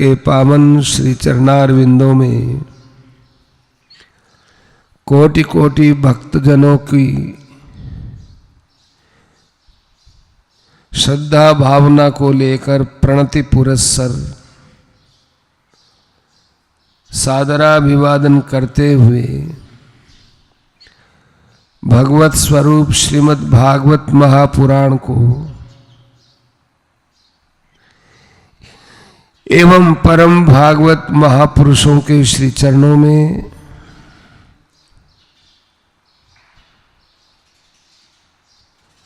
के पावन श्री चरणारविंदों में कोटि कोटि भक्तजनों की श्रद्धा भावना को लेकर प्रणति पुरस्सर सादराभिवादन करते हुए भगवत स्वरूप श्रीमद् भागवत महापुराण को एवं परम भागवत महापुरुषों के श्री चरणों में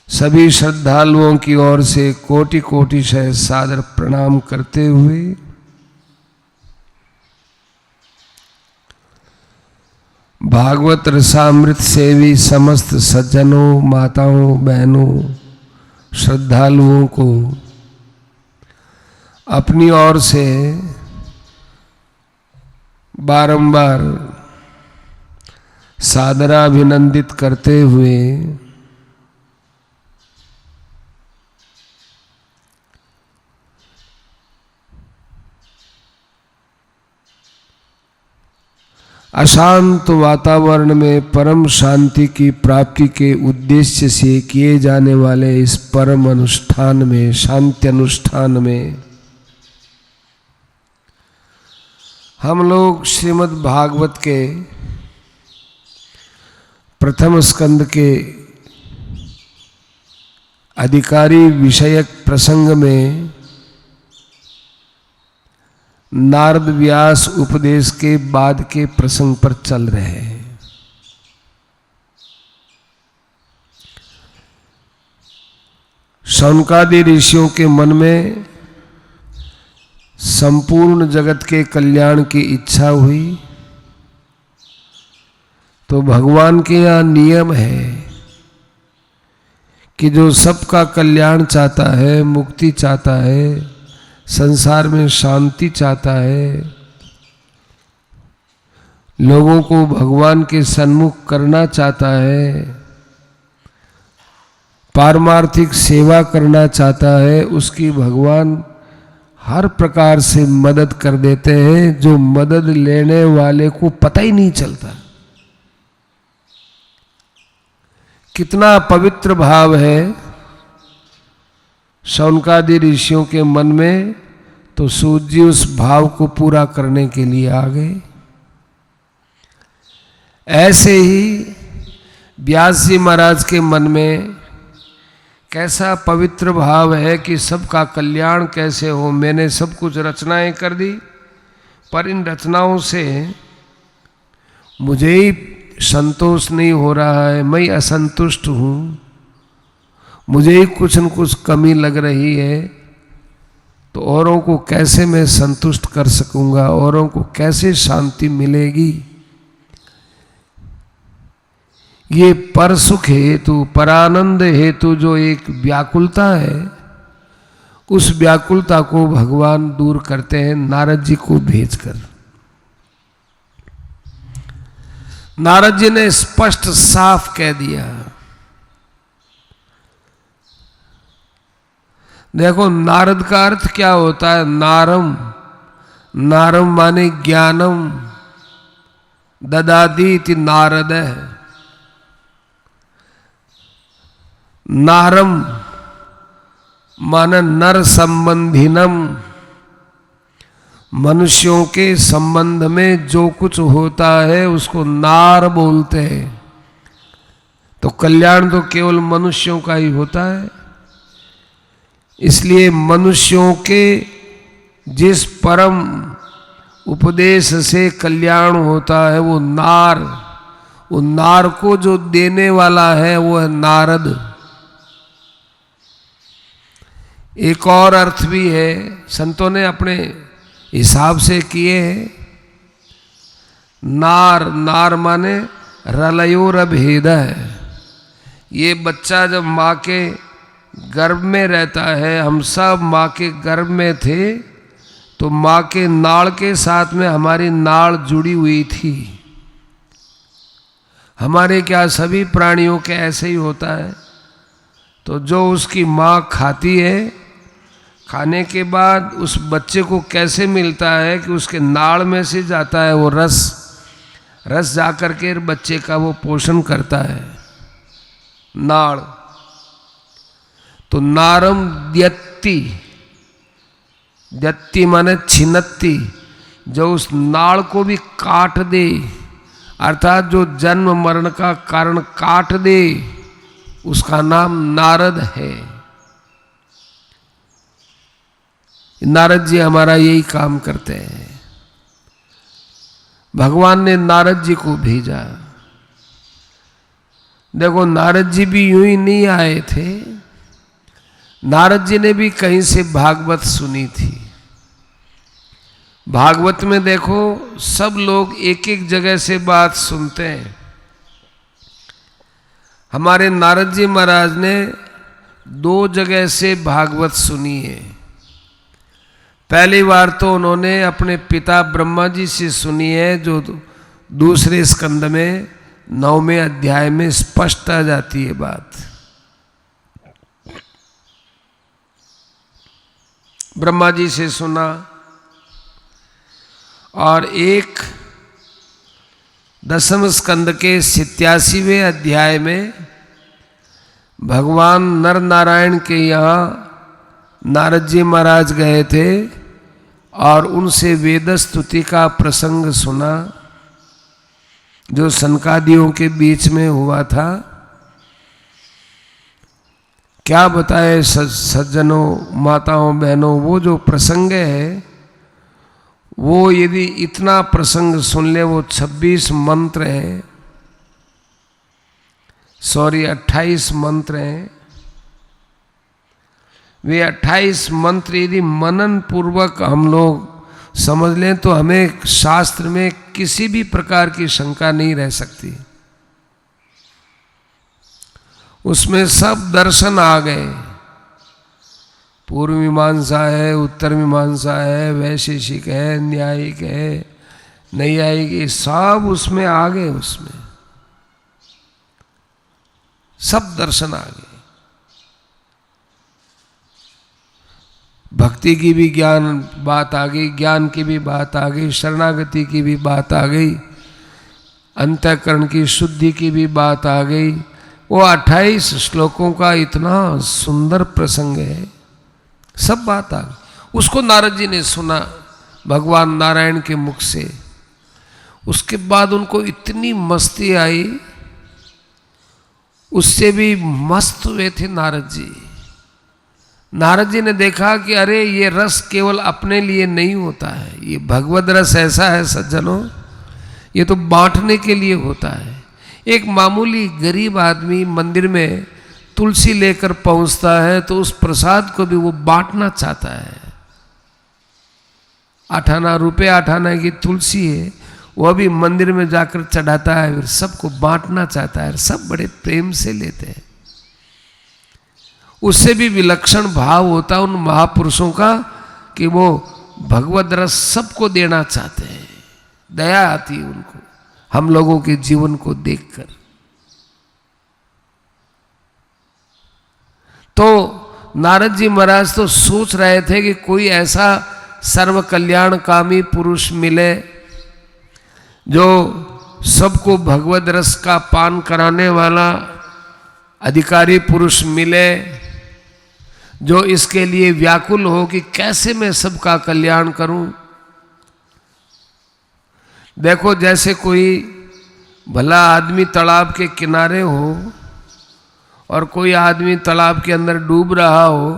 सभी श्रद्धालुओं की ओर से कोटि कोटि शह सादर प्रणाम करते हुए भागवत रसामृत सेवी समस्त सज्जनों, माताओं, बहनों, श्रद्धालुओं को अपनी ओर से बारंबार सादराभिनंदित करते हुए अशांत वातावरण में परम शांति की प्राप्ति के उद्देश्य से किए जाने वाले इस परम अनुष्ठान में, शांति अनुष्ठान में हम लोग श्रीमद् भागवत के प्रथम स्कंद के अधिकारी विषयक प्रसंग में नारद व्यास उपदेश के बाद के प्रसंग पर चल रहे हैं। शौनकादि ऋषियों के मन में संपूर्ण जगत के कल्याण की इच्छा हुई, तो भगवान के यहाँ नियम है कि जो सबका कल्याण चाहता है, मुक्ति चाहता है, संसार में शांति चाहता है, लोगों को भगवान के सन्मुख करना चाहता है, पारमार्थिक सेवा करना चाहता है, उसकी भगवान हर प्रकार से मदद कर देते हैं, जो मदद लेने वाले को पता ही नहीं चलता। कितना पवित्र भाव है शौनकादि ऋषियों के मन में, तो सूत जी उस भाव को पूरा करने के लिए आ गए। ऐसे ही व्यास जी महाराज के मन में कैसा पवित्र भाव है कि सबका कल्याण कैसे हो। मैंने सब कुछ रचनाएं कर दी, पर इन रचनाओं से मुझे ही संतोष नहीं हो रहा है, मैं असंतुष्ट हूँ, मुझे ही कुछ न कुछ कमी लग रही है, तो औरों को कैसे मैं संतुष्ट कर सकूंगा, औरों को कैसे शांति मिलेगी। ये पर सुख हेतु, परानंद हेतु जो एक व्याकुलता है, उस व्याकुलता को भगवान दूर करते हैं नारद जी को भेजकर। नारद जी ने स्पष्ट साफ कह दिया। देखो नारद का अर्थ क्या होता है? नारम, नारम माने ज्ञानम, ददाति इति नारद है। नारम माने नर संबंधिनम, मनुष्यों के संबंध में जो कुछ होता है उसको नार बोलते हैं। तो कल्याण तो केवल मनुष्यों का ही होता है, इसलिए मनुष्यों के जिस परम उपदेश से कल्याण होता है वो नार, वो नार को जो देने वाला है वो है नारद। एक और अर्थ भी है, संतों ने अपने हिसाब से किए हैं। नार, नार माने रलयोर भेद है। ये बच्चा जब माँ के गर्भ में रहता है, हम सब माँ के गर्भ में थे, तो माँ के नाड़ के साथ में हमारी नाड़ जुड़ी हुई थी। हमारे क्या सभी प्राणियों के ऐसे ही होता है। तो जो उसकी माँ खाती है, खाने के बाद उस बच्चे को कैसे मिलता है कि उसके नाड़ में से जाता है वो रस, रस जाकर के बच्चे का वो पोषण करता है, नाड़। तो नारम द्यत्ति, द्यत्ति माने छिन्नत्ति, जो उस नाड़ को भी काट दे, अर्थात जो जन्म मरण का कारण काट दे, उसका नाम नारद है। नारद जी हमारा यही काम करते हैं। भगवान ने नारद जी को भेजा। देखो नारद जी भी यूं ही नहीं आए थे, नारद जी ने भी कहीं से भागवत सुनी थी। भागवत में देखो सब लोग एक एक जगह से बात सुनते हैं। हमारे नारद जी महाराज ने 2 जगह से भागवत सुनी है। पहली बार तो उन्होंने अपने पिता ब्रह्मा जी से सुनी है, जो दूसरे स्कंद में 9वें अध्याय में स्पष्ट आ जाती है बात। ब्रह्मा जी से सुना, और एक 10वें स्कंद के 87वें अध्याय में भगवान नर नारायण के यहाँ नारद जी महाराज गए थे और उनसे वेद स्तुति का प्रसंग सुना, जो सनकादियों के बीच में हुआ था। क्या बताए सज्जनों, माताओं, बहनों, वो जो प्रसंग है, वो यदि इतना प्रसंग सुन ले, वो 26 मंत्र हैं, 28 मंत्र हैं। वे 28 मंत्र यदि मनन पूर्वक हम लोग समझ लें तो हमें शास्त्र में किसी भी प्रकार की शंका नहीं रह सकती। उसमें सब दर्शन आ गए। पूर्व मीमांसा है, उत्तर मीमांसा है, वैशेषिक है, न्यायिक है, नैयायिक, सब उसमें आ गए। उसमें सब दर्शन आ गए। भक्ति की भी ज्ञान बात आ गई, ज्ञान की भी बात आ गई, शरणागति की भी बात आ गई, अंतःकरण की शुद्धि की भी बात आ गई। वो 28 श्लोकों का इतना सुंदर प्रसंग है, सब बात आ गई। उसको नारद जी ने सुना भगवान नारायण के मुख से। उसके बाद उनको इतनी मस्ती आई, उससे भी मस्त हुए थे नारद जी। नारद जी ने देखा कि अरे ये रस केवल अपने लिए नहीं होता है, ये भगवद रस ऐसा है सज्जनों, ये तो बांटने के लिए होता है। एक मामूली गरीब आदमी मंदिर में तुलसी लेकर पहुंचता है तो उस प्रसाद को भी वो बांटना चाहता है। 8 आना रुपये 8 आना की तुलसी है, वो भी मंदिर में जाकर चढ़ाता है, फिर सबको बांटना चाहता है। सब बड़े प्रेम से लेते हैं। उससे भी विलक्षण भाव होता है उन महापुरुषों का कि वो भगवद रस सबको देना चाहते हैं। दया आती है उनको हम लोगों के जीवन को देखकर। तो नारद जी महाराज तो सोच रहे थे कि कोई ऐसा सर्व कल्याणकामी पुरुष मिले जो सबको भगवद रस का पान कराने वाला अधिकारी पुरुष मिले, जो इसके लिए व्याकुल हो कि कैसे मैं सबका कल्याण करूं। देखो जैसे कोई भला आदमी तालाब के किनारे हो और कोई आदमी तालाब के अंदर डूब रहा हो,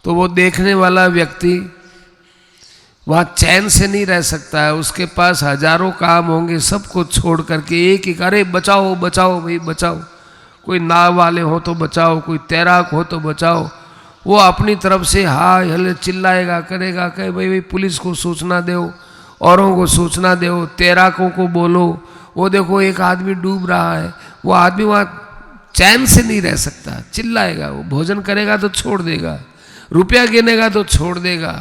तो वो देखने वाला व्यक्ति वहाँ चैन से नहीं रह सकता है। उसके पास हजारों काम होंगे, सबको छोड़ करके एक एक, अरे बचाओ बचाओ भाई बचाओ, कोई नाव वाले हो तो बचाओ, कोई तैराक हो तो बचाओ। वो अपनी तरफ से हाय हले चिल्लाएगा, करेगा, कहे भाई पुलिस को सूचना दो, औरों को सूचना दो, तैराकों को बोलो, वो देखो एक आदमी डूब रहा है। वो आदमी वहाँ चैन से नहीं रह सकता, चिल्लाएगा। वो भोजन करेगा तो छोड़ देगा, रुपया गिनेगा तो छोड़ देगा,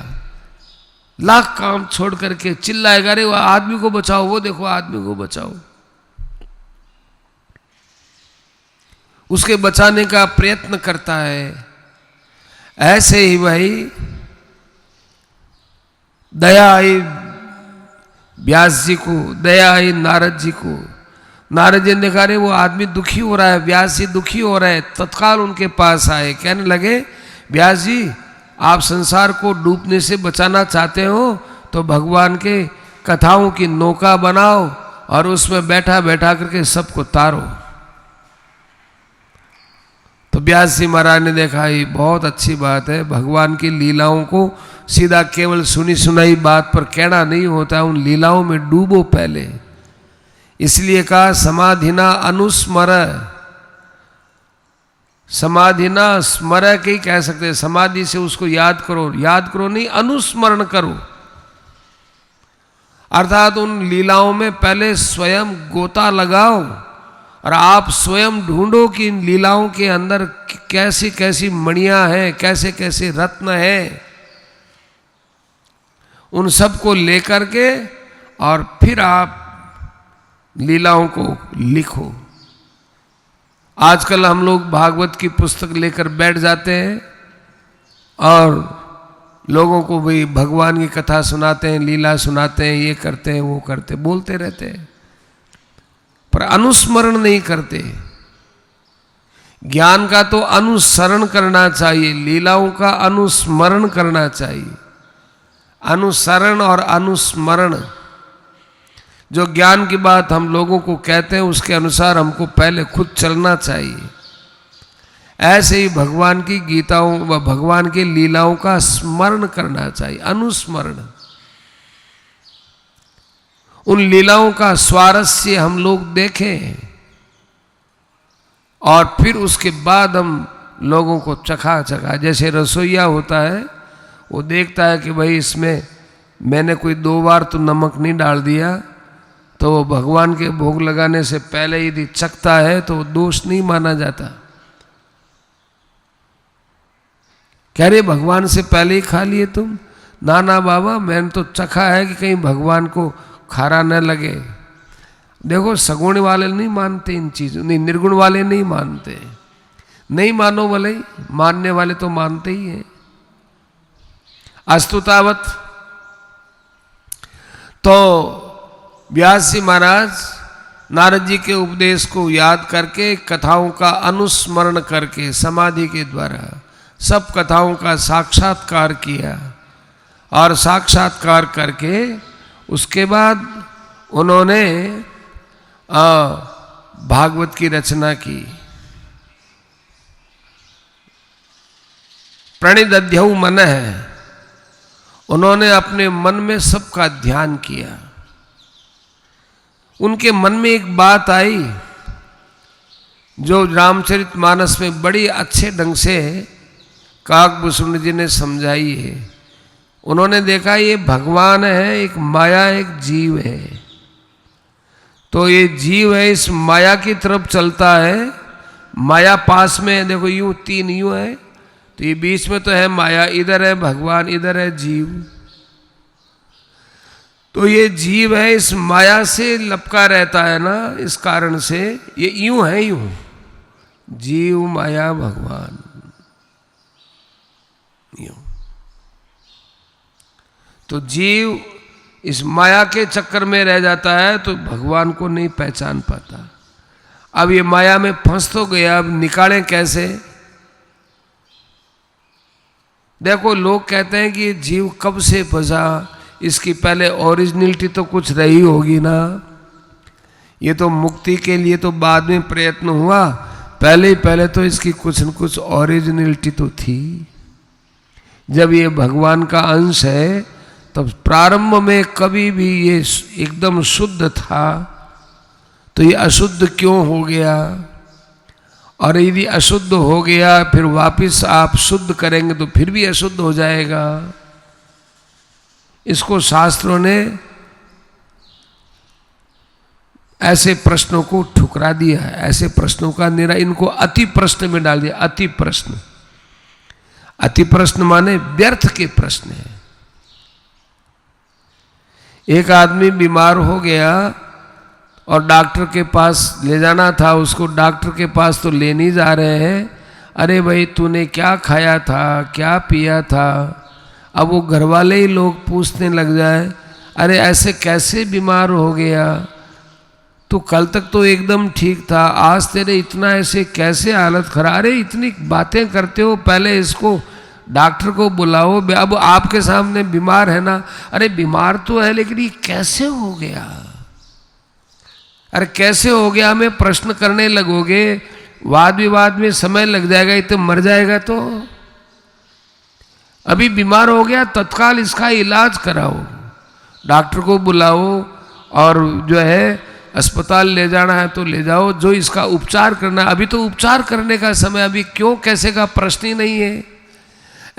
लाख काम छोड़ करके चिल्लाएगा, अरे वो आदमी को बचाओ, वो देखो आदमी को बचाओ। उसके बचाने का प्रयत्न करता है। ऐसे ही भाई दया आई व्यास जी को, दया आई नारद जी को। नारद जी ने देखा रे वो आदमी दुखी हो रहा है, व्यास जी दुखी हो रहे हैं, तत्काल उनके पास आए, कहने लगे व्यास जी आप संसार को डूबने से बचाना चाहते हो तो भगवान के कथाओं की नौका बनाओ और उसमें बैठा बैठा करके सबको तारो। तो व्यास जी महाराज ने देखा ये बहुत अच्छी बात है, भगवान की लीलाओं को सीधा केवल सुनी सुनाई बात पर कहना नहीं होता, उन लीलाओं में डूबो पहले। इसलिए कहा समाधिना अनुस्मर, समाधिना स्मर के ही कह सकते हैं, समाधि से उसको याद करो, याद करो नहीं अनुस्मरण करो, अर्थात उन लीलाओं में पहले स्वयं गोता लगाओ और आप स्वयं ढूंढो कि इन लीलाओं के अंदर कैसी कैसी मणियां हैं, कैसे कैसे रत्न हैं, उन सब को लेकर के और फिर आप लीलाओं को लिखो। आजकल हम लोग भागवत की पुस्तक लेकर बैठ जाते हैं और लोगों को भी भगवान की कथा सुनाते हैं, लीला सुनाते हैं, ये करते हैं वो करते, बोलते रहते हैं पर अनुस्मरण नहीं करते। ज्ञान का तो अनुसरण करना चाहिए, लीलाओं का अनुस्मरण करना चाहिए। अनुसरण और अनुस्मरण, जो ज्ञान की बात हम लोगों को कहते हैं उसके अनुसार हमको पहले खुद चलना चाहिए। ऐसे ही भगवान की गीताओं व भगवान की लीलाओं का स्मरण करना चाहिए, अनुस्मरण। उन लीलाओं का स्वारस्य हम लोग देखें और फिर उसके बाद हम लोगों को चखा चखा, जैसे रसोईया होता है वो देखता है कि भाई इसमें मैंने कोई 2 बार तो नमक नहीं डाल दिया, तो वो भगवान के भोग लगाने से पहले यदि चखता है तो दोष नहीं माना जाता। कह रहे भगवान से पहले ही खा लिए तुम? ना ना बाबा मैंने तो चखा है कि कहीं भगवान को खारा न लगे। देखो सगुण वाले नहीं मानते इन चीजों, नहीं निर्गुण वाले नहीं मानते, नहीं मानो वाले, मानने वाले तो मानते ही हैं। अस्तुतावत। तो व्यास जी महाराज नारद जी के उपदेश को याद करके, कथाओं का अनुस्मरण करके समाधि के द्वारा सब कथाओं का साक्षात्कार किया और साक्षात्कार करके उसके बाद उन्होंने भागवत की रचना की। प्रणिदध्यौ मनः, उन्होंने अपने मन में सबका ध्यान किया। उनके मन में एक बात आई जो रामचरितमानस में बड़ी अच्छे ढंग से काकभूषण जी ने समझाई है। उन्होंने देखा ये भगवान है, एक माया, एक जीव है। तो ये जीव है, इस माया की तरफ चलता है, माया पास में है, देखो यूं 3 यूं है, तो ये बीच में तो है माया, इधर है भगवान, इधर है जीव। तो ये जीव है, इस माया से लपका रहता है ना, इस कारण से ये यूं है, यूं जीव माया भगवान यूं। तो जीव इस माया के चक्कर में रह जाता है तो भगवान को नहीं पहचान पाता। अब ये माया में फंस तो गया, अब निकालें कैसे? देखो लोग कहते हैं कि जीव कब से फंसा, इसकी पहले ओरिजिनलिटी तो कुछ रही होगी ना, ये तो मुक्ति के लिए तो बाद में प्रयत्न हुआ, पहले तो इसकी कुछ न कुछ ओरिजिनलिटी तो थी। जब ये भगवान का अंश है तब प्रारंभ में कभी भी ये एकदम शुद्ध था, तो ये अशुद्ध क्यों हो गया? और यदि अशुद्ध हो गया फिर वापस आप शुद्ध करेंगे तो फिर भी अशुद्ध हो जाएगा। इसको शास्त्रों ने ऐसे प्रश्नों को ठुकरा दिया है, ऐसे प्रश्नों का इनको अति प्रश्न में डाल दिया। अति प्रश्न, अति प्रश्न माने व्यर्थ के प्रश्न है। एक आदमी बीमार हो गया और डॉक्टर के पास ले जाना था उसको, डॉक्टर के पास तो ले नहीं जा रहे हैं अरे भाई तूने क्या खाया था, क्या पिया था। अब वो घर वाले ही लोग पूछने लग जाए, अरे ऐसे कैसे बीमार हो गया, तो कल तक तो एकदम ठीक था, आज तेरे इतना ऐसे कैसे हालत खराब। अरे इतनी बातें करते हो, पहले इसको डॉक्टर को बुलाओ। अब आपके सामने बीमार है ना, अरे बीमार तो है लेकिन ये कैसे हो गया, अरे कैसे हो गया में प्रश्न करने लगोगे, वाद विवाद में समय लग जाएगा, ये तो मर जाएगा। तो अभी बीमार हो गया, तत्काल इसका इलाज कराओ, डॉक्टर को बुलाओ और जो है अस्पताल ले जाना है तो ले जाओ, जो इसका उपचार करना। अभी तो उपचार करने का समय, अभी क्यों कैसे का प्रश्न ही नहीं है।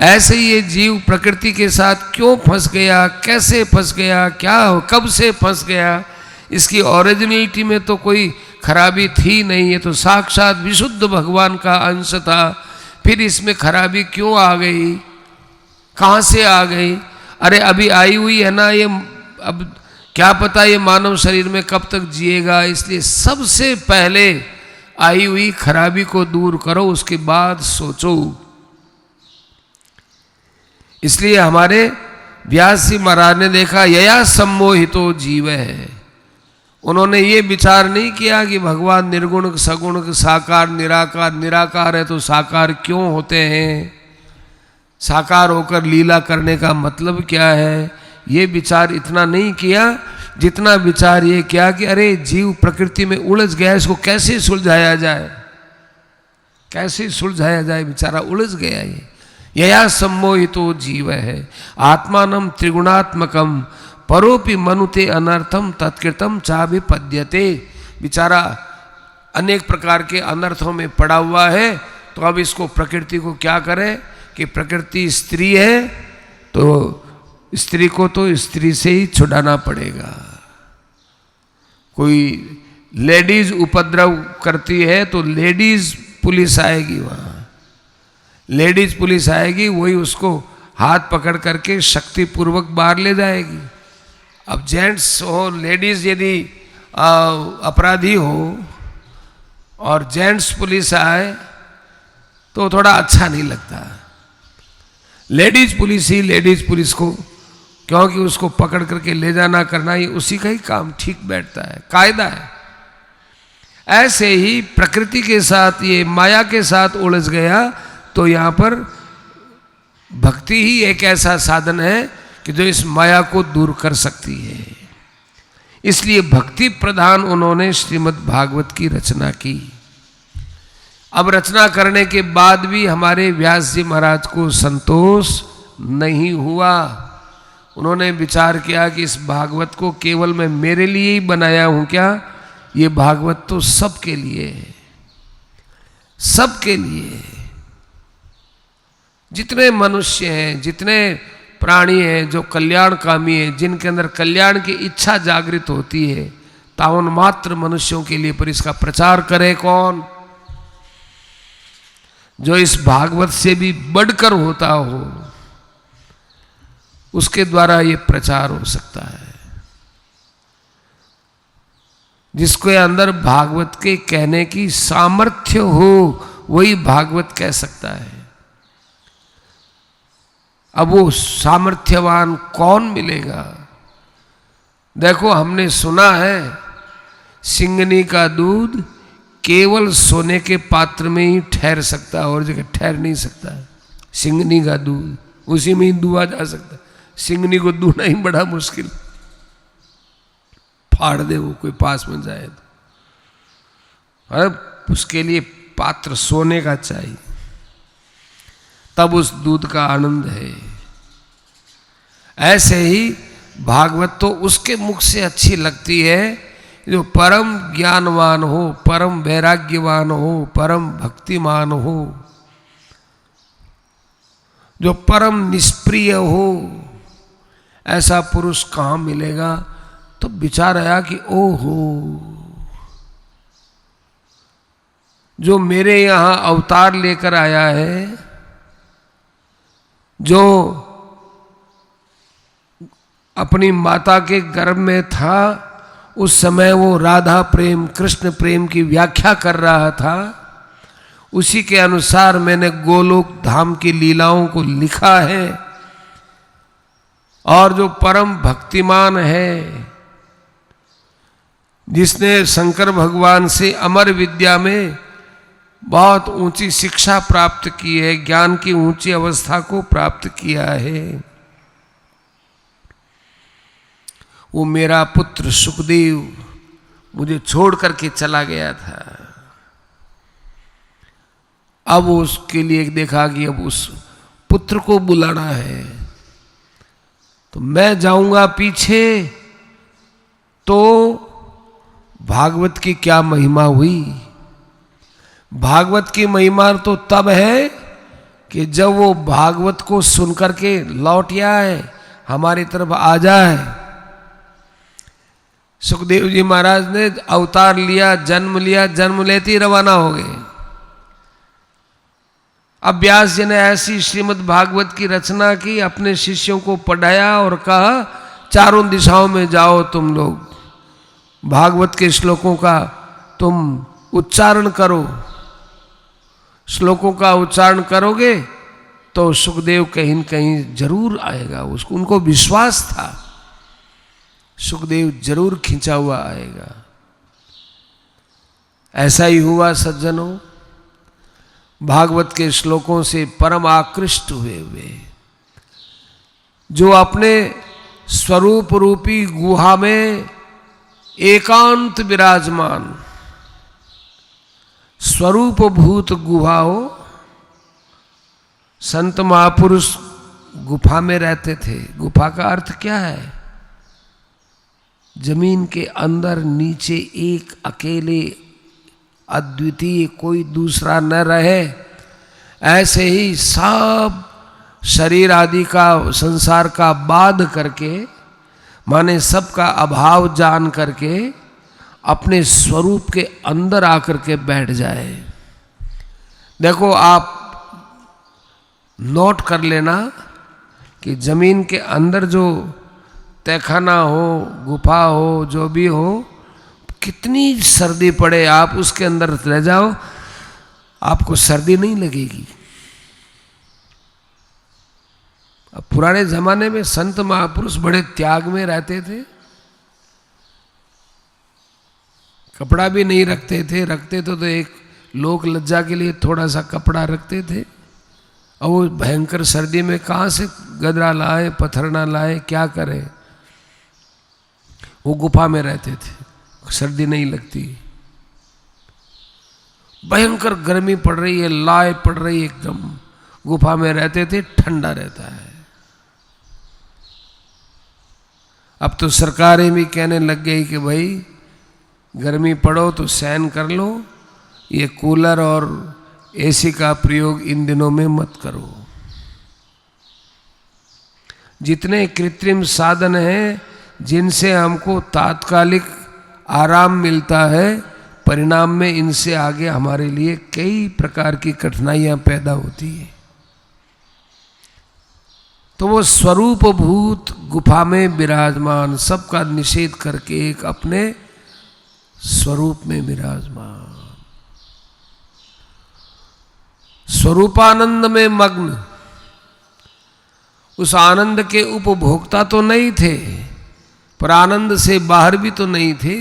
ऐसे ही ये जीव प्रकृति के साथ क्यों फंस गया, कैसे फंस गया, क्या हो, कब से फंस गया, इसकी ओरिजिनलिटी में तो कोई खराबी थी नहीं, ये तो साक्षात विशुद्ध भगवान का अंश था, फिर इसमें खराबी क्यों आ गई, कहाँ से आ गई। अरे अभी आई हुई है ना ये, अब क्या पता ये मानव शरीर में कब तक जिएगा, इसलिए सबसे पहले आई हुई खराबी को दूर करो, उसके बाद सोचो। इसलिए हमारे व्यास जी महाराज ने देखा, यया सम्मोहितो जीव है। उन्होंने ये विचार नहीं किया कि भगवान निर्गुण सगुण साकार निराकार, निराकार है तो साकार क्यों होते हैं, साकार होकर लीला करने का मतलब क्या है, ये विचार इतना नहीं किया। जितना विचार ये किया कि अरे जीव प्रकृति में उलझ गया, इसको कैसे सुलझाया जाए, कैसे सुलझाया जाए, बेचारा उलझ गया। ये यया सम्मोहितो जीव है आत्मानम त्रिगुणात्मकम परोपि मनुते अनर्थम तत्कृतम चाभिपद्यते। बेचारा अनेक प्रकार के अनर्थों में पड़ा हुआ है, तो अब इसको प्रकृति को क्या करे कि प्रकृति स्त्री है तो स्त्री को तो स्त्री से ही छुड़ाना पड़ेगा। कोई लेडीज उपद्रव करती है तो लेडीज पुलिस आएगी, वहाँ लेडीज पुलिस आएगी, वही उसको हाथ पकड़ करके शक्ति पूर्वक बाहर ले जाएगी। अब जेंट्स हो, लेडीज यदि अपराधी हो और जेंट्स पुलिस आए तो थोड़ा अच्छा नहीं लगता। लेडीज पुलिस ही लेडीज पुलिस को, क्योंकि उसको पकड़ करके ले जाना करना ये उसी का ही काम ठीक बैठता है, कायदा है। ऐसे ही प्रकृति के साथ, ये माया के साथ उलझ गया, तो यहाँ पर भक्ति ही एक ऐसा साधन है कि जो इस माया को दूर कर सकती है। इसलिए भक्ति प्रधान उन्होंने श्रीमद् भागवत की रचना की। अब रचना करने के बाद भी हमारे व्यास जी महाराज को संतोष नहीं हुआ। उन्होंने विचार किया कि इस भागवत को केवल मैं मेरे लिए ही बनाया हूं क्या, ये भागवत तो सबके लिए है, सबके लिए। जितने मनुष्य हैं, जितने प्राणी हैं जो कल्याणकामी हैं, जिनके अंदर कल्याण की इच्छा जागृत होती है, तावन मात्र मनुष्यों के लिए। पर इसका प्रचार करे कौन, जो इस भागवत से भी बढ़कर होता हो, उसके द्वारा ये प्रचार हो सकता है। जिसके अंदर भागवत के कहने की सामर्थ्य हो, वही भागवत कह सकता है। अब वो सामर्थ्यवान कौन मिलेगा। देखो, हमने सुना है सिंगनी का दूध केवल सोने के पात्र में ही ठहर सकता है, और जगह ठहर नहीं सकता। सिंगनी का दूध उसी में ही दुआ जा सकता है, सिंगनी को दूना ही बड़ा मुश्किल। फाड़ दे वो कोई पास में जाए तो, अब उसके लिए पात्र सोने का चाहिए, तब उस दूध का आनंद है। ऐसे ही भागवत तो उसके मुख से अच्छी लगती है जो परम ज्ञानवान हो, परम वैराग्यवान हो, परम भक्तिमान हो, जो परम निष्प्रिय हो। ऐसा पुरुष कहाँ मिलेगा। तो विचार आया कि ओहो, जो मेरे यहाँ अवतार लेकर आया है, जो अपनी माता के गर्भ में था, उस समय वो राधा प्रेम कृष्ण प्रेम की व्याख्या कर रहा था, उसी के अनुसार मैंने गोलोक धाम की लीलाओं को लिखा है। और जो परम भक्तिमान है, जिसने शंकर भगवान से अमर विद्या में बहुत ऊंची शिक्षा प्राप्त की है, ज्ञान की ऊंची अवस्था को प्राप्त किया है, वो मेरा पुत्र सुखदेव मुझे छोड़ करके चला गया था। अब उसके लिए देखा कि अब उस पुत्र को बुलाना है, तो मैं जाऊंगा पीछे तो भागवत की क्या महिमा हुई। भागवत की महिमा तो तब है कि जब वो भागवत को सुनकर के लौट आए, हमारी तरफ आ जाए। सुखदेव जी महाराज ने अवतार लिया, जन्म लेते ही रवाना हो गए। अब व्यास जी ने ऐसी श्रीमद् भागवत की रचना की, अपने शिष्यों को पढ़ाया और कहा चारों दिशाओं में जाओ तुम लोग, भागवत के श्लोकों का तुम उच्चारण करो। श्लोकों का उच्चारण करोगे तो सुखदेव कहीं न कहीं जरूर आएगा। उसको उनको विश्वास था, सुखदेव जरूर खींचा हुआ आएगा। ऐसा ही हुआ सज्जनों, भागवत के श्लोकों से परम आकृष्ट हुए वे, जो अपने स्वरूप रूपी गुहा में एकांत विराजमान, स्वरूप भूत गुहा हो। संत महापुरुष गुफा में रहते थे। गुफा का अर्थ क्या है? जमीन के अंदर नीचे एक अकेले अद्वितीय, कोई दूसरा न रहे। ऐसे ही सब शरीर आदि का, संसार का बाध करके, माने सबका अभाव जान करके अपने स्वरूप के अंदर आकर के बैठ जाए। देखो आप नोट कर लेना कि जमीन के अंदर जो तहखाना हो, गुफा हो, जो भी हो, कितनी सर्दी पड़े, आप उसके अंदर रह जाओ, आपको सर्दी नहीं लगेगी। अब पुराने जमाने में संत महापुरुष बड़े त्याग में रहते थे, कपड़ा भी नहीं रखते थे, रखते तो एक लोक लज्जा के लिए थोड़ा सा कपड़ा रखते थे। और वो भयंकर सर्दी में कहाँ से गदरा लाए, पत्थरना लाए, क्या करें। वो गुफा में रहते थे, सर्दी नहीं लगती। भयंकर गर्मी पड़ रही है, लाए पड़ रही है, एकदम गुफा में रहते थे, ठंडा रहता है। अब तो सरकारें भी कहने लग गई कि भाई गर्मी पड़ो तो सहन कर लो, ये कूलर और एसी का प्रयोग इन दिनों में मत करो। जितने कृत्रिम साधन हैं जिनसे हमको तात्कालिक आराम मिलता है, परिणाम में इनसे आगे हमारे लिए कई प्रकार की कठिनाइयां पैदा होती है। तो वो स्वरूप भूत गुफा में विराजमान, सबका निषेध करके एक अपने स्वरूप में विराजमान, स्वरूपानंद में मग्न। उस आनंद के उपभोक्ता तो नहीं थे, पर आनंद से बाहर भी तो नहीं थे।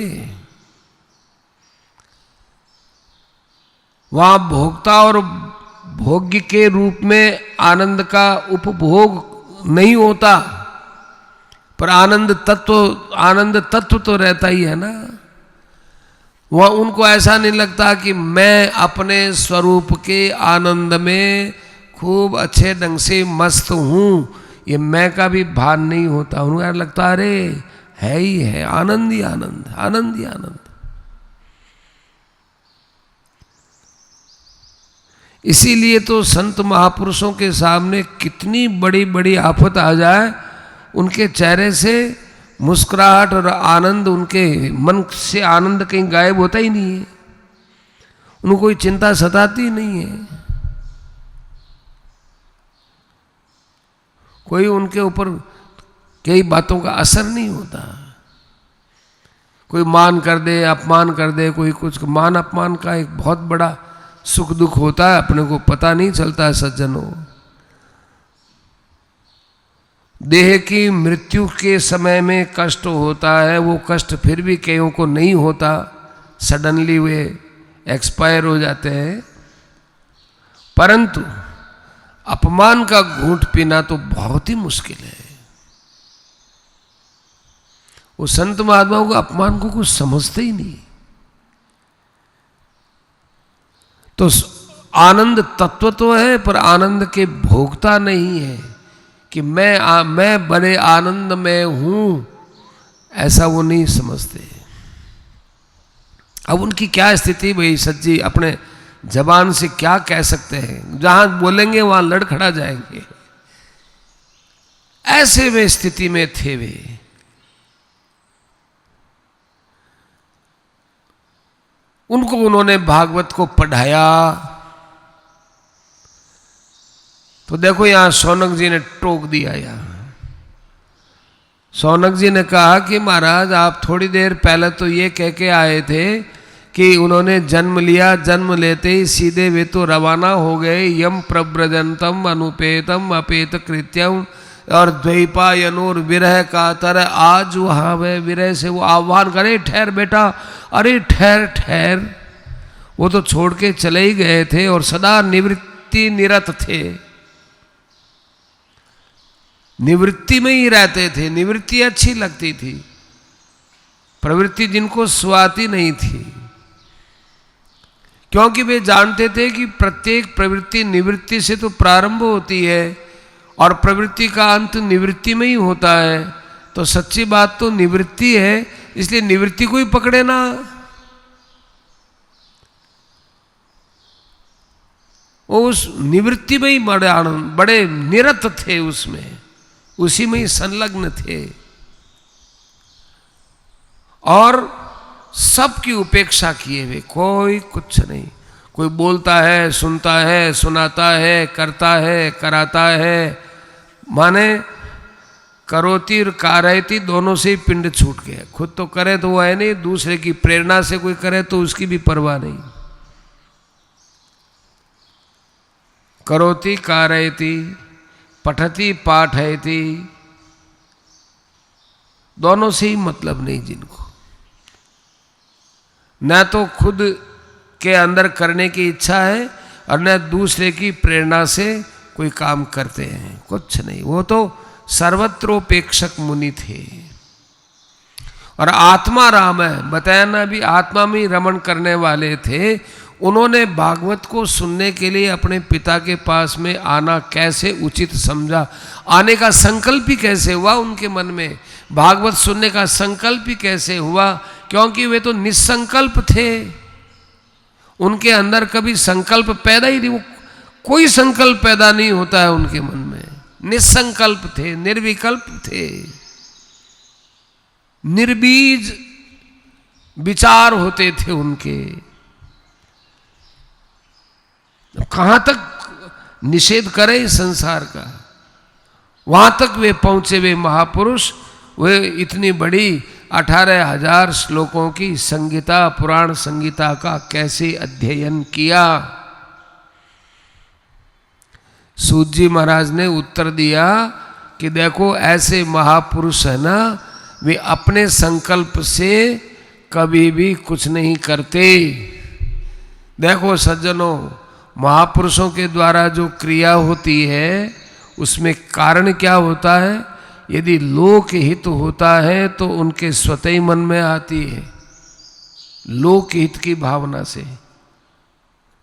वहां भोक्ता और भोग्य के रूप में आनंद का उपभोग नहीं होता, पर आनंद तत्व तो रहता ही है ना। वह उनको ऐसा नहीं लगता कि मैं अपने स्वरूप के आनंद में खूब अच्छे ढंग से मस्त हूं, ये मैं का भी भान नहीं होता। उनको लगता अरे है ही है, आनंद ही आनंद, आनंद ही आनंद। इसीलिए तो संत महापुरुषों के सामने कितनी बड़ी बड़ी आफत आ जाए, उनके चेहरे से मुस्कुराहट और आनंद, उनके मन से आनंद कहीं गायब होता ही नहीं है। उनको कोई चिंता सताती नहीं है, कोई उनके ऊपर कई बातों का असर नहीं होता। कोई मान कर दे, अपमान कर दे, कोई कुछ, मान अपमान का एक बहुत बड़ा सुख दुख होता है अपने को पता नहीं चलता है सज्जनों। देह की मृत्यु के समय में कष्ट होता है, वो कष्ट फिर भी कईयों को नहीं होता, सडनली वे एक्सपायर हो जाते हैं। परंतु अपमान का घूंट पीना तो बहुत ही मुश्किल है। वो संत महात्माओं को अपमान को कुछ समझते ही नहीं। तो आनंद तत्व तो है, पर आनंद के भोगता नहीं है कि मैं बड़े आनंद में हूं, ऐसा वो नहीं समझते। अब उनकी क्या स्थिति भाई सच्ची, अपने जबान से क्या कह सकते हैं, जहां बोलेंगे वहां लड़खड़ा जाएंगे। ऐसे वे स्थिति में थे वे। उनको उन्होंने भागवत को पढ़ाया तो देखो यहां शौनक जी ने टोक दिया। यहां शौनक जी ने कहा कि महाराज आप थोड़ी देर पहले तो ये कह के आए थे कि उन्होंने जन्म लिया, जन्म लेते ही सीधे वे तो रवाना हो गए, यम प्रव्रजंतम अनुपेतम अपेत कृत्यम, और द्वैपायनोर विरह का तरह आज वहां वे विरह से वो आह्वान करे, ठहर बेटा, अरे ठहर ठहर। वो तो छोड़ के चले ही गए थे और सदा निवृत्ति निरत थे, निवृत्ति में ही रहते थे। निवृत्ति अच्छी लगती थी, प्रवृत्ति जिनको स्वाती नहीं थी, क्योंकि वे जानते थे कि प्रत्येक प्रवृत्ति निवृत्ति से तो प्रारंभ होती है और प्रवृत्ति का अंत निवृत्ति में ही होता है। तो सच्ची बात तो निवृत्ति है, इसलिए निवृत्ति को ही पकड़े ना। उस निवृत्ति में ही बड़े आनंद, बड़े निरत थे, उसमें उसी में ही संलग्न थे और सबकी उपेक्षा किए हुए, कोई कुछ नहीं। कोई बोलता है, सुनता है, सुनाता है, करता है, कराता है, माने करोति और कारयति दोनों से ही पिंड छूट गया। खुद तो करे तो वो है नहीं, दूसरे की प्रेरणा से कोई करे तो उसकी भी परवाह नहीं। करोति कारयति पठति पाठयति, दोनों से ही मतलब नहीं जिनको। न तो खुद के अंदर करने की इच्छा है और न दूसरे की प्रेरणा से कोई काम करते हैं, कुछ नहीं। वो तो सर्वत्रोपेक्षक मुनि थे। और आत्मा राम है, बताया ना अभी, आत्मा में रमण करने वाले थे। उन्होंने भागवत को सुनने के लिए अपने पिता के पास में आना कैसे उचित समझा, आने का संकल्प ही कैसे हुआ उनके मन में, भागवत सुनने का संकल्प ही कैसे हुआ, क्योंकि वे तो निसंकल्प थे। उनके अंदर कभी संकल्प पैदा ही नहीं, कोई संकल्प पैदा नहीं होता है उनके मन में। निसंकल्प थे, निर्विकल्प थे, निर्बीज विचार होते थे उनके। कहां तक निषेध करें संसार का, वहां तक वे पहुंचे वे महापुरुष। वे इतनी बड़ी 18,000 श्लोकों की संगीता, पुराण संगीता का कैसे अध्ययन किया। सूत जी महाराज ने उत्तर दिया कि देखो ऐसे महापुरुष है ना, वे अपने संकल्प से कभी भी कुछ नहीं करते। देखो सज्जनों, महापुरुषों के द्वारा जो क्रिया होती है उसमें कारण क्या होता है? यदि लोक हित होता है तो उनके स्वतः ही मन में आती है, लोक हित की भावना से,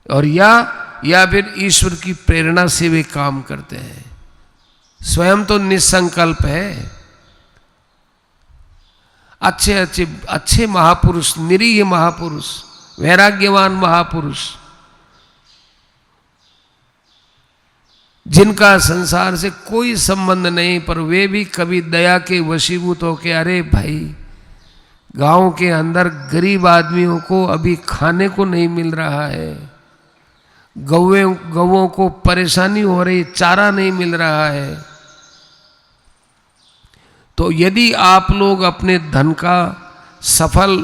और या फिर ईश्वर की प्रेरणा से वे काम करते हैं। स्वयं तो निसंकल्प है। अच्छे महापुरुष, निरीह महापुरुष, वैराग्यवान महापुरुष, जिनका संसार से कोई संबंध नहीं, पर वे भी कभी दया के वशीभूत होकर, अरे भाई गांव के अंदर गरीब आदमियों को अभी खाने को नहीं मिल रहा है, गौओं को परेशानी हो रही, चारा नहीं मिल रहा है, तो यदि आप लोग अपने धन का सफल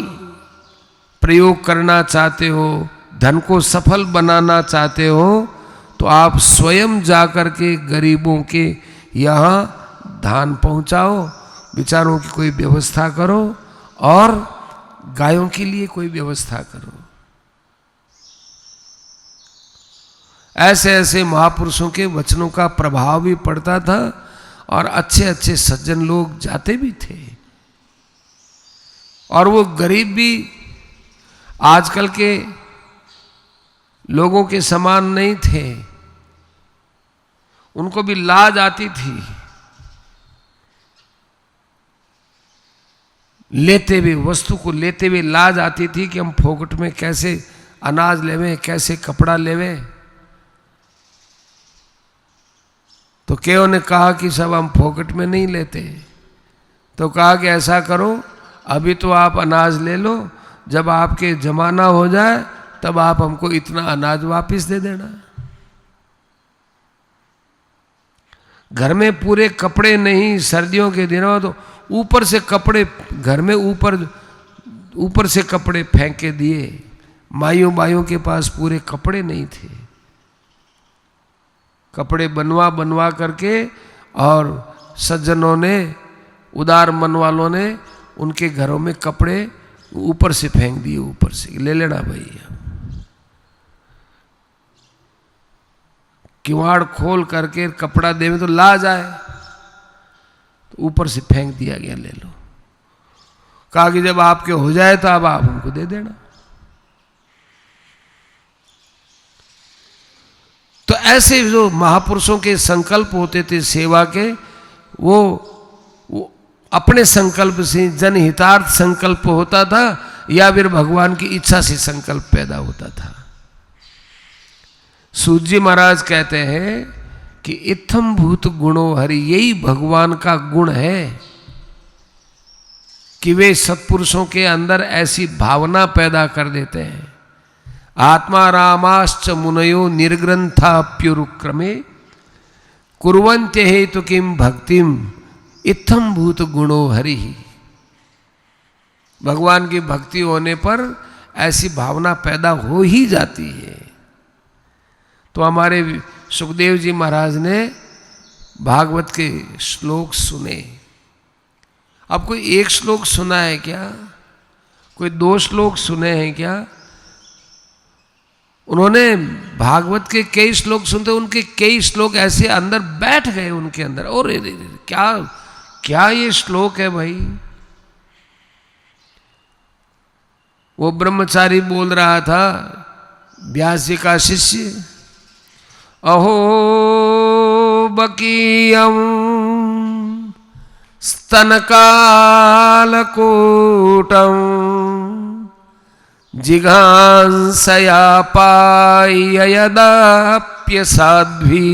प्रयोग करना चाहते हो, धन को सफल बनाना चाहते हो तो आप स्वयं जाकर के गरीबों के यहाँ धान पहुँचाओ, बेचारों की कोई व्यवस्था करो और गायों के लिए कोई व्यवस्था करो। ऐसे ऐसे महापुरुषों के वचनों का प्रभाव भी पड़ता था और अच्छे अच्छे सज्जन लोग जाते भी थे। और वो गरीब भी आजकल के लोगों के समान नहीं थे, उनको भी लाज आती थी लेते हुए, वस्तु को लेते हुए लाज आती थी कि हम फोकट में कैसे अनाज लेवे, कैसे कपड़ा लेवे। तो केओ ने कहा कि सब हम फोकट में नहीं लेते, तो कहा कि ऐसा करो, अभी तो आप अनाज ले लो, जब आपके जमाना हो जाए तब आप हमको इतना अनाज वापस दे देना। घर में पूरे कपड़े नहीं, सर्दियों के दिनों तो ऊपर से कपड़े घर में ऊपर से कपड़े फेंक के दिए। माइयों के पास पूरे कपड़े नहीं थे, कपड़े बनवा करके, और सज्जनों ने, उदार मन वालों ने उनके घरों में कपड़े ऊपर से फेंक दिए, ऊपर से ले लेना भाई। किवाड़ खोल करके कपड़ा देवे तो ला जाए, तो ऊपर से फेंक दिया गया, ले लो। कहा कि जब आपके हो जाए तो अब आप हमको दे देना। तो ऐसे जो महापुरुषों के संकल्प होते थे सेवा के, वो अपने संकल्प से जनहितार्थ संकल्प होता था या फिर भगवान की इच्छा से संकल्प पैदा होता था। सूत जी महाराज कहते हैं कि इत्थम भूत गुणो हरि, यही भगवान का गुण है कि वे सत्पुरुषों के अंदर ऐसी भावना पैदा कर देते हैं। आत्मा रामाश्च मुनयो निर्ग्रंथाप्युरुक्रमे कुर्वन्ते हेतु किम भक्तिम इत्थम भूत गुणो हरि। भगवान की भक्ति होने पर ऐसी भावना पैदा हो ही जाती है। तो हमारे सुखदेव जी महाराज ने भागवत के श्लोक सुने। अब कोई एक श्लोक सुना है क्या? कोई दो श्लोक सुने हैं क्या? उन्होंने भागवत के कई श्लोक सुनते, उनके कई श्लोक ऐसे अंदर बैठ गए उनके अंदर। और क्या क्या ये श्लोक है भाई। वो ब्रह्मचारी बोल रहा था, व्यास जी का शिष्य, अहो बकीयम स्तनकालकूटम जिघांसया पाय यदाप्य साध्वी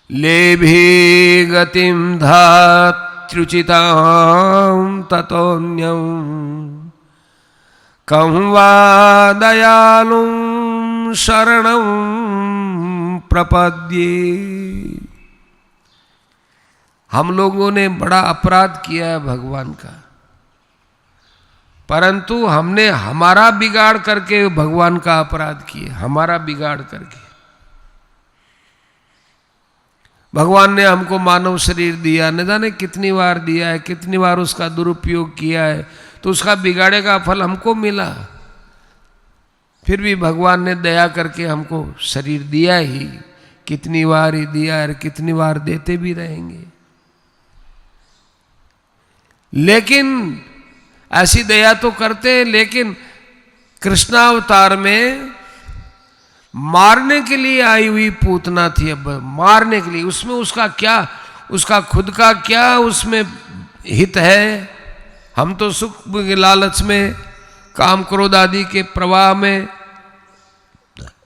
लेभे गतिम धात्र्युचितां ततोऽन्यं कं वा दयालुं शरणं प्रपद्ये। हम लोगों ने बड़ा अपराध किया है भगवान का, परंतु हमने हमारा बिगाड़ करके भगवान का अपराध किया, हमारा बिगाड़ करके। भगवान ने हमको मानव शरीर दिया, न जाने कितनी बार दिया है, कितनी बार उसका दुरुपयोग किया है, तो उसका बिगाड़े का फल हमको मिला। फिर भी भगवान ने दया करके हमको शरीर दिया ही, कितनी बार ही दिया है, कितनी बार देते भी रहेंगे। लेकिन ऐसी दया तो करते हैं, लेकिन कृष्णावतार में मारने के लिए आई हुई पूतना थी। अब मारने के लिए, उसमें उसका क्या, उसका खुद का क्या उसमें हित है। हम तो सुख के लालच में, काम क्रोध आदि के प्रवाह में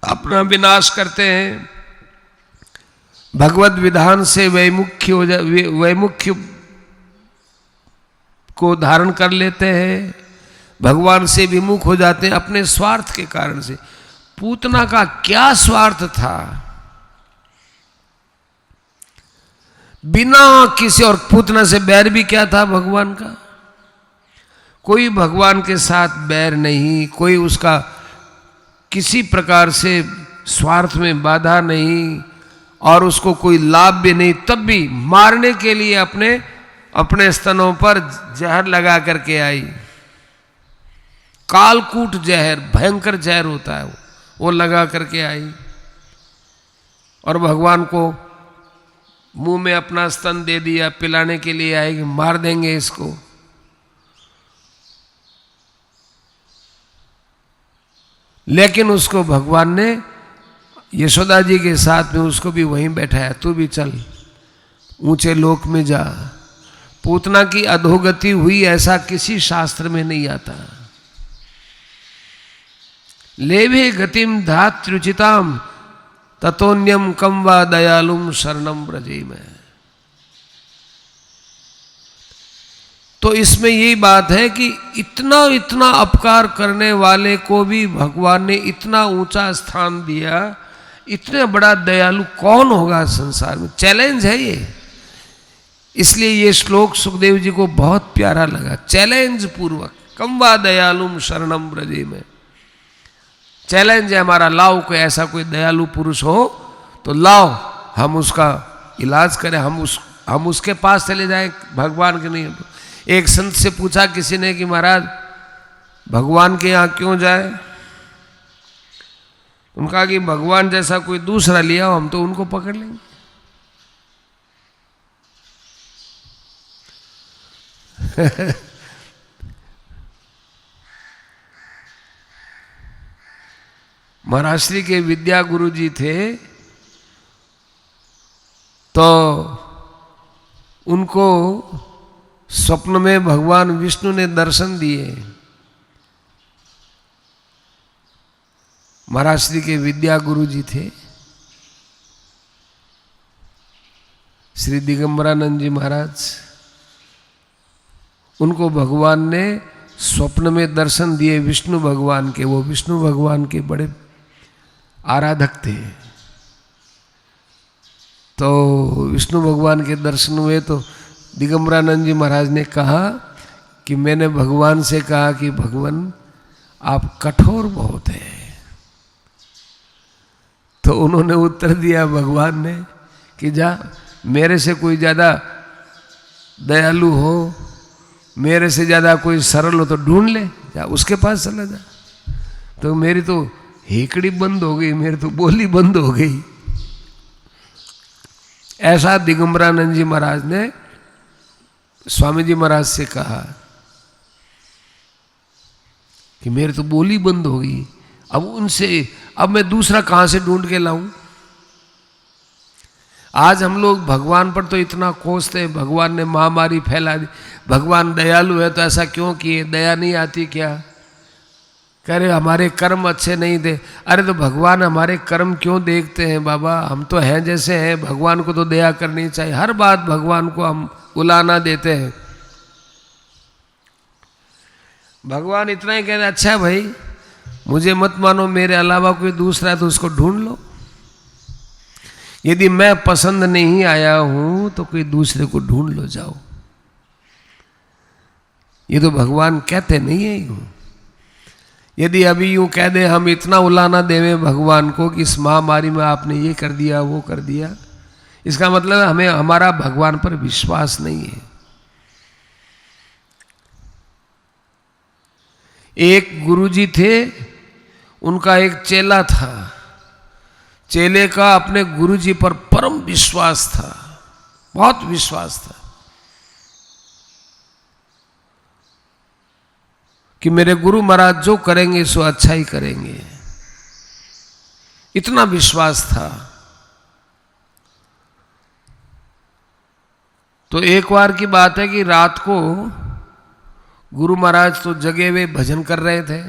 अपना विनाश करते हैं। भगवत विधान से वैमुख्य हो जा, वैमुख्य को धारण कर लेते हैं, भगवान से विमुख हो जाते हैं अपने स्वार्थ के कारण से। पूतना का क्या स्वार्थ था? बिना किसी, और पूतना से बैर भी क्या था भगवान का? कोई भगवान के साथ बैर नहीं, कोई उसका किसी प्रकार से स्वार्थ में बाधा नहीं और उसको कोई लाभ भी नहीं, तब भी मारने के लिए अपने स्तनों पर जहर लगा करके आई। कालकूट जहर, भयंकर जहर होता है वो लगा करके आई और भगवान को मुंह में अपना स्तन दे दिया, पिलाने के लिए आएगी, मार देंगे इसको। लेकिन उसको भगवान ने यशोदा जी के साथ में उसको भी वहीं बैठाया, तू भी चल ऊंचे लोक में जा। पूतना की अधोगति हुई ऐसा किसी शास्त्र में नहीं आता। लेभे गतिम धात्रुचिताम ततोन्यम कम वा दयालुम शरणम ब्रजे में। तो इसमें यही बात है कि इतना अपकार करने वाले को भी भगवान ने इतना ऊंचा स्थान दिया। इतना बड़ा दयालु कौन होगा संसार में? चैलेंज है ये। इसलिए ये श्लोक सुखदेव जी को बहुत प्यारा लगा, चैलेंज पूर्वक। कम वा दयालुम शरणम ब्रजे में चैलेंज है हमारा, लाओ कोई ऐसा कोई दयालु पुरुष हो तो लाओ, हम उसका इलाज करें, हम उसके पास चले जाएं, भगवान के नहीं। एक संत से पूछा किसी ने कि महाराज भगवान के यहाँ क्यों जाए? उनका कि भगवान जैसा कोई दूसरा लिया हो, हम तो उनको पकड़ लेंगे। महाराष्ट्री के विद्या गुरु जी थे, तो उनको स्वप्न में भगवान विष्णु ने दर्शन दिए। महाराष्ट्री के विद्या गुरु जी थे श्री दिगंबरानंद जी महाराज। उनको भगवान ने स्वप्न में दर्शन दिए विष्णु भगवान के। वो विष्णु भगवान के बड़े आराधक थे। तो विष्णु भगवान के दर्शन हुए तो दिगंबरानंद जी महाराज ने कहा कि मैंने भगवान से कहा कि भगवान आप कठोर बहुत हैं। तो उन्होंने उत्तर दिया भगवान ने कि जा, मेरे से कोई ज़्यादा दयालु हो, मेरे से ज़्यादा कोई सरल हो तो ढूंढ ले, जा उसके पास चला जा। तो मेरी तो हेकड़ी बंद हो गई, मेरी तो बोली बंद हो गई। ऐसा दिगंबरानंद जी महाराज ने स्वामी जी महाराज से कहा कि मेरी तो बोली बंद हो गई, अब मैं दूसरा कहां से ढूंढ के लाऊं? आज हम लोग भगवान पर तो इतना कोसते हैं, भगवान ने महामारी फैला दी, भगवान दयालु है तो ऐसा क्यों किए, दया नहीं आती क्या? कह रहे हमारे कर्म अच्छे नहीं थे। अरे तो भगवान हमारे कर्म क्यों देखते हैं बाबा? हम तो हैं जैसे हैं, भगवान को तो दया करनी चाहिए। हर बात भगवान को हम उलाना देते हैं। भगवान इतना ही कहते अच्छा भाई मुझे मत मानो, मेरे अलावा कोई दूसरा है तो उसको ढूंढ लो। यदि मैं पसंद नहीं आया हूं तो कोई दूसरे को ढूंढ लो जाओ। ये तो भगवान कहते नहीं है यूं। यदि अभी यूं कह दे, हम इतना उलाना देवे भगवान को कि इस महामारी में आपने ये कर दिया वो कर दिया, इसका मतलब हमें हमारा भगवान पर विश्वास नहीं है। एक गुरुजी थे, उनका एक चेला था। चेले का अपने गुरुजी पर परम विश्वास था, बहुत विश्वास था कि मेरे गुरु महाराज जो करेंगे सो अच्छा ही करेंगे, इतना विश्वास था। तो एक बार की बात है कि रात को गुरु महाराज तो जगे हुए भजन कर रहे थे।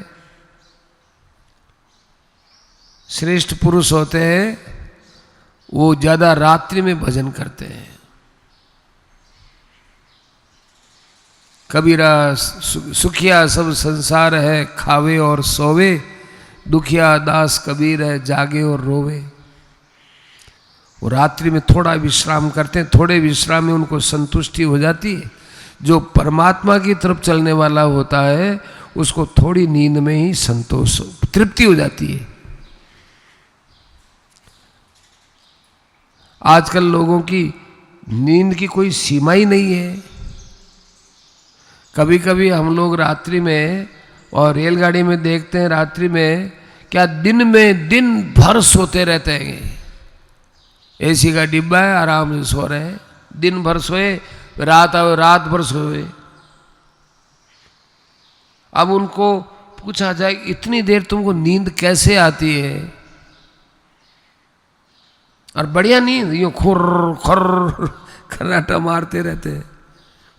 श्रेष्ठ पुरुष होते हैं वो ज्यादा रात्रि में भजन करते हैं। कबीरा सुखिया सब संसार है, खावे और सोवे, दुखिया दास कबीर है, जागे और रोवे। वो रात्रि में थोड़ा विश्राम करते हैं, थोड़े विश्राम में उनको संतुष्टि हो जाती है, जो परमात्मा की तरफ चलने वाला होता है उसको थोड़ी नींद में ही संतोष तृप्ति हो जाती है। आजकल लोगों की नींद की कोई सीमा ही नहीं है। कभी कभी हम लोग रात्रि में और रेलगाड़ी में देखते हैं, रात्रि में क्या दिन में दिन भर सोते रहते हैं। एसी का डिब्बा है, आराम से सो रहे हैं, दिन भर सोए, रात भर सोए। अब उनको पूछा जाए इतनी देर तुमको नींद कैसे आती है? और बढ़िया नींद, यूँ खुर खुर खर्राटा मारते रहते हैं,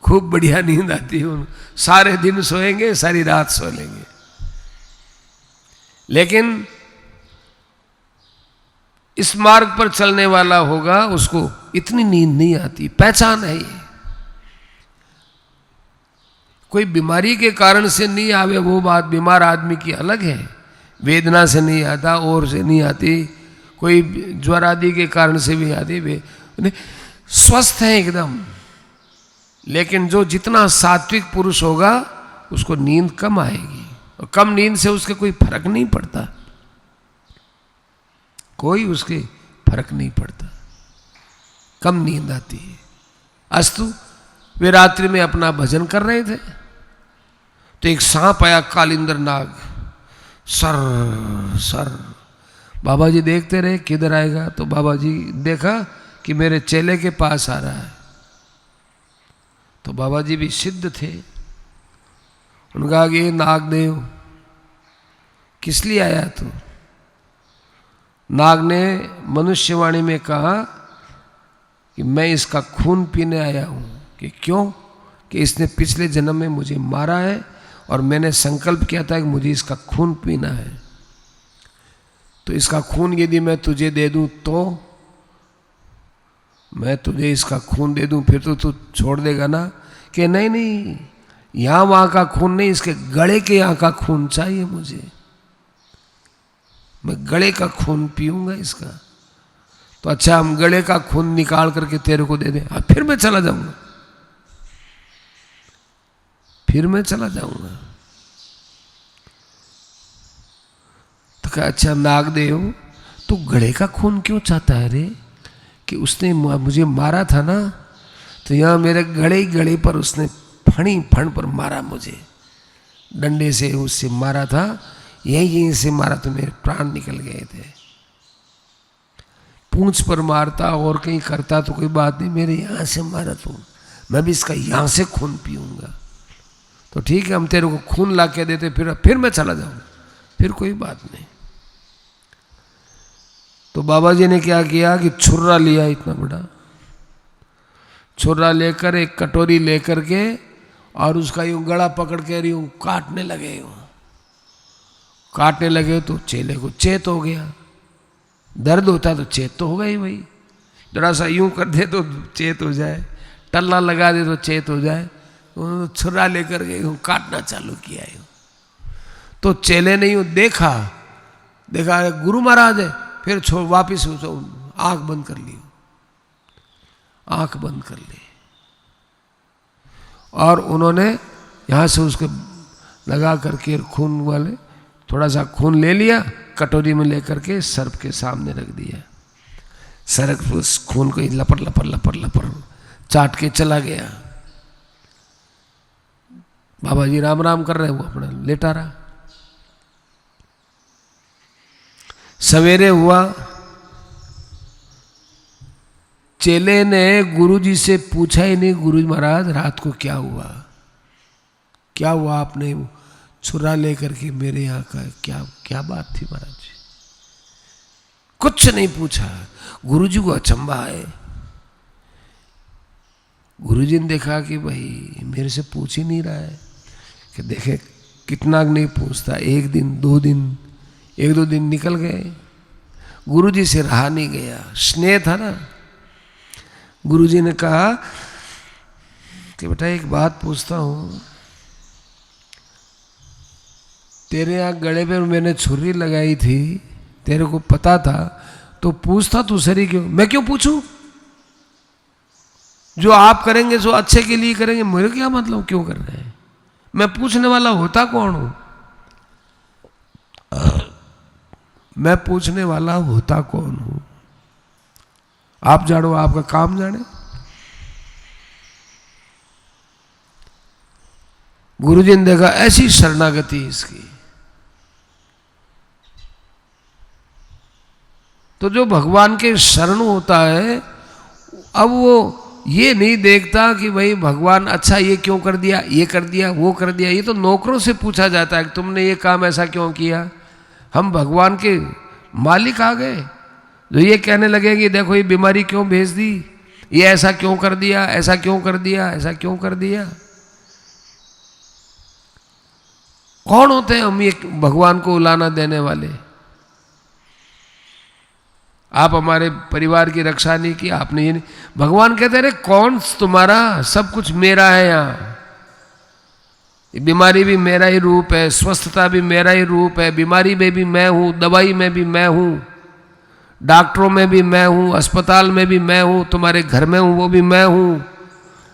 खूब बढ़िया नींद आती है उनको। सारे दिन सोएंगे, सारी रात सो लेंगे। लेकिन इस मार्ग पर चलने वाला होगा उसको इतनी नींद नहीं आती। पहचान है ये। कोई बीमारी के कारण से नहीं आवे वो बात बीमार आदमी की अलग है, वेदना से नहीं आता, और से नहीं आती, कोई ज्वर आदि के कारण से भी आती, वे स्वस्थ है एकदम। लेकिन जो जितना सात्विक पुरुष होगा उसको नींद कम आएगी, और कम नींद से उसके कोई फर्क नहीं पड़ता, कोई उसके फर्क नहीं पड़ता, कम नींद आती है। अस्तु वे रात्रि में अपना भजन कर रहे थे तो एक सांप आया, कालिंदर नाग, सर सर। बाबा जी देखते रहे किधर आएगा, तो बाबा जी देखा कि मेरे चेले के पास आ रहा है। तो बाबा जी भी सिद्ध थे, उन्होंने कहा कि नागदेव किस लिए आया तू? नाग ने मनुष्यवाणी में कहा कि मैं इसका खून पीने आया हूं। कि क्यों? कि इसने पिछले जन्म में मुझे मारा है और मैंने संकल्प किया था कि मुझे इसका खून पीना है। तो इसका खून यदि मैं तुझे दे दूं तो मैं तुझे इसका खून दे दूं, फिर तो तू छोड़ देगा ना? कि नहीं नहीं, यहां वहां का खून नहीं, इसके गले के यहां का खून चाहिए मुझे, मैं गले का खून पीऊंगा इसका। तो अच्छा, हम गले का खून निकाल करके तेरे को दे दें? हाँ, फिर मैं चला जाऊंगा, फिर मैं चला जाऊंगा। तो कहा अच्छा नागदेव, तू गले का खून क्यों चाहता है रे? कि उसने मुझे मारा था ना, तो यहां मेरे गले पर उसने फण पर मारा, मुझे डंडे से उससे मारा था, यहीं से मारा तो मेरे प्राण निकल गए थे। पूंछ पर मारता और कहीं करता तो कोई बात नहीं, मेरे यहां से मारा तो मैं भी इसका यहां से खून पीऊंगा। तो ठीक है, हम तेरे को खून ला के देते, फिर मैं चला जाऊंगा, फिर कोई बात नहीं। तो बाबा जी ने क्या किया कि छुर्रा लिया, इतना बड़ा छुर्रा लेकर, एक कटोरी लेकर के, और उसका यूं गला पकड़ के यूं काटने लगे। काटने लगे तो चेले को चेत हो गया। दर्द होता तो चेत तो होगा ही भाई, जरा सा यूं कर दे तो चेत हो जाए, टल्ला लगा दे तो चेत हो जाए। तो छुरा लेकर के यूं काटना चालू किया। तो चेले ने यूं देखा गुरु महाराज है, फिर वापिस आंख बंद कर ली, आंख बंद कर ली, और उन्होंने यहां से उसके लगा करके खून वाले थोड़ा सा खून ले लिया, कटोरी में लेकर के सर्प के सामने रख दिया। सर्प उस खून को लपर लपर लपर लपर चाट के चला गया। बाबा जी राम राम कर रहे हैं, वो अपना लेटा रहा। सवेरे हुआ, चेले ने गुरुजी से पूछा ही नहीं, गुरुजी महाराज रात को क्या हुआ, क्या हुआ? आपने छुरा लेकर के मेरे यहाँ का क्या बात थी महाराज जी? कुछ नहीं पूछा। गुरुजी को अचंभा है। गुरुजी ने देखा कि भाई मेरे से पूछ ही नहीं रहा है, कि देखे कितना नहीं पूछता। एक दिन, 2 दिन, 1-2 दिन निकल गए, गुरुजी से रहा नहीं गया, स्नेह था ना। गुरुजी ने कहा कि बेटा एक बात पूछता हूँ, तेरे यहाँ गले पे मैंने छुरी लगाई थी, तेरे को पता था तो पूछता तू सरी क्यों? मैं क्यों पूछूं? जो आप करेंगे सो अच्छे के लिए करेंगे, मेरे क्या मतलब क्यों कर रहे हैं? मैं पूछने वाला होता कौन हूं? मैं पूछने वाला होता कौन हूं? आप जानो, आपका काम जाने। गुरुजी ने देखा ऐसी शरणागति इसकी, तो जो भगवान के शरण होता है, अब वो ये नहीं देखता कि भाई भगवान अच्छा ये क्यों कर दिया, ये कर दिया, वो कर दिया। ये तो नौकरों से पूछा जाता है कि तुमने ये काम ऐसा क्यों किया। हम भगवान के मालिक आ गए जो ये कहने लगे कि देखो ये बीमारी क्यों भेज दी, ये ऐसा क्यों कर दिया, ऐसा क्यों कर दिया, ऐसा क्यों कर दिया। कौन होते हैं हम ये भगवान को उलाना देने वाले? आप हमारे परिवार की रक्षा नहीं की, आपने ये नहीं। भगवान कहते रहे कौन तुम्हारा, सब कुछ मेरा है। यहाँ बीमारी भी मेरा ही रूप है, स्वस्थता भी मेरा ही रूप है। बीमारी में भी मैं हूं, दवाई में भी मैं हूं, डॉक्टरों में भी मैं हूं, अस्पताल में भी मैं हूं, तुम्हारे घर में हूं वो भी मैं हूं।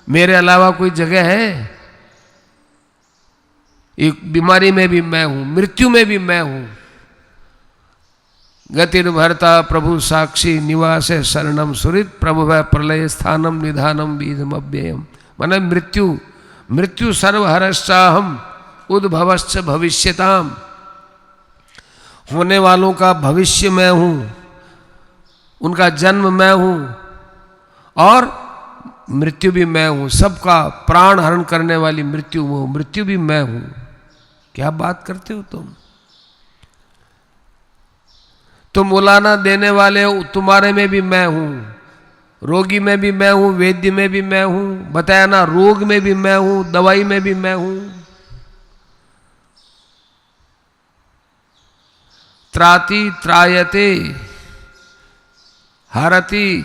मेरे अलावा कोई जगह है? एक बीमारी में भी मैं हूं, मृत्यु में भी मैं हूं। गतिर्भर्ता प्रभु साक्षी निवास शरणम सुहृद प्रभु प्रलय स्थानम निधानम बीजम अव्ययम। माने मृत्यु सर्वहरश्चाहम उद्भवश्च भविष्यताम। होने वालों का भविष्य मैं हूं, उनका जन्म मैं हूं, और मृत्यु भी मैं हूं। सबका प्राण हरण करने वाली मृत्यु भी मैं हूं। क्या बात करते हो तुम उलाना देने वाले हो। तुम्हारे में भी मैं हूं, रोगी में भी मैं हूं, वैद्य में भी मैं हूं, बताया ना, रोग में भी मैं हूं, दवाई में भी मैं हूं। त्राति त्रायते हरति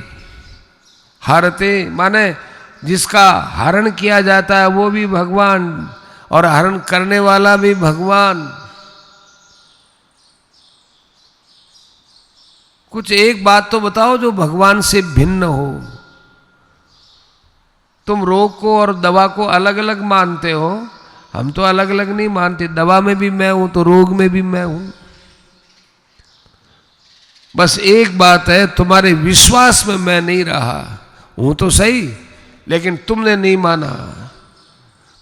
हरते, माने जिसका हरण किया जाता है वो भी भगवान, और हरण करने वाला भी भगवान। कुछ एक बात तो बताओ जो भगवान से भिन्न हो। तुम रोग को और दवा को अलग अलग मानते हो, हम तो अलग अलग नहीं मानते। दवा में भी मैं हूं तो रोग में भी मैं हूं। बस एक बात है, तुम्हारे विश्वास में मैं नहीं रहा हूं तो सही, लेकिन तुमने नहीं माना।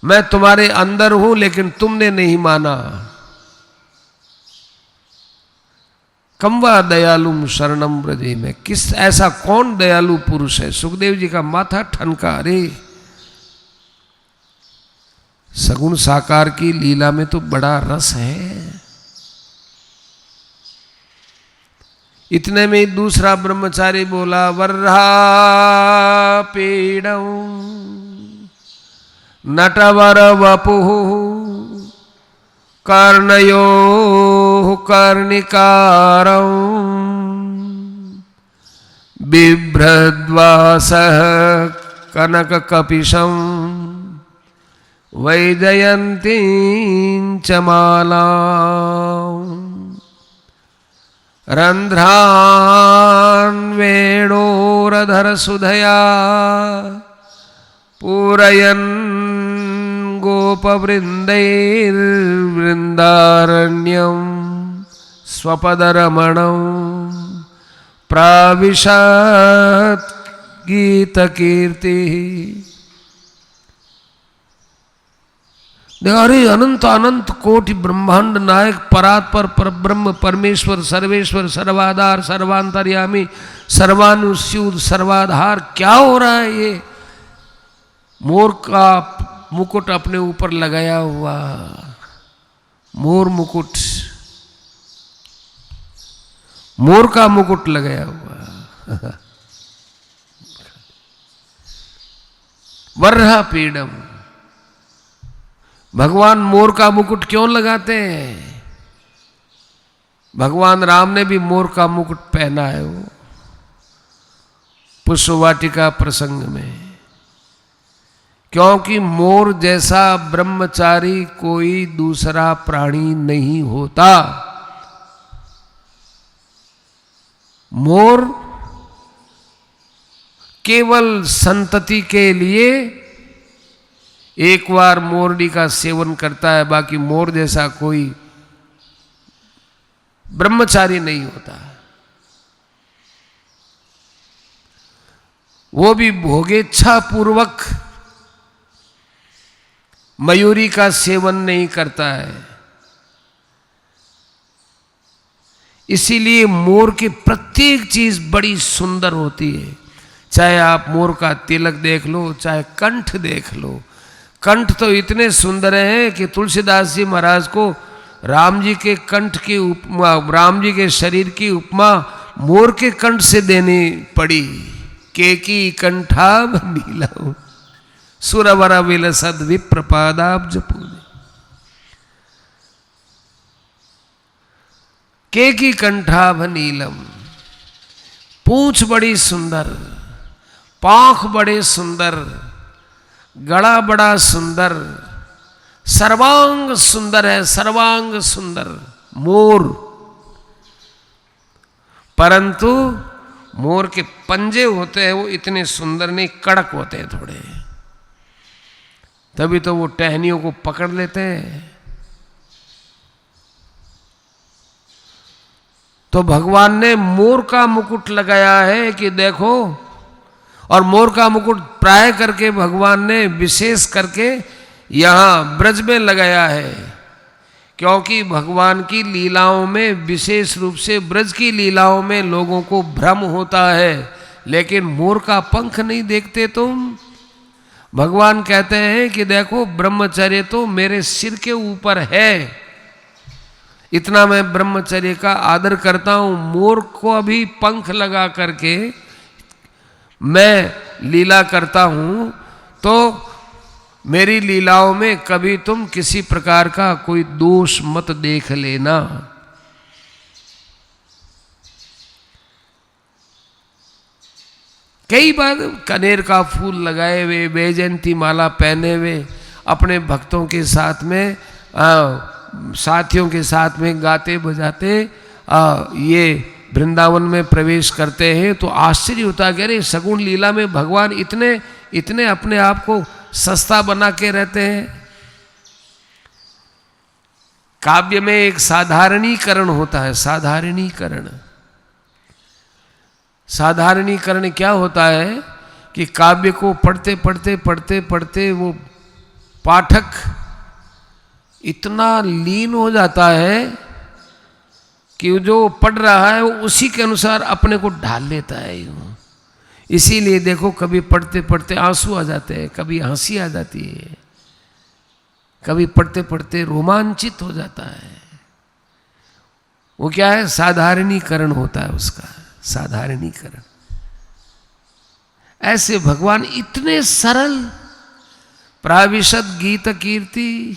मैं तुम्हारे अंदर हूं लेकिन तुमने नहीं माना। कम्वा दयालुम शरणम ब्रजे में, किस ऐसा कौन दयालु पुरुष है। सुखदेव जी का माथा ठनका। अरे सगुण साकार की लीला में तो बड़ा रस है। इतने में ही दूसरा ब्रह्मचारी बोला, वर्हा पीड़म नटवर वपुः कर्णयो कर्णिकारं बिभ्रद्वासः कनककपिशं वैजयन्तीं च मालां रन्ध्रान् वेणोरधरसुधया पूरयन् गोपवृन्दैर्वृन्दारण्यं स्वपदरमणं प्राविशत् गीतकीर्तिः। अरे अनंत अनंत कोटि ब्रह्मांड नायक परात्पर परब्रह्म परमेश्वर सर्वेश्वर सर्वाधार सर्वांतर्यामी सर्वानुस्यूत सर्वाधार, क्या हो रहा है ये? मोर का मुकुट अपने ऊपर लगाया हुआ, मोर मुकुट, मोर का मुकुट लगाया हुआ। वर्हा पीड़म, भगवान मोर का मुकुट क्यों लगाते हैं? भगवान राम ने भी मोर का मुकुट पहना है वो पुष्पवाटिका प्रसंग में, क्योंकि मोर जैसा ब्रह्मचारी कोई दूसरा प्राणी नहीं होता। मोर केवल संतति के लिए एक बार मोरनी का सेवन करता है, बाकी मोर जैसा कोई ब्रह्मचारी नहीं होता। वो भी भोगेच्छा पूर्वक मयूरी का सेवन नहीं करता है। इसीलिए मोर की प्रत्येक चीज बड़ी सुंदर होती है। चाहे आप मोर का तिलक देख लो, चाहे कंठ देख लो। कंठ तो इतने सुंदर हैं कि तुलसीदास जी महाराज को राम जी के कंठ की उपमा, राम जी के शरीर की उपमा मोर के कंठ से देनी पड़ी। केकी कंठाभ नीलम सुरवर विलसद विप्रपादाब्ज पूजे। केकी कंठाभ नीलम, पूंछ बड़ी सुंदर, पांख बड़े सुंदर, गला बड़ा सुंदर, सर्वांग सुंदर है, सर्वांग सुंदर मोर। परंतु मोर के पंजे होते हैं वो इतने सुंदर नहीं, कड़क होते हैं थोड़े, तभी तो वो टहनियों को पकड़ लेते हैं। तो भगवान ने मोर का मुकुट लगाया है कि देखो, और मोर का मुकुट प्राय करके भगवान ने विशेष करके यहाँ ब्रज में लगाया है, क्योंकि भगवान की लीलाओं में, विशेष रूप से ब्रज की लीलाओं में लोगों को भ्रम होता है, लेकिन मोर का पंख नहीं देखते तुम। भगवान कहते हैं कि देखो ब्रह्मचर्य तो मेरे सिर के ऊपर है, इतना मैं ब्रह्मचर्य का आदर करता हूं। मोर को अभी पंख लगा करके मैं लीला करता हूं, तो मेरी लीलाओं में कभी तुम किसी प्रकार का कोई दोष मत देख लेना। कई बार कनेर का फूल लगाए हुए, वैजयंती माला पहने हुए अपने भक्तों के साथ में, साथियों के साथ में गाते बजाते ये वृंदावन में प्रवेश करते हैं, तो आश्चर्य होता है कि अरे सगुण लीला में भगवान इतने इतने अपने आप को सस्ता बना के रहते हैं। काव्य में एक साधारणीकरण होता है, साधारणीकरण। साधारणीकरण क्या होता है कि काव्य को पढ़ते पढ़ते पढ़ते पढ़ते वो पाठक इतना लीन हो जाता है कि जो पढ़ रहा है वो उसी के अनुसार अपने को ढाल लेता है यूं। इसीलिए देखो कभी पढ़ते पढ़ते आंसू आ जाते हैं, कभी हंसी आ जाती है, कभी पढ़ते पढ़ते रोमांचित हो जाता है। वो क्या है? साधारणीकरण होता है उसका, साधारणीकरण। ऐसे भगवान इतने सरल, प्राविशद गीत कीर्ति,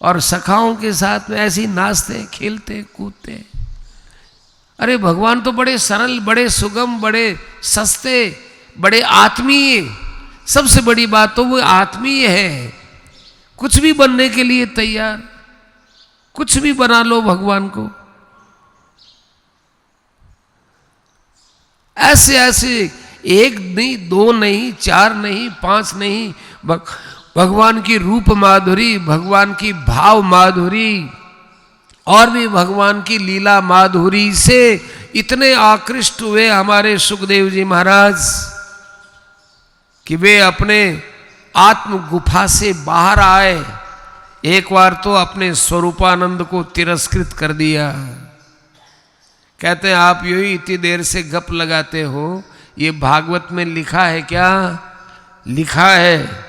और सखाओं के साथ में ऐसे ही नाचते खेलते कूदते। अरे भगवान तो बड़े सरल, बड़े सुगम, बड़े सस्ते, बड़े आत्मीय। सबसे बड़ी बात तो वो आत्मीय है, कुछ भी बनने के लिए तैयार, कुछ भी बना लो भगवान को। ऐसे ऐसे एक नहीं, दो नहीं, चार नहीं, पांच नहीं, भगवान की रूप माधुरी, भगवान की भाव माधुरी, और भी भगवान की लीला माधुरी से इतने आकृष्ट हुए हमारे सुखदेव जी महाराज कि वे अपने आत्म गुफा से बाहर आए। एक बार तो अपने स्वरूपानंद को तिरस्कृत कर दिया। कहते हैं आप यू ही इतनी देर से गप लगाते हो, ये भागवत में लिखा है क्या? लिखा है।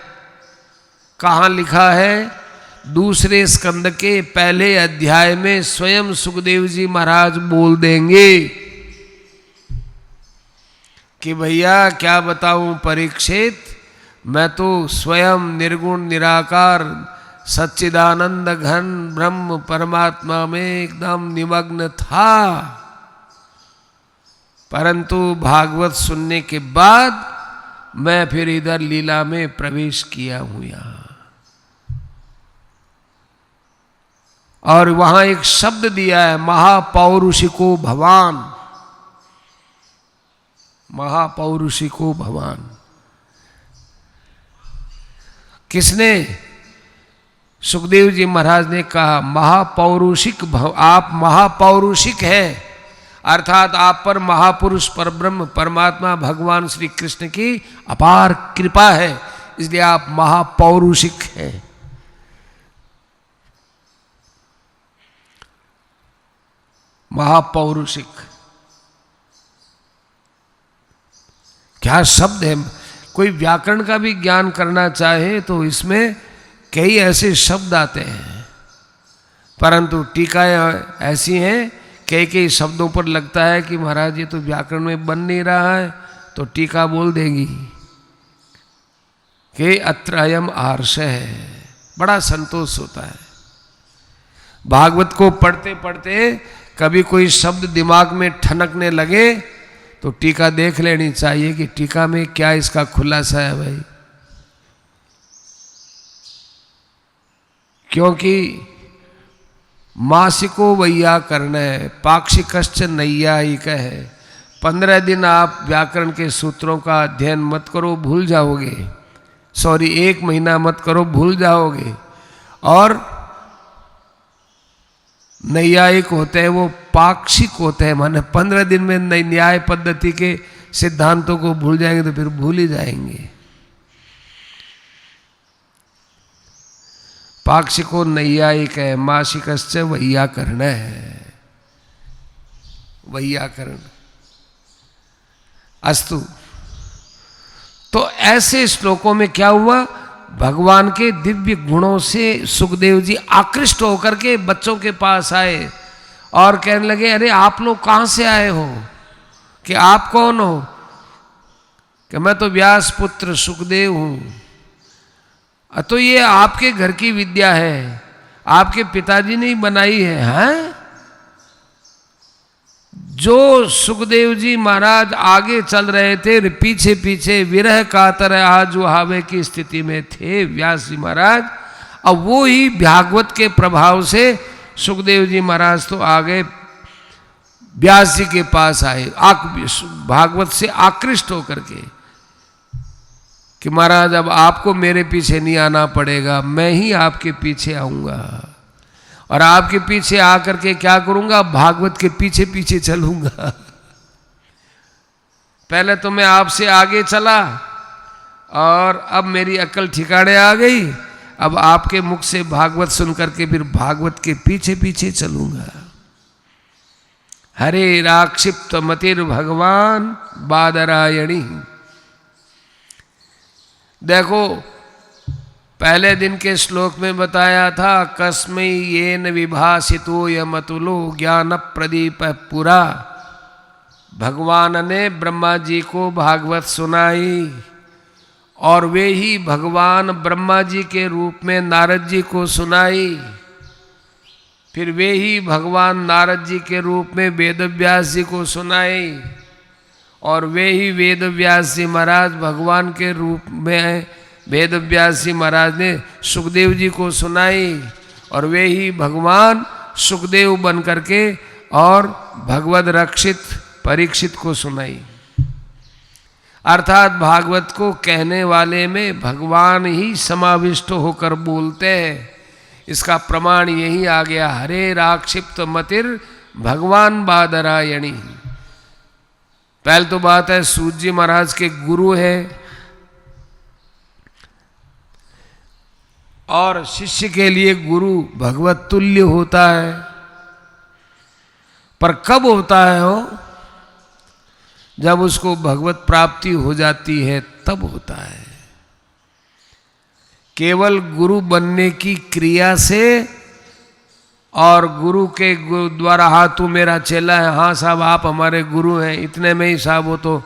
कहाँ लिखा है? दूसरे स्कंद के पहले अध्याय में स्वयं सुखदेव जी महाराज बोल देंगे कि भैया क्या बताऊं परीक्षित, मैं तो स्वयं निर्गुण निराकार सच्चिदानंद घन ब्रह्म परमात्मा में एकदम निमग्न था, परंतु भागवत सुनने के बाद मैं फिर इधर लीला में प्रवेश किया हूं यहां। और वहां एक शब्द दिया है, महापौरुषिको भवान। महापौरुषिको भवान। किसने? सुखदेव जी महाराज ने कहा महापौरुषिक आप महापौरुषिक हैं, अर्थात आप पर महापुरुष परब्रह्म परमात्मा भगवान श्री कृष्ण की अपार कृपा है, इसलिए आप महापौरुषिक हैं। महापौरुषिक क्या शब्द है! कोई व्याकरण का भी ज्ञान करना चाहे तो इसमें कई ऐसे शब्द आते हैं, परंतु टीकाएं ऐसी हैं कई कई शब्दों पर लगता है कि महाराज ये तो व्याकरण में बन नहीं रहा है, तो टीका बोल देगी कि अत्र अयम आर्ष है। बड़ा संतोष होता है। भागवत को पढ़ते पढ़ते कभी कोई शब्द दिमाग में ठनकने लगे तो टीका देख लेनी चाहिए कि टीका में क्या इसका खुलासा है भाई। क्योंकि मासिको वैयाकरण है, पाक्षिकश्च नैयायिक है। 15 दिन आप व्याकरण के सूत्रों का अध्ययन मत करो, भूल जाओगे। 1 महीना मत करो, भूल जाओगे। और नैयायिक होते हैं वो पाक्षिक होते हैं, माने 15 दिन में न्याय पद्धति के सिद्धांतों को भूल जाएंगे तो फिर भूल ही जाएंगे। पाक्षिको नैयायिक है, मासिकश्च वैयाकरण है। वैयाकरण अस्तु। तो ऐसे श्लोकों में क्या हुआ? भगवान के दिव्य गुणों से सुखदेव जी आकृष्ट होकर के बच्चों के पास आए और कहने लगे अरे आप लोग कहां से आए हो, कि आप कौन हो? कि मैं तो व्यास पुत्र सुखदेव हूं। तो ये आपके घर की विद्या है, आपके पिताजी ने ही बनाई है। हैं? जो सुखदेव जी महाराज आगे चल रहे थे, पीछे पीछे विरह कातर आजू हावे की स्थिति में थे व्यास जी महाराज, अब वो ही भागवत के प्रभाव से सुखदेव जी महाराज तो आगे व्यास जी के पास आए, भागवत से आकृष्ट होकर के कि महाराज अब आपको मेरे पीछे नहीं आना पड़ेगा, मैं ही आपके पीछे आऊंगा और आपके पीछे आकर के क्या करूंगा? भागवत के पीछे पीछे चलूंगा। पहले तो मैं आपसे आगे चला और अब मेरी अक्ल ठिकाने आ गई, अब आपके मुख से भागवत सुन करके फिर भागवत के पीछे पीछे चलूंगा। हरे राक्षिप्त मतिर भगवान बादरायणी। देखो पहले दिन के श्लोक में बताया था कस्मै येन विभासितो यमतुलो ज्ञान प्रदीप पुरा। भगवान ने ब्रह्मा जी को भागवत सुनाई और वे ही भगवान ब्रह्मा जी के रूप में नारद जी को सुनाई। फिर वे ही भगवान नारद जी के रूप में वेदव्यास जी को सुनाई और वे ही वेदव्यास जी महाराज भगवान के रूप में वेदव्यास जी महाराज ने सुखदेव जी को सुनाई और वे ही भगवान सुखदेव बन करके और भगवद रक्षित परीक्षित को सुनाई। अर्थात भागवत को कहने वाले में भगवान ही समाविष्ट होकर बोलते हैं। इसका प्रमाण यही आ गया, हरे राक्षिप्त मतिर भगवान बादरायणी। पहले तो बात है सूत जी महाराज के गुरु है और शिष्य के लिए गुरु भगवत तुल्य होता है, पर कब होता है हो? जब उसको भगवत प्राप्ति हो जाती है तब होता है। केवल गुरु बनने की क्रिया से और गुरु के द्वारा हाँ तू मेरा चेला है, हाँ साहब आप हमारे गुरु हैं, इतने में ही साहब वो तो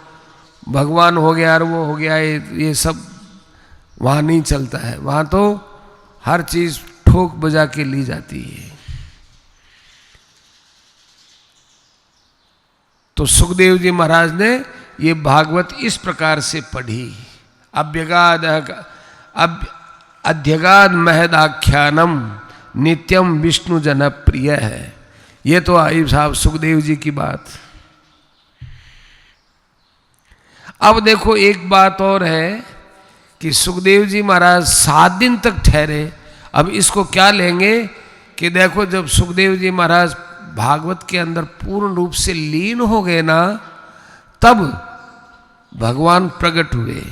भगवान हो गया और वो हो गया, ये सब वहाँ नहीं चलता है। वहाँ तो हर चीज ठोक बजा के ली जाती है। तो सुखदेव जी महाराज ने ये भागवत इस प्रकार से पढ़ी। अध्यगाद महदाख्यानम नित्यम विष्णु जन प्रिय है। ये तो आई साहब सुखदेव जी की बात। अब देखो एक बात और है कि सुखदेव जी महाराज 7 दिन तक ठहरे। अब इसको क्या लेंगे कि देखो जब सुखदेव जी महाराज भागवत के अंदर पूर्ण रूप से लीन हो गए ना, तब भगवान प्रकट हुए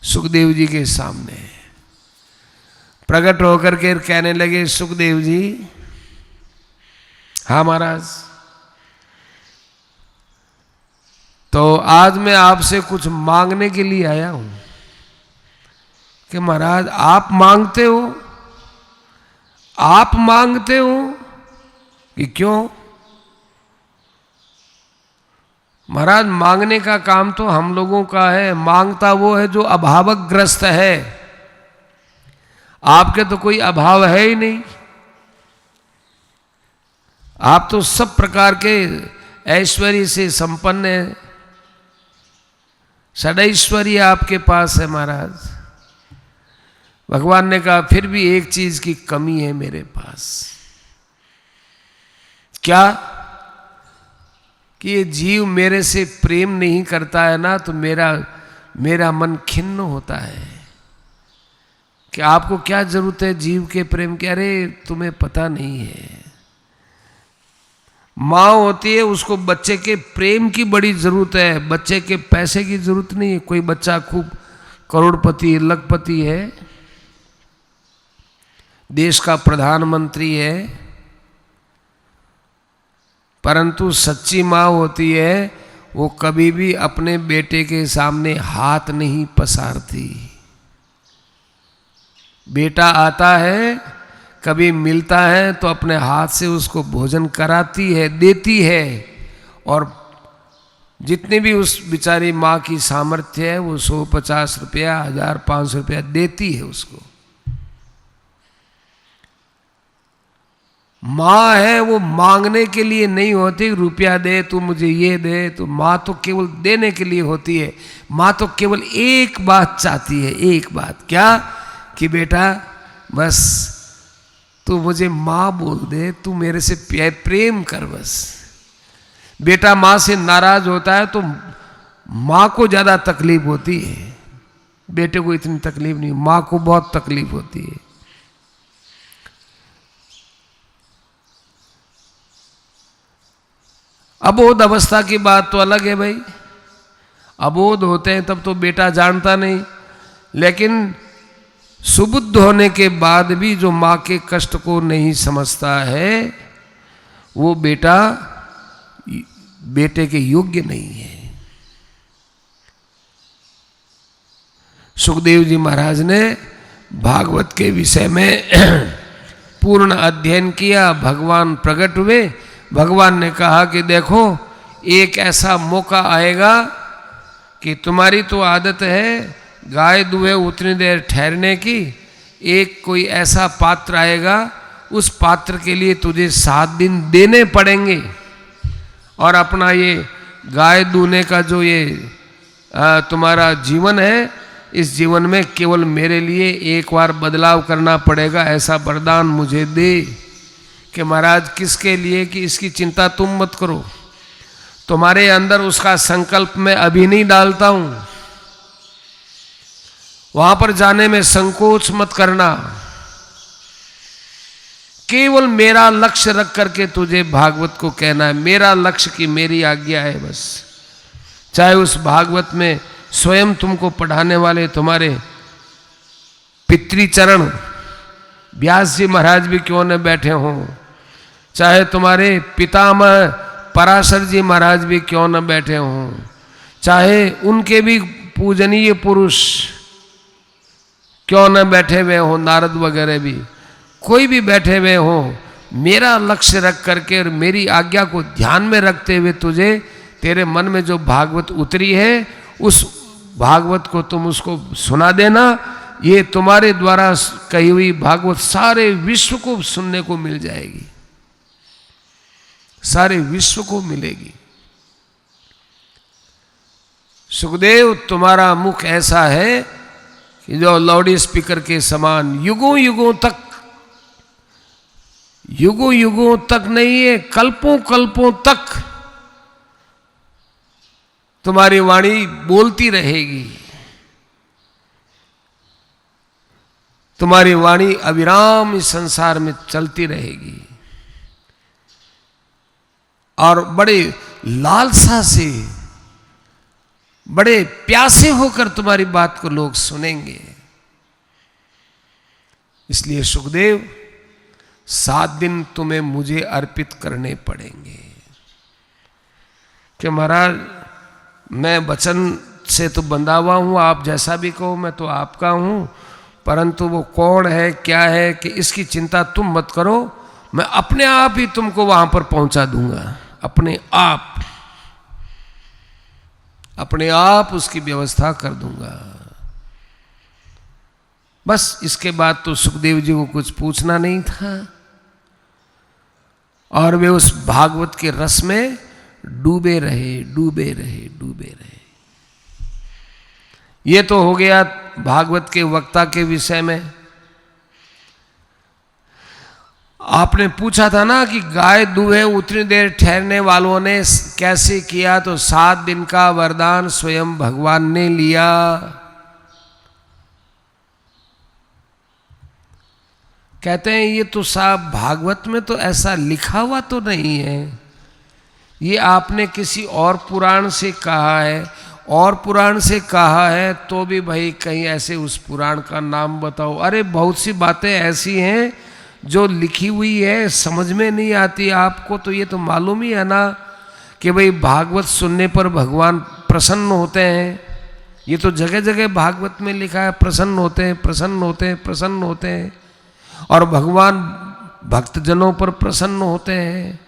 सुखदेव जी के सामने। प्रकट होकर के कहने लगे, सुखदेव जी, हाँ महाराज, तो आज मैं आपसे कुछ मांगने के लिए आया हूं। कि महाराज आप मांगते हो? आप मांगते हो कि क्यों? महाराज मांगने का काम तो हम लोगों का है, मांगता वो है जो अभावग्रस्त है। आपके तो कोई अभाव है ही नहीं, आप तो सब प्रकार के ऐश्वर्य से संपन्न है, षडैश्वर्य आपके पास है महाराज। भगवान ने कहा फिर भी एक चीज की कमी है मेरे पास। क्या? कि ये जीव मेरे से प्रेम नहीं करता है ना, तो मेरा मन खिन्न होता है। कि आपको क्या जरूरत है जीव के प्रेम की? अरे तुम्हें पता नहीं है, माँ होती है उसको बच्चे के प्रेम की बड़ी जरूरत है, बच्चे के पैसे की जरूरत नहीं है। कोई बच्चा खूब करोड़पति लखपति है, देश का प्रधानमंत्री है, परंतु सच्ची माँ होती है वो कभी भी अपने बेटे के सामने हाथ नहीं पसारती। बेटा आता है, कभी मिलता है तो अपने हाथ से उसको भोजन कराती है, देती है, और जितनी भी उस बिचारी माँ की सामर्थ्य है वो 150 रुपया, 1500 रुपया देती है उसको। माँ है वो मांगने के लिए नहीं होती, रुपया दे तू मुझे ये दे, तो माँ तो केवल देने के लिए होती है। माँ तो केवल एक बात चाहती है, एक बात, क्या? कि बेटा बस तू मुझे माँ बोल दे, तू मेरे से प्रेम कर बस। बेटा माँ से नाराज होता है तो माँ को ज्यादा तकलीफ होती है, बेटे को इतनी तकलीफ नहीं, माँ को बहुत तकलीफ होती है। अबोध अवस्था की बात तो अलग है भाई, अबोध होते हैं तब तो बेटा जानता नहीं, लेकिन सुबुद्ध होने के बाद भी जो माँ के कष्ट को नहीं समझता है वो बेटा बेटे के योग्य नहीं है। सुखदेव जी महाराज ने भागवत के विषय में पूर्ण अध्ययन किया, भगवान प्रकट हुए। भगवान ने कहा कि देखो एक ऐसा मौका आएगा कि तुम्हारी तो आदत है गाय दुहे उतनी देर ठहरने की, एक कोई ऐसा पात्र आएगा, उस पात्र के लिए तुझे 7 दिन देने पड़ेंगे, और अपना ये गाय दूने का जो ये तुम्हारा जीवन है, इस जीवन में केवल मेरे लिए एक बार बदलाव करना पड़ेगा, ऐसा वरदान मुझे दे। कि महाराज किसके लिए? कि इसकी चिंता तुम मत करो, तुम्हारे अंदर उसका संकल्प मैं अभी नहीं डालता हूं, वहां पर जाने में संकोच मत करना, केवल मेरा लक्ष्य रख करके तुझे भागवत को कहना है। मेरा लक्ष्य की मेरी आज्ञा है बस। चाहे उस भागवत में स्वयं तुमको पढ़ाने वाले तुम्हारे पितृचरण व्यास जी महाराज भी क्यों न बैठे हों, चाहे तुम्हारे पितामह पराशर जी महाराज भी क्यों न बैठे हों, चाहे उनके भी पूजनीय पुरुष क्यों न बैठे हुए हो, नारद वगैरह भी, कोई भी बैठे हुए हो, मेरा लक्ष्य रख करके और मेरी आज्ञा को ध्यान में रखते हुए तुझे तेरे मन में जो भागवत उतरी है उस भागवत को तुम उसको सुना देना। ये तुम्हारे द्वारा कही हुई भागवत सारे विश्व को सुनने को मिल जाएगी, सारे विश्व को मिलेगी। सुखदेव तुम्हारा मुख ऐसा है कि जो लाउड स्पीकर के समान युगों युगों तक नहीं है, कल्पों कल्पों तक तुम्हारी वाणी बोलती रहेगी, तुम्हारी वाणी अविराम इस संसार में चलती रहेगी और बड़े लालसा से, बड़े प्यासे होकर तुम्हारी बात को लोग सुनेंगे। इसलिए सुखदेव 7 दिन तुम्हें मुझे अर्पित करने पड़ेंगे कि महाराज मैं वचन से तो बंधा हुआ हूं, आप जैसा भी कहो मैं तो आपका हूं, परंतु वो कौन है क्या है कि इसकी चिंता तुम मत करो, मैं अपने आप ही तुमको वहां पर पहुंचा दूंगा, अपने आप उसकी व्यवस्था कर दूंगा। बस इसके बाद तो सुखदेव जी को कुछ पूछना नहीं था और वे उस भागवत के रस में डूबे रहे। ये तो हो गया भागवत के वक्ता के विषय में। आपने पूछा था ना कि गाय दूहे उतनी देर ठहरने वालों ने कैसे किया, तो 7 दिन का वरदान स्वयं भगवान ने लिया। कहते हैं ये तो साहब भागवत में तो ऐसा लिखा हुआ तो नहीं है, ये आपने किसी और पुराण से कहा है, और पुराण से कहा है तो भी भाई कहीं ऐसे उस पुराण का नाम बताओ। अरे बहुत सी बातें ऐसी हैं जो लिखी हुई है समझ में नहीं आती आपको, तो ये तो मालूम ही है ना कि भाई भागवत सुनने पर भगवान प्रसन्न होते हैं। ये तो जगह जगह भागवत में लिखा है प्रसन्न होते हैं और भगवान भक्तजनों पर प्रसन्न होते हैं।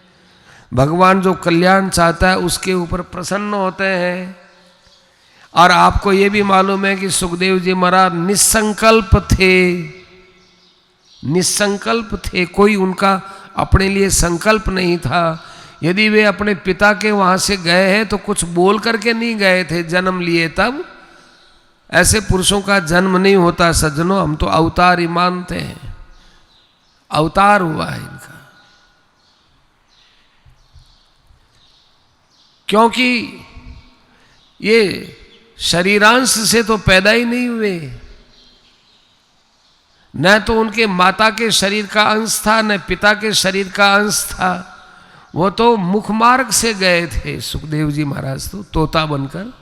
भगवान जो कल्याण चाहता है उसके ऊपर प्रसन्न होते हैं। और आपको ये भी मालूम है कि सुखदेव जी महाराज निसंकल्प थे, कोई उनका अपने लिए संकल्प नहीं था। यदि वे अपने पिता के वहां से गए हैं तो कुछ बोल करके नहीं गए थे, जन्म लिए तब। ऐसे पुरुषों का जन्म नहीं होता सज्जनों, हम तो अवतार ही मानते हैं, अवतार हुआ है इनका। क्योंकि ये शरीरांश से तो पैदा ही नहीं हुए, न तो उनके माता के शरीर का अंश था न पिता के शरीर का अंश था। वो तो मुख मार्ग से गए थे सुखदेव जी महाराज, तो तोता बनकर।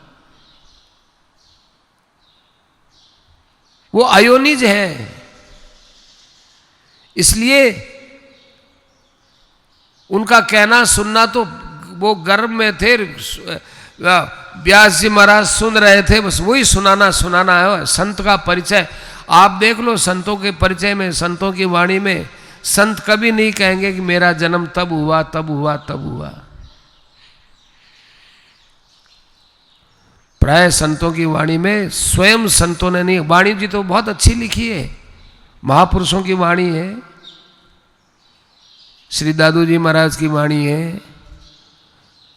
वो अयोनिज है, इसलिए उनका कहना सुनना तो वो गर्भ में थे, व्यास जी महाराज सुन रहे थे, बस वही सुनाना है। संत का परिचय आप देख लो, संतों के परिचय में, संतों की वाणी में संत कभी नहीं कहेंगे कि मेरा जन्म तब हुआ। प्राय संतों की वाणी में स्वयं संतों ने नहीं, वाणी जी तो बहुत अच्छी लिखी है, महापुरुषों की वाणी है। श्री दादू जी महाराज की वाणी है,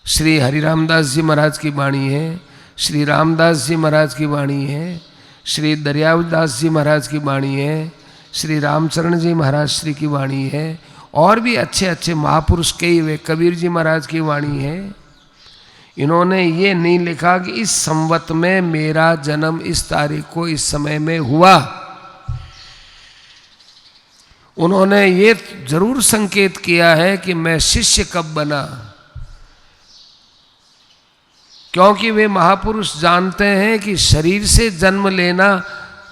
श्री हरिरामदास जी महाराज की वाणी है, श्री रामदास जी महाराज की वाणी है, श्री दरियादास जी महाराज की वाणी है, श्री रामचरण जी महाराज श्री की वाणी है, और भी अच्छे अच्छे महापुरुष कई हुए, कबीर जी महाराज की वाणी है। इन्होंने ये नहीं लिखा कि इस संवत में मेरा जन्म इस तारीख को इस समय में हुआ। उन्होंने ये जरूर संकेत किया है कि मैं शिष्य कब बना, क्योंकि वे महापुरुष जानते हैं कि शरीर से जन्म लेना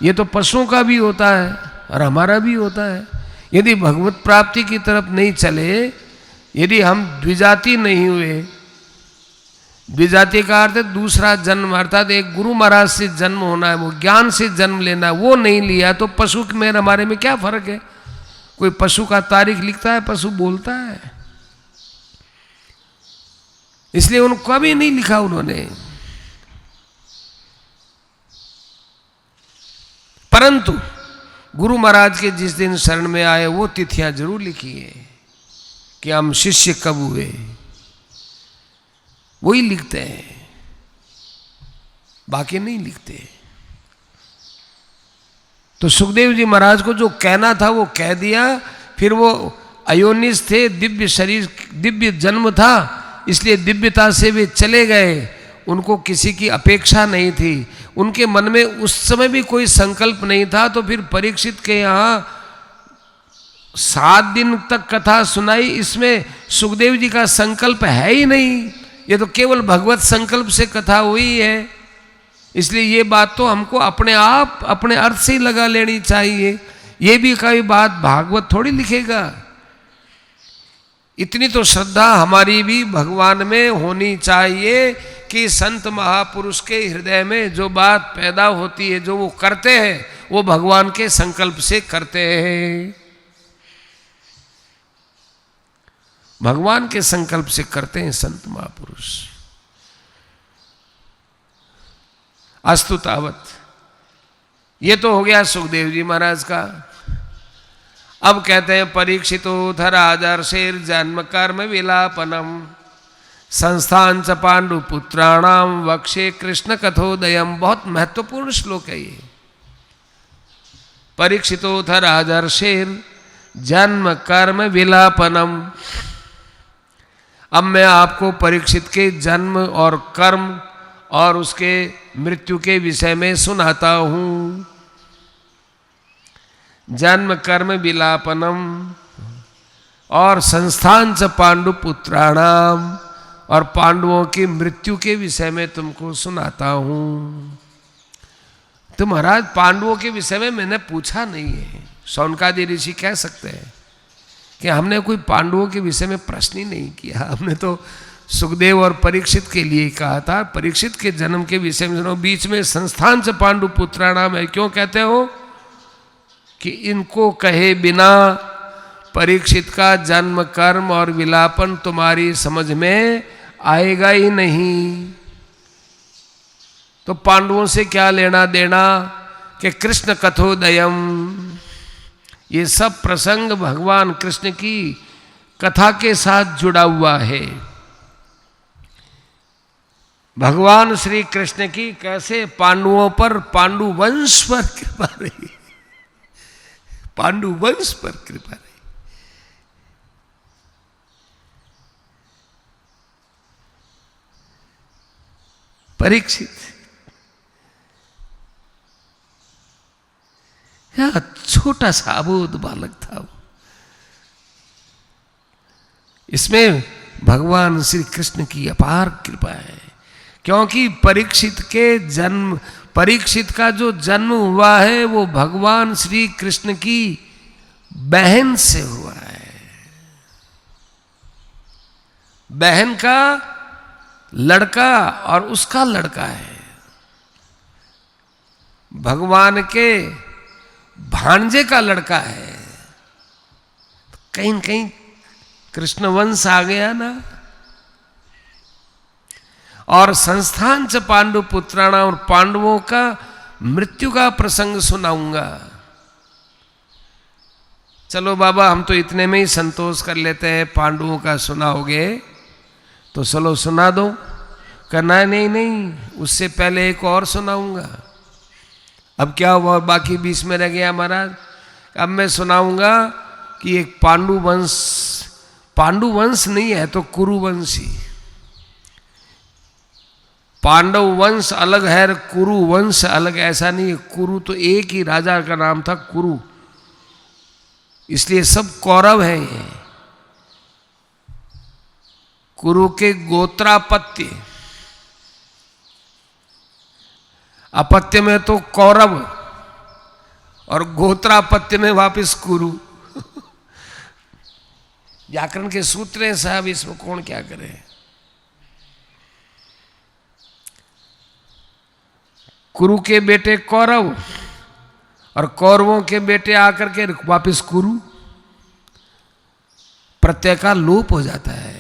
ये तो पशुओं का भी होता है और हमारा भी होता है। यदि भगवत प्राप्ति की तरफ नहीं चले, यदि हम द्विजाति नहीं हुए, द्विजाति का अर्थ है दूसरा जन्म, अर्थात एक गुरु महाराज से जन्म होना है, वो ज्ञान से जन्म लेना है, वो नहीं लिया तो पशु में हमारे में क्या फर्क है। कोई पशु का तारीख लिखता है, पशु बोलता है, इसलिए उनको कभी नहीं लिखा उन्होंने। परंतु गुरु महाराज के जिस दिन शरण में आए वो तिथियां जरूर लिखी है कि हम शिष्य कब हुए, वही लिखते हैं, बाकी नहीं लिखते। तो सुखदेव जी महाराज को जो कहना था वो कह दिया। फिर वो अयोनिज थे, दिव्य शरीर, दिव्य जन्म था, इसलिए दिव्यता से वे चले गए उनको किसी की अपेक्षा नहीं थी, उनके मन में उस समय भी कोई संकल्प नहीं था। तो फिर परीक्षित के यहाँ 7 दिन तक कथा सुनाई, इसमें सुखदेव जी का संकल्प है ही नहीं, ये तो केवल भगवत संकल्प से कथा हुई है। इसलिए ये बात तो हमको अपने आप अपने अर्थ से ही लगा लेनी चाहिए। ये भी कोई बात भागवत थोड़ी लिखेगा। इतनी तो श्रद्धा हमारी भी भगवान में होनी चाहिए कि संत महापुरुष के हृदय में जो बात पैदा होती है, जो वो करते हैं, वो भगवान के संकल्प से करते हैं, भगवान के संकल्प से करते हैं संत महापुरुष। अस्तु तावत, ये तो हो गया सुखदेव जी महाराज का। अब कहते हैं परीक्षितोऽथ राजर्षिर् जन्म कर्म विलापनम संस्थान च पांडुपुत्राणाम वक्षे कृष्ण कथोदयम। बहुत महत्वपूर्ण श्लोक है ये। परीक्षितोऽथ राजर्षिर् जन्म कर्म विलापनम। अब मैं आपको परीक्षित के जन्म और कर्म और उसके मृत्यु के विषय में सुनाता हूं। जन्म कर्म विलापनम और संस्थान च पांडुपुत्राणाम, और पांडवों की मृत्यु के विषय में तुमको सुनाता हूं। तो महाराज पांडवों के विषय में मैंने पूछा नहीं है। शौनकादि ऋषि कह सकते हैं कि हमने कोई पांडवों के विषय में प्रश्न ही नहीं किया, हमने तो सुखदेव और परीक्षित के लिए कहा था। परीक्षित के जन्म के विषय में सुनो। बीच में संस्थान से पांडुपुत्राणाम है, क्यों कहते हो कि इनको कहे बिना परीक्षित का जन्म कर्म और विलापन तुम्हारी समझ में आएगा ही नहीं। तो पांडवों से क्या लेना देना कि कृष्ण कथोदयम, ये सब प्रसंग भगवान कृष्ण की कथा के साथ जुड़ा हुआ है। भगवान श्री कृष्ण की कैसे पांडवों पर, पांडु वंश पर कृपा रही, पांडु वंश पर कृपा रही। परीक्षित या छोटा सा अबोध बालक था वो। इसमें भगवान श्री कृष्ण की अपार कृपा है, क्योंकि परीक्षित का जो जन्म हुआ है वो भगवान श्री कृष्ण की बहन से हुआ है। बहन का लड़का और उसका लड़का है। भगवान के भांजे का लड़का है। कहीं न कहीं कृष्ण वंश आ गया ना। और संस्थान च पांडुपुत्राणाम, और पांडवों का मृत्यु का प्रसंग सुनाऊंगा। चलो बाबा हम तो इतने में ही संतोष कर लेते हैं, पांडवों का सुनाओगे तो चलो सुना दो। कहना नहीं नहीं, उससे पहले एक और सुनाऊंगा। अब क्या हुआ, बाकी 20 में रह गया महाराज। अब मैं सुनाऊंगा कि एक पांडु वंश नहीं है तो कुरु वंश ही। पांडव वंश अलग है, कुरु वंश अलग, ऐसा नहीं है। कुरु तो एक ही राजा का नाम था, कुरु, इसलिए सब कौरव हैं ये। कुरु के गोत्रापत्य, अपत्य में तो कौरव और गोत्रापत्य में वापिस कुरु। व्याकरण के सूत्र हैं साहब, इसमें कौन क्या करे। कुरु के बेटे कौरव और कौरवों के बेटे आकर के वापिस कुरु। प्रत्यय का लोप हो जाता है।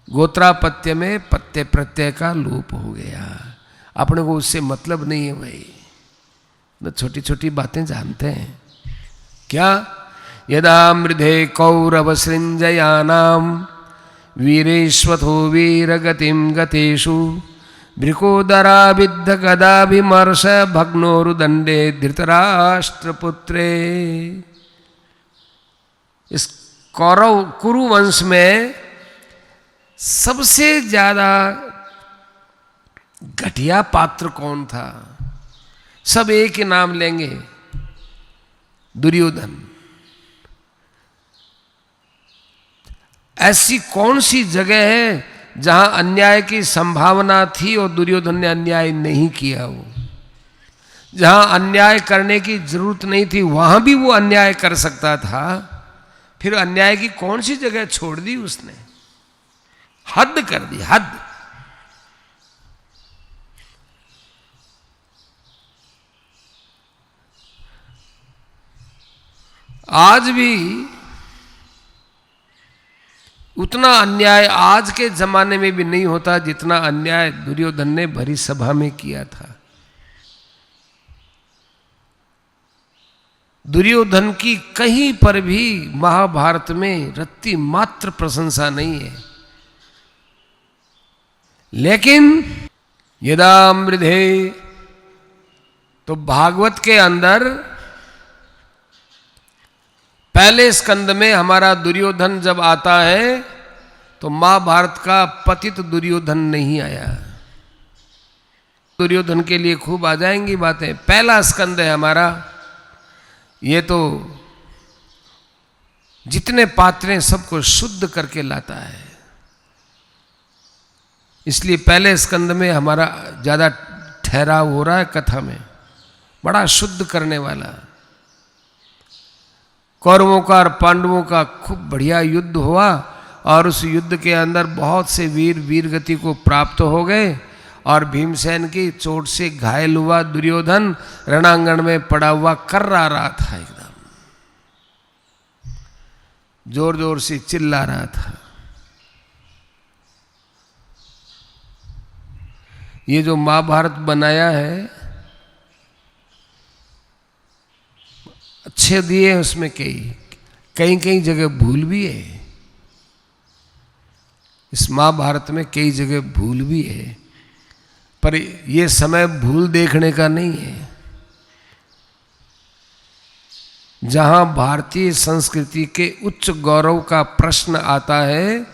गोत्रापत्य में पत्य प्रत्यय का लोप हो गया। अपने को उससे मतलब नहीं है भाई, न छोटी छोटी बातें जानते हैं क्या। यदा मृधे कौरव सृंजयानाम वीरेश्वथो वीरगतिम गतेषु भृकोदरा विद्ध गदाभिमर्श भग्नोरुदंडे धृतराष्ट्रपुत्रे। इस कुरु वंश में सबसे ज्यादा घटिया पात्र कौन था? सब एक ही नाम लेंगे, दुर्योधन। ऐसी कौन सी जगह है जहां अन्याय की संभावना थी और दुर्योधन ने अन्याय नहीं किया? वो जहां अन्याय करने की जरूरत नहीं थी वहां भी वो अन्याय कर सकता था। फिर अन्याय की कौन सी जगह छोड़ दी उसने? हद कर दी, हद। आज भी उतना अन्याय आज के जमाने में भी नहीं होता जितना अन्याय दुर्योधन ने भरी सभा में किया था। दुर्योधन की कहीं पर भी महाभारत में रत्ती मात्र प्रशंसा नहीं है। लेकिन यदा मृधे, तो भागवत के अंदर पहले स्कंद में हमारा दुर्योधन जब आता है तो महाभारत का पतित दुर्योधन नहीं आया। दुर्योधन के लिए खूब आ जाएंगी बातें। पहला स्कंद है हमारा, ये तो जितने पात्र हैं सबको शुद्ध करके लाता है। इसलिए पहले स्कंद में हमारा ज्यादा ठहराव हो रहा है कथा में, बड़ा शुद्ध करने वाला। कौरवों का और पांडवों का खूब बढ़िया युद्ध हुआ और उस युद्ध के अंदर बहुत से वीर वीरगति को प्राप्त हो गए और भीमसेन की चोट से घायल हुआ दुर्योधन रणांगण में पड़ा हुआ कर्रा रहा था, एकदम जोर जोर से चिल्ला रहा था। ये जो महाभारत बनाया है अच्छे दिए, उसमें कई कई जगह भूल भी है। इस महाभारत में कई जगह भूल भी है, पर ये समय भूल देखने का नहीं है। जहां भारतीय संस्कृति के उच्च गौरव का प्रश्न आता है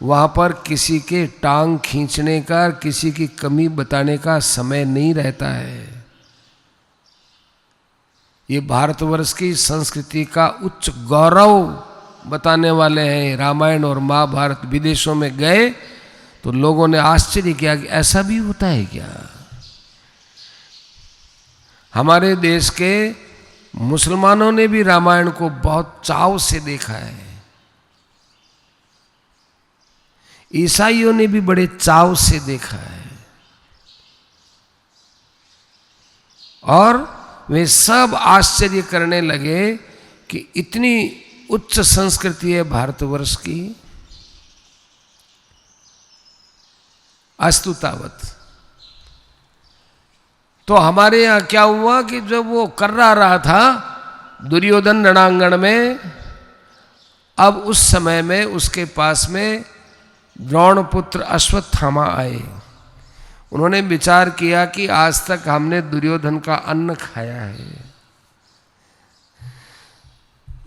वहां पर किसी के टांग खींचने का, किसी की कमी बताने का समय नहीं रहता है। ये भारतवर्ष की संस्कृति का उच्च गौरव बताने वाले हैं। रामायण और महाभारत विदेशों में गए तो लोगों ने आश्चर्य किया कि ऐसा भी होता है क्या। हमारे देश के मुसलमानों ने भी रामायण को बहुत चाव से देखा है, ईसाइयों ने भी बड़े चाव से देखा है, और वे सब आश्चर्य करने लगे कि इतनी उच्च संस्कृति है भारतवर्ष की। अस्तुतावत। तो हमारे यहाँ क्या हुआ कि जब वो कर्रा रहा था दुर्योधन रणांगण में, अब उस समय में उसके पास में द्रोणपुत्र अश्वत्थामा आए। उन्होंने विचार किया कि आज तक हमने दुर्योधन का अन्न खाया है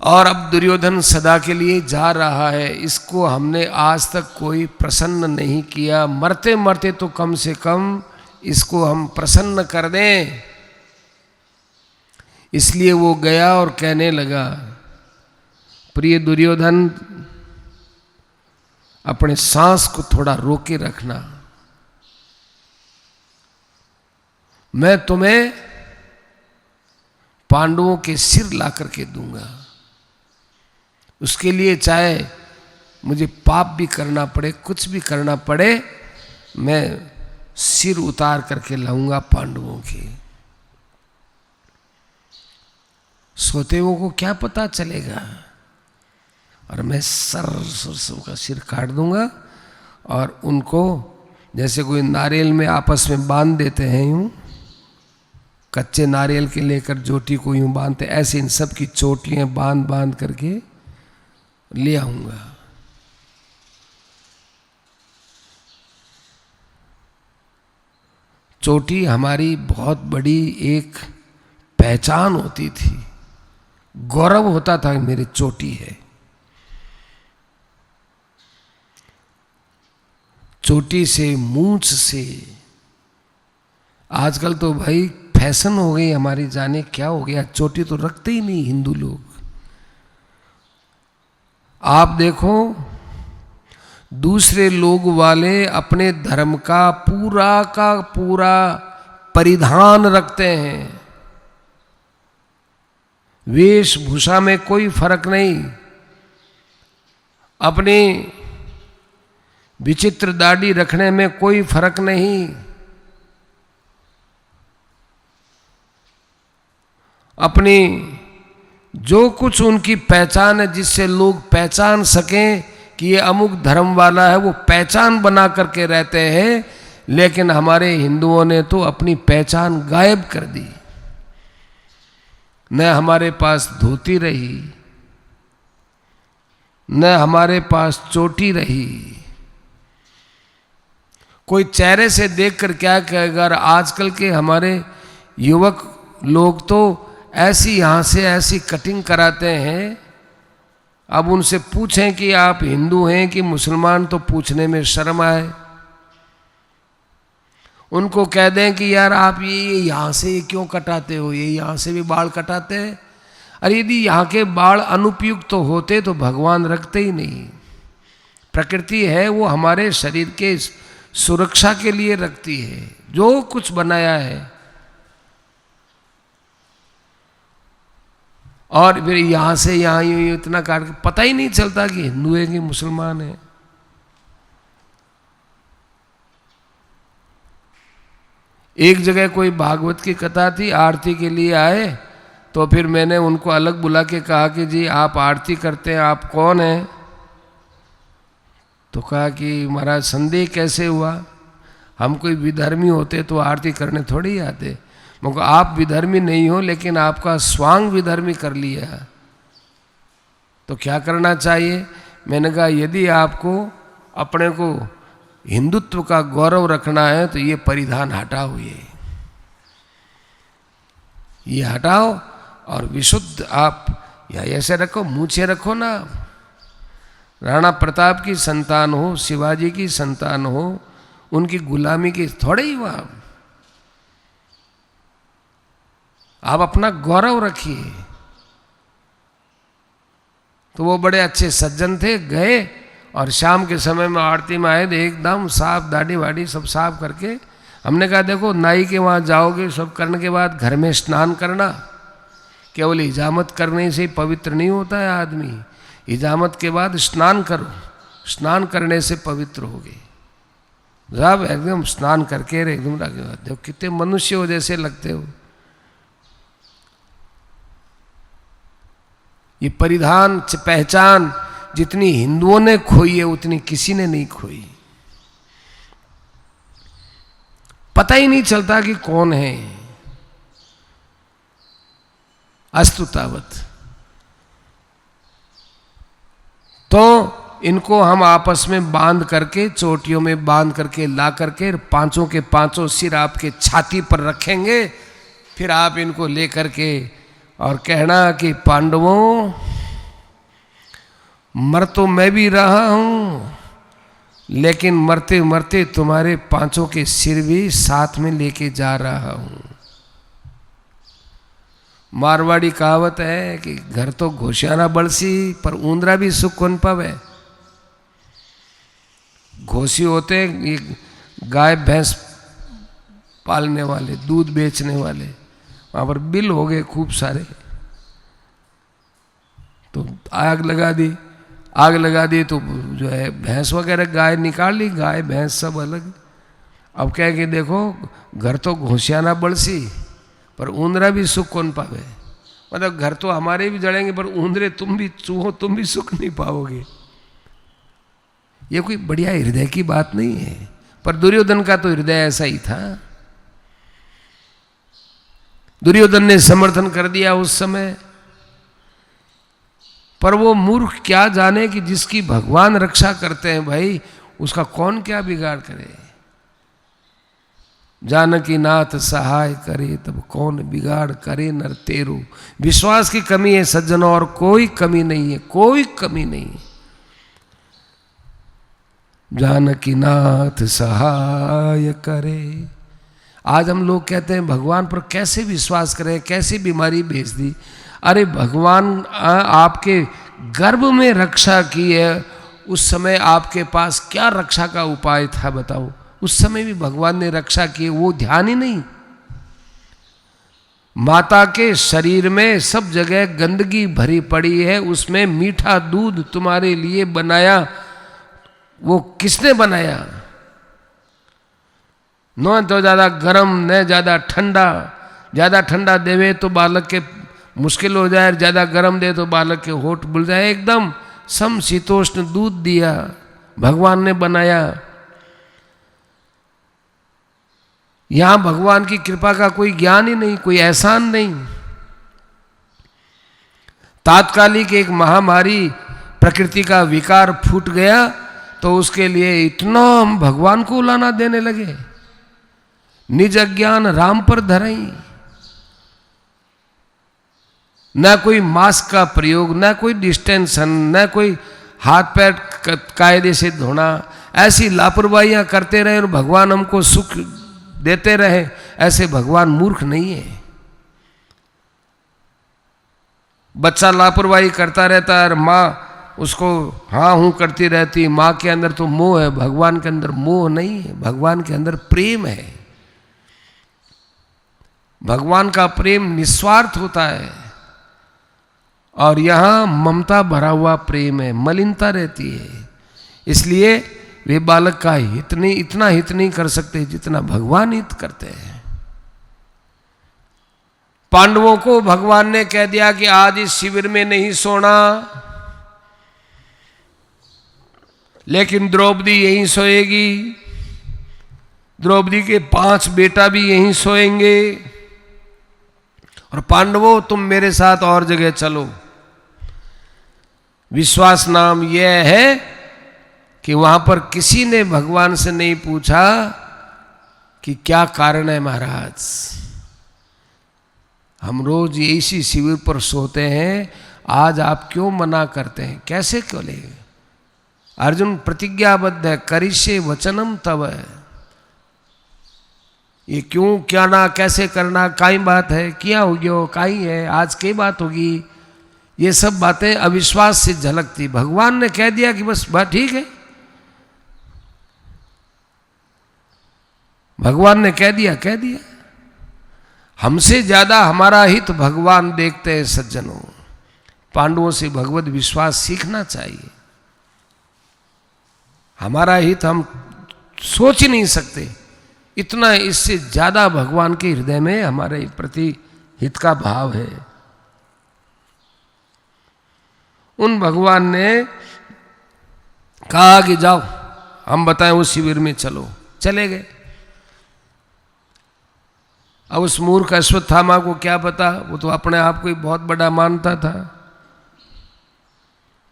और अब दुर्योधन सदा के लिए जा रहा है, इसको हमने आज तक कोई प्रसन्न नहीं किया। मरते मरते तो कम से कम इसको हम प्रसन्न कर दें। इसलिए वो गया और कहने लगा, प्रिय दुर्योधन, अपने सांस को थोड़ा रोके रखना। मैं तुम्हें पांडवों के सिर ला करके दूंगा। उसके लिए चाहे मुझे पाप भी करना पड़े, कुछ भी करना पड़े, मैं सिर उतार करके लाऊंगा पांडवों के। सोतेवों को क्या पता चलेगा, और मैं सर का सिर काट दूंगा और उनको जैसे कोई नारियल में आपस में बांध देते हैं, यूं कच्चे नारियल के लेकर जोटी को यूं बांधते, ऐसे इन सब की चोटियां बांध बांध करके ले आऊंगा। चोटी हमारी बहुत बड़ी एक पहचान होती थी, गौरव होता था, मेरी चोटी है। चोटी से, मूंछ से आजकल तो भाई फैशन हो गई हमारी, जाने क्या हो गया, चोटी तो रखते ही नहीं हिंदू लोग। आप देखो दूसरे लोग वाले अपने धर्म का पूरा परिधान रखते हैं, वेशभूषा में कोई फर्क नहीं, अपनी विचित्र दाढ़ी रखने में कोई फर्क नहीं, अपनी जो कुछ उनकी पहचान है जिससे लोग पहचान सकें कि ये अमुक धर्म वाला है, वो पहचान बना करके रहते हैं। लेकिन हमारे हिंदुओं ने तो अपनी पहचान गायब कर दी। न हमारे पास धोती रही, न हमारे पास चोटी रही। कोई चेहरे से देखकर क्या कहेगा। आजकल के हमारे युवक लोग तो ऐसी यहाँ से ऐसी कटिंग कराते हैं, अब उनसे पूछें कि आप हिंदू हैं कि मुसलमान तो पूछने में शर्म आए। उनको कह दें कि यार आप ये यहाँ से ये क्यों कटाते हो, ये यहाँ से भी बाल कटाते हैं। अरे यदि यहाँ के बाल अनुपयुक्त तो होते तो भगवान रखते ही नहीं। प्रकृति है वो हमारे शरीर के सुरक्षा के लिए रखती है जो कुछ बनाया है। और फिर यहाँ से यहाँ यूँ इतना काट के पता ही नहीं चलता कि हिंदू है कि मुसलमान है। एक जगह कोई भागवत की कथा थी, आरती के लिए आए, तो फिर मैंने उनको अलग बुला के कहा कि जी आप आरती करते हैं, आप कौन हैं? तो कहा कि महाराज संदेह कैसे हुआ, हम कोई विधर्मी होते तो आरती करने थोड़ी ही आते। मुझको आप विधर्मी नहीं हो लेकिन आपका स्वांग विधर्मी कर लिया, तो क्या करना चाहिए? मैंने कहा यदि आपको अपने को हिंदुत्व का गौरव रखना है तो ये परिधान हटाओ, ये हटाओ और विशुद्ध आप या ऐसे रखो, मूछे रखो ना। राणा प्रताप की संतान हो, शिवाजी की संतान हो, उनकी गुलामी की थोड़े ही हुआ। आप अपना गौरव रखिए। तो वो बड़े अच्छे सज्जन थे, गए और शाम के समय में आरती में आए, एकदम साफ दाढ़ी वाड़ी सब साफ करके। हमने कहा देखो नाई के वहाँ जाओगे, सब करने के बाद घर में स्नान करना। केवल हिजामत करने से ही पवित्र नहीं होता है आदमी, हिजामत के बाद स्नान करो, स्नान करने से पवित्र होगे। जब एकदम स्नान करके एकदम देखो कितने मनुष्य हो जैसे लगते हो। ये परिधान पहचान जितनी हिंदुओं ने खोई है उतनी किसी ने नहीं खोई। पता ही नहीं चलता कि कौन है। अस्तु तावत। तो इनको हम आपस में बांध करके, चोटियों में बांध करके ला करके पांचों के पांचों सिर आपके छाती पर रखेंगे। फिर आप इनको ले करके और कहना कि पांडवों, मर तो मैं भी रहा हूं, लेकिन मरते मरते तुम्हारे पांचों के सिर भी साथ में लेके जा रहा हूं। मारवाड़ी कहावत है कि घर तो घोषियाना बड़सी पर ऊंदरा भी सुख कौन पावे। घोसी होते ये गाय भैंस पालने वाले, दूध बेचने वाले, वहां पर बिल हो गए खूब सारे, तो आग लगा दी। आग लगा दी तो जो है भैंस वगैरह गाय निकाल ली, गाय भैंस सब अलग। अब कह के देखो घर तो घोषियाना बड़सी पर ऊंदरा भी सुख कौन पावे। मतलब घर तो हमारे भी जड़ेंगे पर ऊंदरे तुम भी चूहो, तुम भी सुख नहीं पाओगे। ये कोई बढ़िया हृदय की बात नहीं है। पर दुर्योधन का तो हृदय ऐसा ही था। दुर्योधन ने समर्थन कर दिया उस समय, पर वो मूर्ख क्या जाने कि जिसकी भगवान रक्षा करते हैं भाई, उसका कौन क्या बिगाड़ करे। जानकी नाथ सहाय करे तब कौन बिगाड़ करे नर तेरू। विश्वास की कमी है सज्जनों, और कोई कमी नहीं है, कोई कमी नहीं। जानकी नाथ सहाय करे। आज हम लोग कहते हैं भगवान पर कैसे विश्वास करें, कैसे बीमारी भेज दी। अरे भगवान आपके गर्भ में रक्षा की है, उस समय आपके पास क्या रक्षा का उपाय था बताओ? उस समय भी भगवान ने रक्षा की, वो ध्यान ही नहीं। माता के शरीर में सब जगह गंदगी भरी पड़ी है, उसमें मीठा दूध तुम्हारे लिए बनाया, वो किसने बनाया? न तो ज़्यादा गर्म न ज़्यादा ठंडा, ज़्यादा ठंडा देवे तो बालक के मुश्किल हो जाए, ज़्यादा गर्म दे तो बालक के होठ बुल जाए। एकदम समशीतोष्ण दूध दिया, भगवान ने बनाया। यहां भगवान की कृपा का कोई ज्ञान ही नहीं, कोई एहसान नहीं। तात्कालिक एक महामारी, प्रकृति का विकार फूट गया तो उसके लिए इतना हम भगवान को उलाना देने लगे। निज अज्ञान राम पर धरई, न कोई मास्क का प्रयोग, न कोई डिस्टेंशन, न कोई हाथ पैर कायदे से धोना, ऐसी लापरवाहियां करते रहे और भगवान हमको सुख देते रहे। ऐसे भगवान मूर्ख नहीं है। बच्चा लापरवाही करता रहता है और माँ उसको हाँ हूँ करती रहती। माँ के अंदर तो मोह है, भगवान के अंदर मोह नहीं है, भगवान के अंदर प्रेम है। भगवान का प्रेम निस्वार्थ होता है और यहाँ ममता भरा हुआ प्रेम है, मलिनता रहती है। इसलिए वे बालक का हित नहीं, इतना हित नहीं कर सकते जितना भगवान हित करते हैं। पांडवों को भगवान ने कह दिया कि आज इस शिविर में नहीं सोना, लेकिन द्रौपदी यहीं सोएगी, द्रौपदी के 5 बेटा भी यहीं सोएंगे, और पांडवों तुम मेरे साथ और जगह चलो। विश्वास नाम यह है कि वहां पर किसी ने भगवान से नहीं पूछा कि क्या कारण है महाराज, हम रोज इसी शिविर पर सोते हैं, आज आप क्यों मना करते हैं? कैसे बोले? अर्जुन प्रतिज्ञाबद्ध है, करिष्ये वचनम तव है। ये क्यों, क्या ना, कैसे करना, काई बात है, क्या हो गया, काई है, आज की बात होगी, ये सब बातें अविश्वास से झलकती। भगवान ने कह दिया कि बस बात ठीक है, भगवान ने कह दिया, कह दिया। हमसे ज्यादा हमारा हित भगवान देखते हैं सज्जनों। पांडवों से भगवत विश्वास सीखना चाहिए। हमारा हित हम सोच ही नहीं सकते, इतना इससे ज्यादा भगवान के हृदय में हमारे प्रति हित का भाव है। उन भगवान ने कहा कि जाओ हम बताएं उस शिविर में चलो, चले गए। अब उस मूर्ख अश्वत्थामा को क्या पता, वो तो अपने आप को ही बहुत बड़ा मानता था।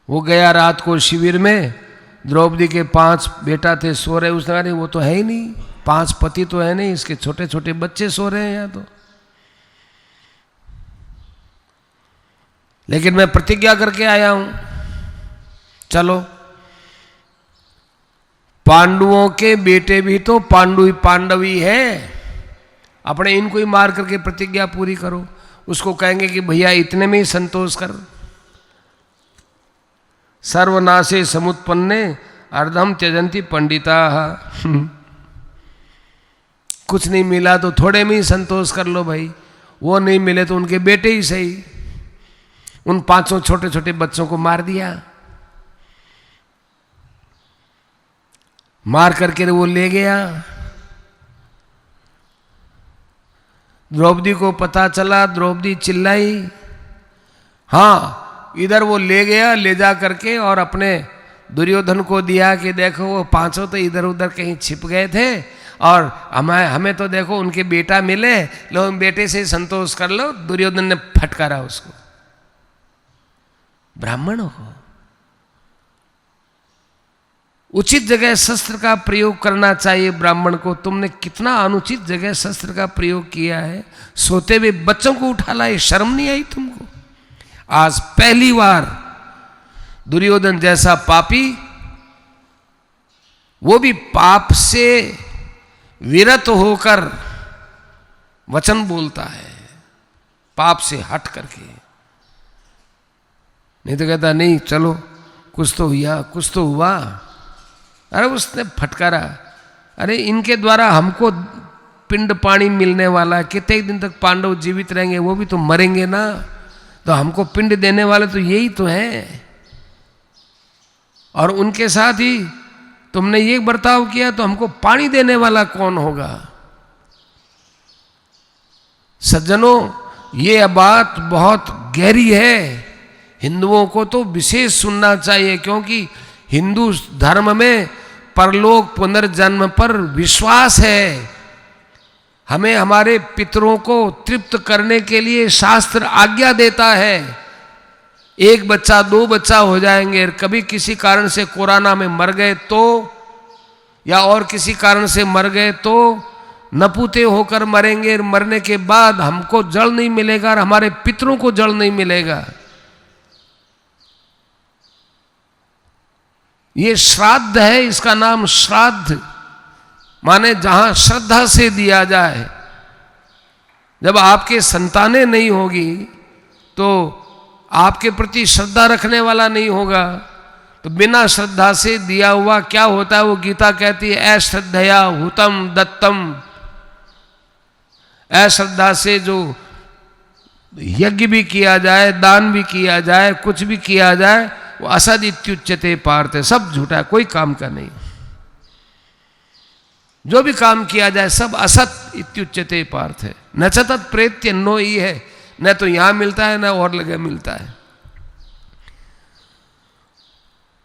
वो गया रात को शिविर में, द्रौपदी के 5 बेटा थे, सो रहे। उसने कहा नहीं वो तो है ही नहीं, 5 पति तो है नहीं, इसके छोटे छोटे बच्चे सो रहे हैं यहाँ तो। लेकिन मैं प्रतिज्ञा करके आया हूं, चलो। पांडवों के बेटे भी तो पांडवी है, अपने इनको ही मार करके प्रतिज्ञा पूरी करो। उसको कहेंगे कि भैया इतने में ही संतोष कर। सर्वनाशे समुत्पन्ने अर्धम त्यजंती पंडिता। कुछ नहीं मिला तो थोड़े में ही संतोष कर लो भाई, वो नहीं मिले तो उनके बेटे ही सही। उन 5 छोटे छोटे बच्चों को मार दिया, मार करके वो ले गया। द्रौपदी को पता चला, द्रौपदी चिल्लाई। हाँ, इधर वो ले गया, ले जा करके और अपने दुर्योधन को दिया कि देखो वो 5 तो इधर उधर कहीं छिप गए थे और हमें तो देखो उनके बेटा मिले, लो बेटे से संतोष कर लो। दुर्योधन ने फटकारा उसको, ब्राह्मणों को उचित जगह शस्त्र का प्रयोग करना चाहिए। ब्राह्मण को तुमने कितना अनुचित जगह शस्त्र का प्रयोग किया है, सोते हुए बच्चों को उठा लाए, शर्म नहीं आई तुमको? आज पहली बार दुर्योधन जैसा पापी, वो भी पाप से विरत होकर वचन बोलता है पाप से हट करके, नहीं तो कहता नहीं चलो कुछ तो हुआ, कुछ तो हुआ। अरे उसने फटकारा, अरे इनके द्वारा हमको पिंड पानी मिलने वाला है, कितने दिन तक पांडव जीवित रहेंगे, वो भी तो मरेंगे ना, तो हमको पिंड देने वाले तो यही तो हैं। और उनके साथ ही तुमने ये बर्ताव किया तो हमको पानी देने वाला कौन होगा। सज्जनों, ये बात बहुत गहरी है, हिंदुओं को तो विशेष सुनना चाहिए, क्योंकि हिंदू धर्म में परलोक पुनर्जन्म पर विश्वास है। हमें हमारे पितरों को तृप्त करने के लिए शास्त्र आज्ञा देता है। एक बच्चा 2 बच्चा हो जाएंगे, कभी किसी कारण से कोरोना में मर गए तो, या और किसी कारण से मर गए तो नपुते होकर मरेंगे। मरने के बाद हमको जल नहीं मिलेगा और हमारे पितरों को जल नहीं मिलेगा। ये श्राद्ध है, इसका नाम श्राद्ध, माने जहां श्रद्धा से दिया जाए। जब आपके संतानें नहीं होगी तो आपके प्रति श्रद्धा रखने वाला नहीं होगा, तो बिना श्रद्धा से दिया हुआ क्या होता है, वो गीता कहती है अश्रद्धया हुतम दत्तम। अश्रद्धा से जो यज्ञ भी किया जाए, दान भी किया जाए, कुछ भी किया जाए, वो असद इत्युच्यते पार्थ, सब झूठा है, कोई काम का नहीं। जो भी काम किया जाए सब असत इत्युच्यते पार्थ है। न च तत् प्रेत्य नो ही है, न तो यहां मिलता है न और लगे मिलता है।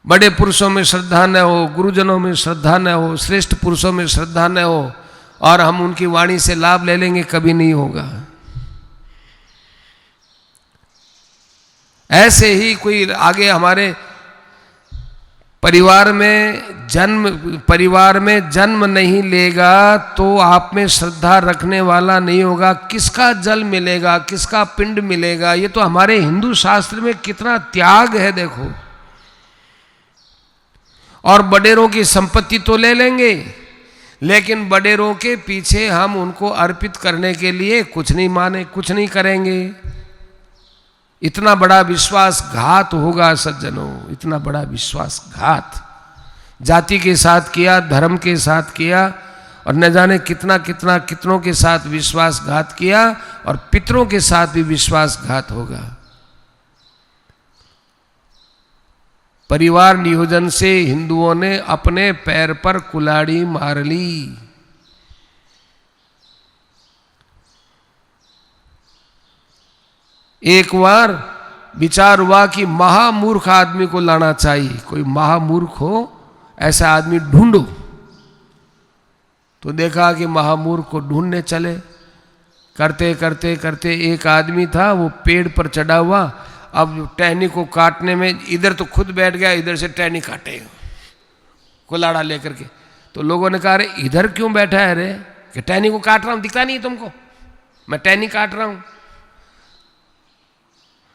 बड़े पुरुषों में श्रद्धा न हो, गुरुजनों में श्रद्धा न हो, श्रेष्ठ पुरुषों में श्रद्धा न हो, और हम उनकी वाणी से लाभ ले लेंगे, कभी नहीं होगा। ऐसे ही कोई आगे हमारे परिवार में जन्म नहीं लेगा तो आप में श्रद्धा रखने वाला नहीं होगा। किसका जल मिलेगा, किसका पिंड मिलेगा, ये तो हमारे हिंदू शास्त्र में कितना त्याग है देखो। और बडेरों की संपत्ति तो ले लेंगे, लेकिन बडेरों के पीछे हम उनको अर्पित करने के लिए कुछ नहीं माने, कुछ नहीं करेंगे। इतना बड़ा विश्वासघात होगा सज्जनों, इतना बड़ा विश्वासघात जाति के साथ किया, धर्म के साथ किया, और न जाने कितना कितना कितनों के साथ विश्वासघात किया, और पितरों के साथ भी विश्वासघात होगा। परिवार नियोजन से हिंदुओं ने अपने पैर पर कुल्हाड़ी मार ली। एक बार विचार हुआ कि महामूर्ख आदमी को लाना चाहिए, कोई महामूर्ख हो ऐसा आदमी ढूंढो। तो देखा कि महामूर्ख को ढूंढने चले, करते करते करते एक आदमी था वो पेड़ पर चढ़ा हुआ, अब टहनी को काटने में इधर तो खुद बैठ गया, इधर से टहनी काटेगा कुल्हाड़ा लेकर के। तो लोगों ने कहा अरे इधर क्यों बैठा है रे, कि टहनी को काट रहा हूं, दिखता नहीं तुमको मैं टहनी काट रहा हूं।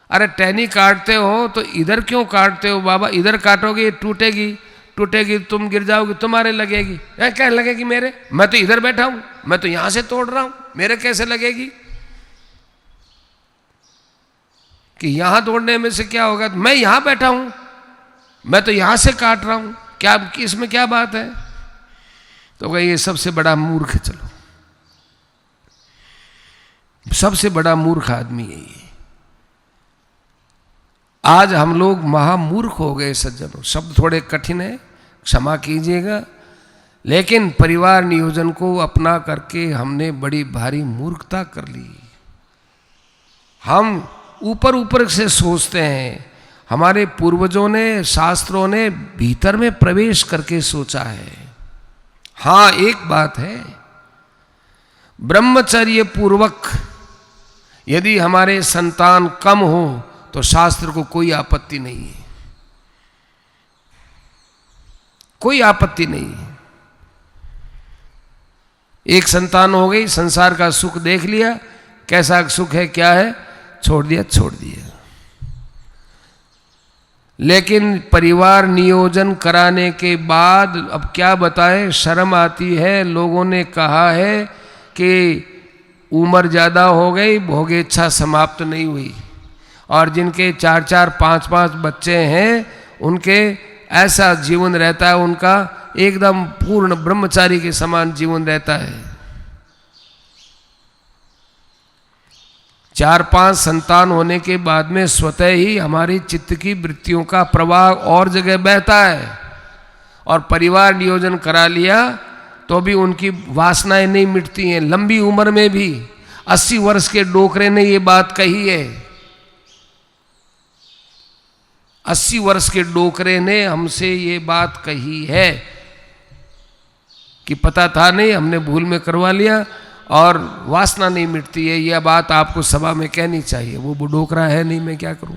अरे टहनी काटते हो तो इधर क्यों काटते हो बाबा, इधर काटोगे ये टूटेगी, टूटेगी तुम गिर जाओगे, तुम्हारे लगेगी। क्या लगेगी मेरे, मैं तो इधर बैठा हूं, मैं तो यहां से तोड़ रहा हूं, मेरे कैसे लगेगी। कि यहां तोड़ने में से क्या होगा, मैं यहां बैठा हूं, मैं तो यहां से काट रहा हूं, क्या इसमें क्या बात है। तो कहे ये सबसे बड़ा मूर्ख है, चलो सबसे बड़ा मूर्ख आदमी है ये। आज हम लोग महामूर्ख हो गए सज्जनों, शब्द थोड़े कठिन है, क्षमा कीजिएगा, लेकिन परिवार नियोजन को अपना करके हमने बड़ी भारी मूर्खता कर ली। हम ऊपर ऊपर से सोचते हैं, हमारे पूर्वजों ने, शास्त्रों ने भीतर में प्रवेश करके सोचा है। हाँ एक बात है, ब्रह्मचर्य पूर्वक यदि हमारे संतान कम हो तो शास्त्र को कोई आपत्ति नहीं है, कोई आपत्ति नहीं है। एक संतान हो गई, संसार का सुख देख लिया, कैसा सुख है क्या है, छोड़ दिया छोड़ दिया। लेकिन परिवार नियोजन कराने के बाद अब क्या बताएं, शर्म आती है। लोगों ने कहा है कि उम्र ज़्यादा हो गई, भोगे इच्छा समाप्त नहीं हुई, और जिनके 4-4, 5-5 बच्चे हैं उनके ऐसा जीवन रहता है, उनका एकदम पूर्ण ब्रह्मचारी के समान जीवन रहता है। 4-5 संतान होने के बाद में स्वतः ही हमारी चित्त की वृत्तियों का प्रवाह और जगह बहता है, और परिवार नियोजन करा लिया तो भी उनकी वासनाएं नहीं मिटती हैं। लंबी उम्र में भी 80 वर्ष के डोकरे ने ये बात कही है, 80 वर्ष के डोकरे ने हमसे ये बात कही है कि पता था नहीं, हमने भूल में करवा लिया और वासना नहीं मिटती है। यह बात आपको सभा में कहनी चाहिए। वो डोकरा है नहीं, मैं क्या करूं।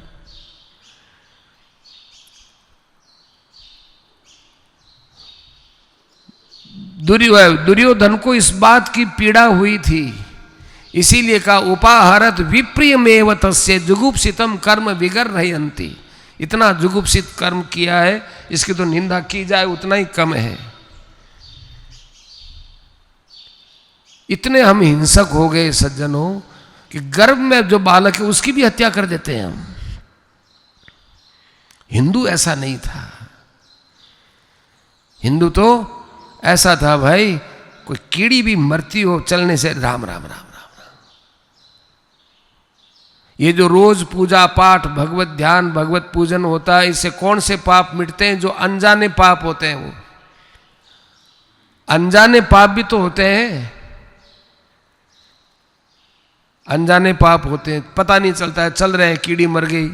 दुर्योधन को इस बात की पीड़ा हुई थी, इसीलिए कहा उपाहरत विप्रियमेव तस्य जुगुप्सितम कर्म विगर्हयन्ति। इतना जुगुप्सित कर्म किया है, इसकी तो निंदा की जाए उतना ही कम है। इतने हम हिंसक हो गए सज्जनों कि गर्भ में जो बालक है उसकी भी हत्या कर देते हैं हम। हिंदू ऐसा नहीं था। हिंदू तो ऐसा था भाई, कोई कीड़ी भी मरती हो चलने से राम राम राम राम। ये जो रोज पूजा पाठ, भगवत ध्यान, भगवत पूजन होता है, इससे कौन से पाप मिटते हैं? जो अनजाने पाप होते हैं। वो अनजाने पाप भी तो होते हैं, अनजाने पाप होते हैं, पता नहीं चलता है, चल रहे हैं, कीड़ी मर गई।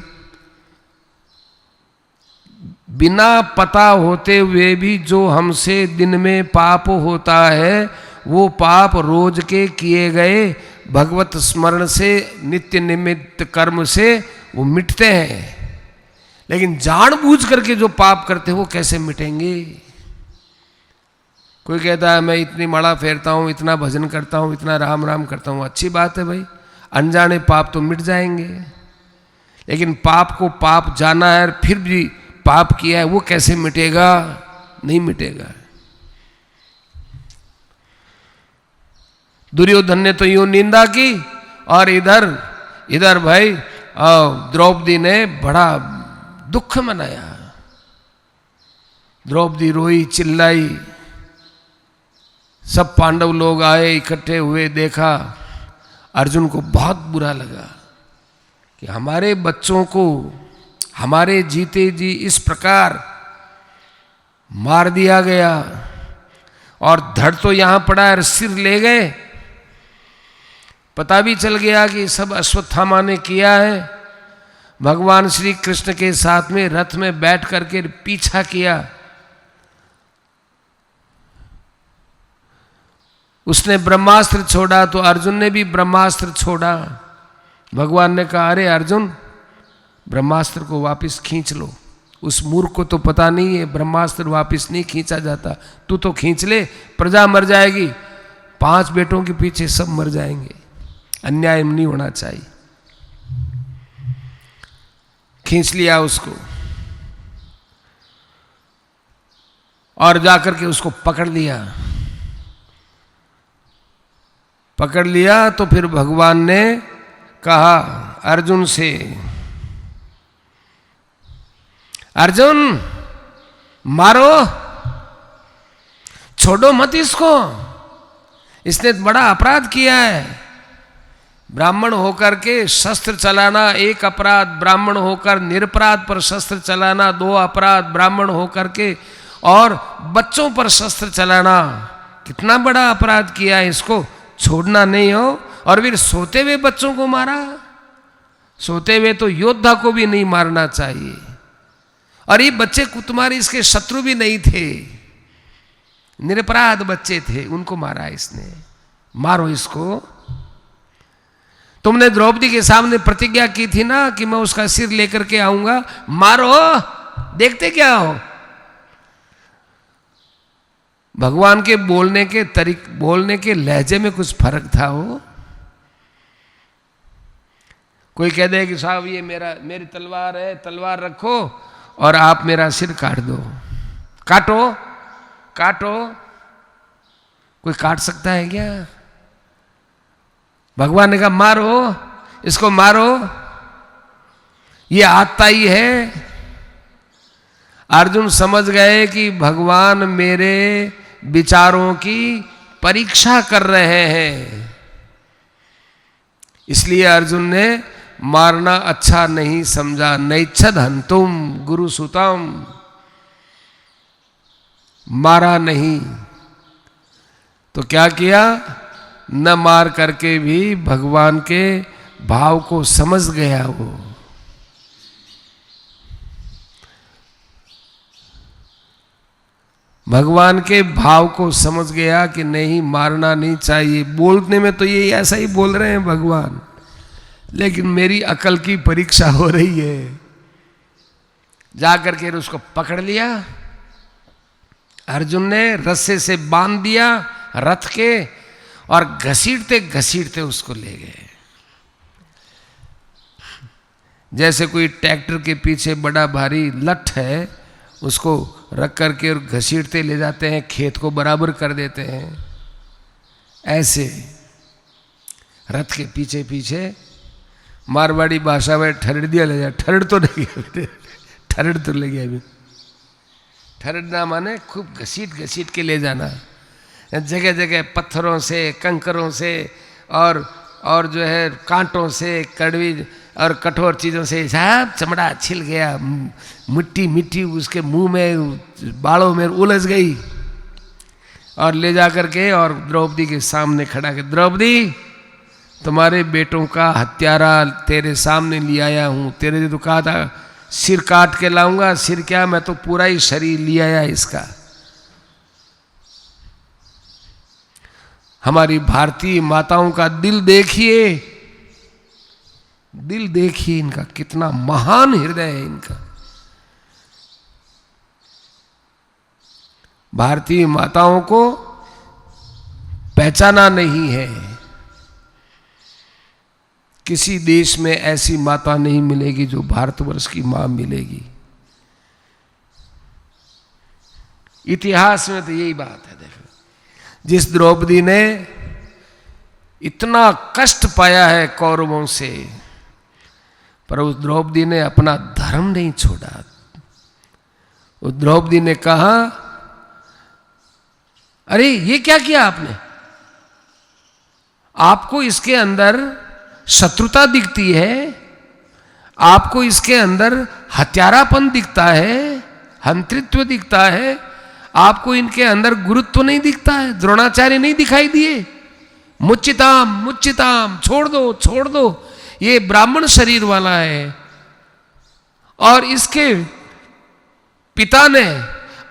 बिना पता होते हुए भी जो हमसे दिन में पाप होता है, वो पाप रोज के किए गए भगवत स्मरण से, नित्य निमित्त कर्म से वो मिटते हैं। लेकिन जानबूझ करके जो पाप करते हैं वो कैसे मिटेंगे? कोई कहता है मैं इतनी माला फेरता हूँ, इतना भजन करता हूँ, इतना राम राम करता हूँ। अच्छी बात है भाई, अनजाने पाप तो मिट जाएंगे। लेकिन पाप को पाप जाना है, फिर भी पाप किया है, वो कैसे मिटेगा? नहीं मिटेगा। दुर्योधन ने तो यूं निंदा की, और इधर भाई द्रौपदी ने बड़ा दुख मनाया। द्रौपदी रोई, चिल्लाई, सब पांडव लोग आए, इकट्ठे हुए, देखा। अर्जुन को बहुत बुरा लगा कि हमारे बच्चों को हमारे जीते जी इस प्रकार मार दिया गया, और धड़ तो यहां पड़ा है, सिर ले गए। पता भी चल गया कि सब अश्वत्थामा ने किया है। भगवान श्री कृष्ण के साथ में रथ में बैठ करके पीछा किया। उसने ब्रह्मास्त्र छोड़ा तो अर्जुन ने भी ब्रह्मास्त्र छोड़ा। भगवान ने कहा अरे अर्जुन, ब्रह्मास्त्र को वापस खींच लो। उस मूर्ख को तो पता नहीं है ब्रह्मास्त्र वापस नहीं खींचा जाता। तू तो खींच ले, प्रजा मर जाएगी, 5 बेटों के पीछे सब मर जाएंगे। अन्याय नहीं होना चाहिए। खींच लिया उसको, और जाकर के उसको पकड़ लिया। पकड़ लिया तो फिर भगवान ने कहा अर्जुन से, अर्जुन मारो, छोड़ो मत इसको, इसने बड़ा अपराध किया है। ब्राह्मण होकर के शस्त्र चलाना एक अपराध, ब्राह्मण होकर निरपराध पर शस्त्र चलाना 2 अपराध, ब्राह्मण होकर के और बच्चों पर शस्त्र चलाना कितना बड़ा अपराध किया है। इसको छोड़ना नहीं हो। और फिर सोते हुए बच्चों को मारा। सोते हुए तो योद्धा को भी नहीं मारना चाहिए। और ये बच्चे तुम्हारे इसके शत्रु भी नहीं थे, निरपराध बच्चे थे, उनको मारा इसने। मारो इसको। तुमने द्रौपदी के सामने प्रतिज्ञा की थी ना कि मैं उसका सिर लेकर के आऊंगा। मारो, देखते क्या हो। भगवान के बोलने के लहजे में कुछ फर्क था। वो कोई कह दे कि साहब ये मेरी तलवार है, तलवार रखो और आप मेरा सिर काट दो। काटो काटो, कोई काट सकता है क्या? भगवान ने कहा मारो, इसको मारो, ये आत्ताई है। अर्जुन समझ गए कि भगवान मेरे विचारों की परीक्षा कर रहे हैं, इसलिए अर्जुन ने मारना अच्छा नहीं समझा। नैच्छद हंतुम गुरु सुतम, मारा नहीं। तो क्या किया, न मार करके भी भगवान के भाव को समझ गया वो। भगवान के भाव को समझ गया कि नहीं मारना नहीं चाहिए। बोलने में तो ये ऐसा ही बोल रहे हैं भगवान, लेकिन मेरी अकल की परीक्षा हो रही है। जाकर के उसको पकड़ लिया, अर्जुन ने रस्से से बांध दिया रथ के, और घसीटते घसीटते उसको ले गए। जैसे कोई ट्रैक्टर के पीछे बड़ा भारी लठ है, उसको रख करके और घसीटते ले जाते हैं, खेत को बराबर कर देते हैं, ऐसे रथ के पीछे पीछे मारवाड़ी भाषा में ठरड़ दिया ले जा। ठरड़ तो नहीं गया, ठरड़ तो ले गया अभी। ठरड़ना माने खूब घसीट घसीट के ले जाना, जगह जगह पत्थरों से, कंकरों से और जो है कांटों से, कड़वी और कठोर चीज़ों से सब चमड़ा छिल गया, मिट्टी मिट्टी उसके मुंह में, बालों में उलझ गई। और ले जा करके और द्रौपदी के सामने खड़ा कर, द्रौपदी तुम्हारे बेटों का हत्यारा तेरे सामने ले आया हूँ। तेरे ने तो कहा था सिर काट के लाऊंगा, सिर क्या, मैं तो पूरा ही शरीर ले आया इसका। हमारी भारतीय माताओं का दिल देखिए, दिल देखिए इनका, कितना महान हृदय है इनका। भारतीय माताओं को पहचाना नहीं है। किसी देश में ऐसी माता नहीं मिलेगी जो भारतवर्ष की मां मिलेगी। इतिहास में तो यही बात है। देखो, जिस द्रौपदी ने इतना कष्ट पाया है कौरवों से, पर उस द्रौपदी ने अपना धर्म नहीं छोड़ा। उस द्रौपदी ने कहा, अरे ये क्या किया आपने? आपको इसके अंदर शत्रुता दिखती है, आपको इसके अंदर हत्यारापन दिखता है, हंतृत्व दिखता है, आपको इनके अंदर गुरुत्व नहीं दिखता है, द्रोणाचार्य नहीं दिखाई दिए? मुच्चिताम मुच्चिताम, छोड़ दो छोड़ दो, ये ब्राह्मण शरीर वाला है। और इसके पिता ने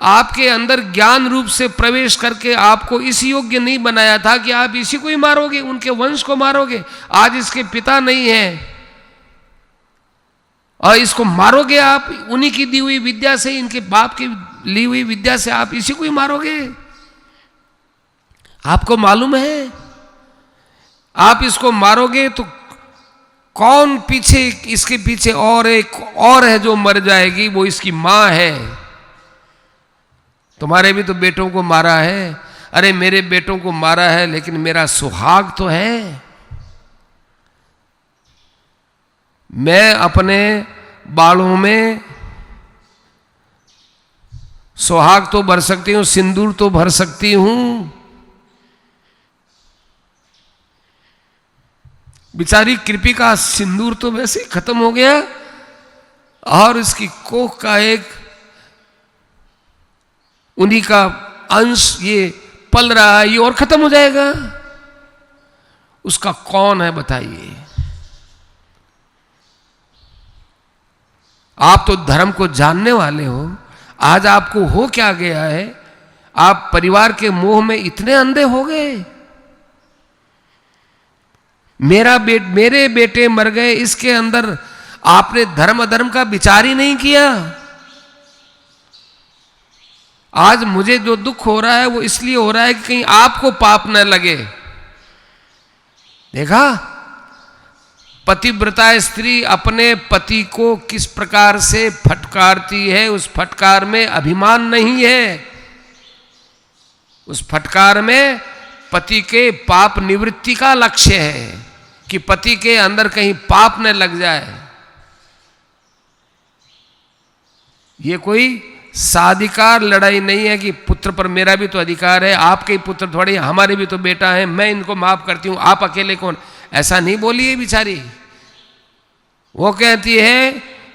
आपके अंदर ज्ञान रूप से प्रवेश करके आपको इस योग्य नहीं बनाया था कि आप इसी को ही मारोगे, उनके वंश को मारोगे। आज इसके पिता नहीं है और इसको मारोगे आप, उन्हीं की दी हुई विद्या से, इनके बाप की ली हुई विद्या से आप इसी को ही मारोगे। आपको मालूम है आप इसको मारोगे तो कौन पीछे, इसके पीछे और एक और है जो मर जाएगी, वो इसकी मां है। तुम्हारे भी तो बेटों को मारा है। अरे मेरे बेटों को मारा है, लेकिन मेरा सुहाग तो है। मैं अपने बालों में सुहाग तो भर सकती हूं, सिंदूर तो भर सकती हूं। बेचारी कृपी का सिंदूर तो वैसे ही खत्म हो गया, और इसकी कोख का एक उन्हीं का अंश ये पल रहा है, ये और खत्म हो जाएगा। उसका कौन है बताइए? आप तो धर्म को जानने वाले हो, आज आपको हो क्या गया है? आप परिवार के मोह में इतने अंधे हो गए। मेरे बेटे मर गए, इसके अंदर आपने धर्म अधर्म का विचार ही नहीं किया। आज मुझे जो दुख हो रहा है वो इसलिए हो रहा है कि कहीं आपको पाप न लगे। देखा, पतिव्रता स्त्री अपने पति को किस प्रकार से फटकारती है। उस फटकार में अभिमान नहीं है, उस फटकार में पति के पाप निवृत्ति का लक्ष्य है। कि पति के अंदर कहीं पाप न लग जाए। ये कोई साधिकार लड़ाई नहीं है कि पुत्र पर मेरा भी तो अधिकार है, आपके ही पुत्र थोड़े, हमारे भी तो बेटा है, मैं इनको माफ करती हूं, आप अकेले कौन। ऐसा नहीं बोली है बिचारी। वो कहती है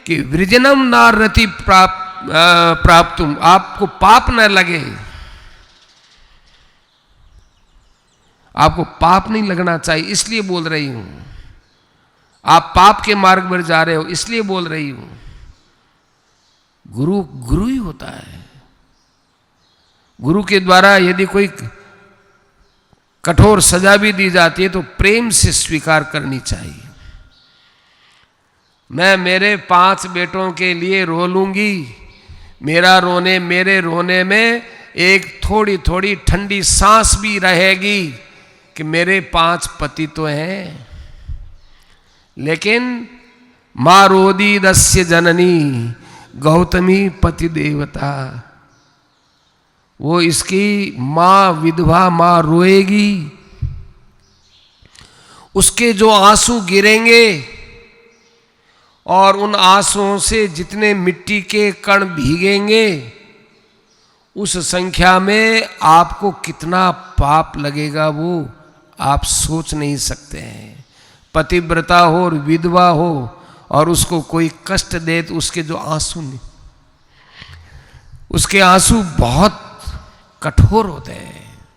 कि वृजनम नारति प्राप्तुम, आपको पाप न लगे, आपको पाप नहीं लगना चाहिए, इसलिए बोल रही हूं। आप पाप के मार्ग पर जा रहे हो, इसलिए बोल रही हूं। गुरु गुरु ही होता है। गुरु के द्वारा यदि कोई कठोर सजा भी दी जाती है तो प्रेम से स्वीकार करनी चाहिए। मैं मेरे 5 बेटों के लिए रो लूंगी, मेरे रोने में एक थोड़ी थोड़ी ठंडी सांस भी रहेगी कि मेरे 5 पति तो हैं। लेकिन मां रोदी दस्य जननी गौतमी पति देवता, वो इसकी मां विधवा मां रोएगी, उसके जो आंसू गिरेंगे और उन आंसुओं से जितने मिट्टी के कण भीगेंगे, उस संख्या में आपको कितना पाप लगेगा वो आप सोच नहीं सकते हैं। पतिव्रता हो और विधवा हो और उसको कोई कष्ट दे तो उसके जो आंसू नहीं, उसके आंसू बहुत कठोर होते हैं।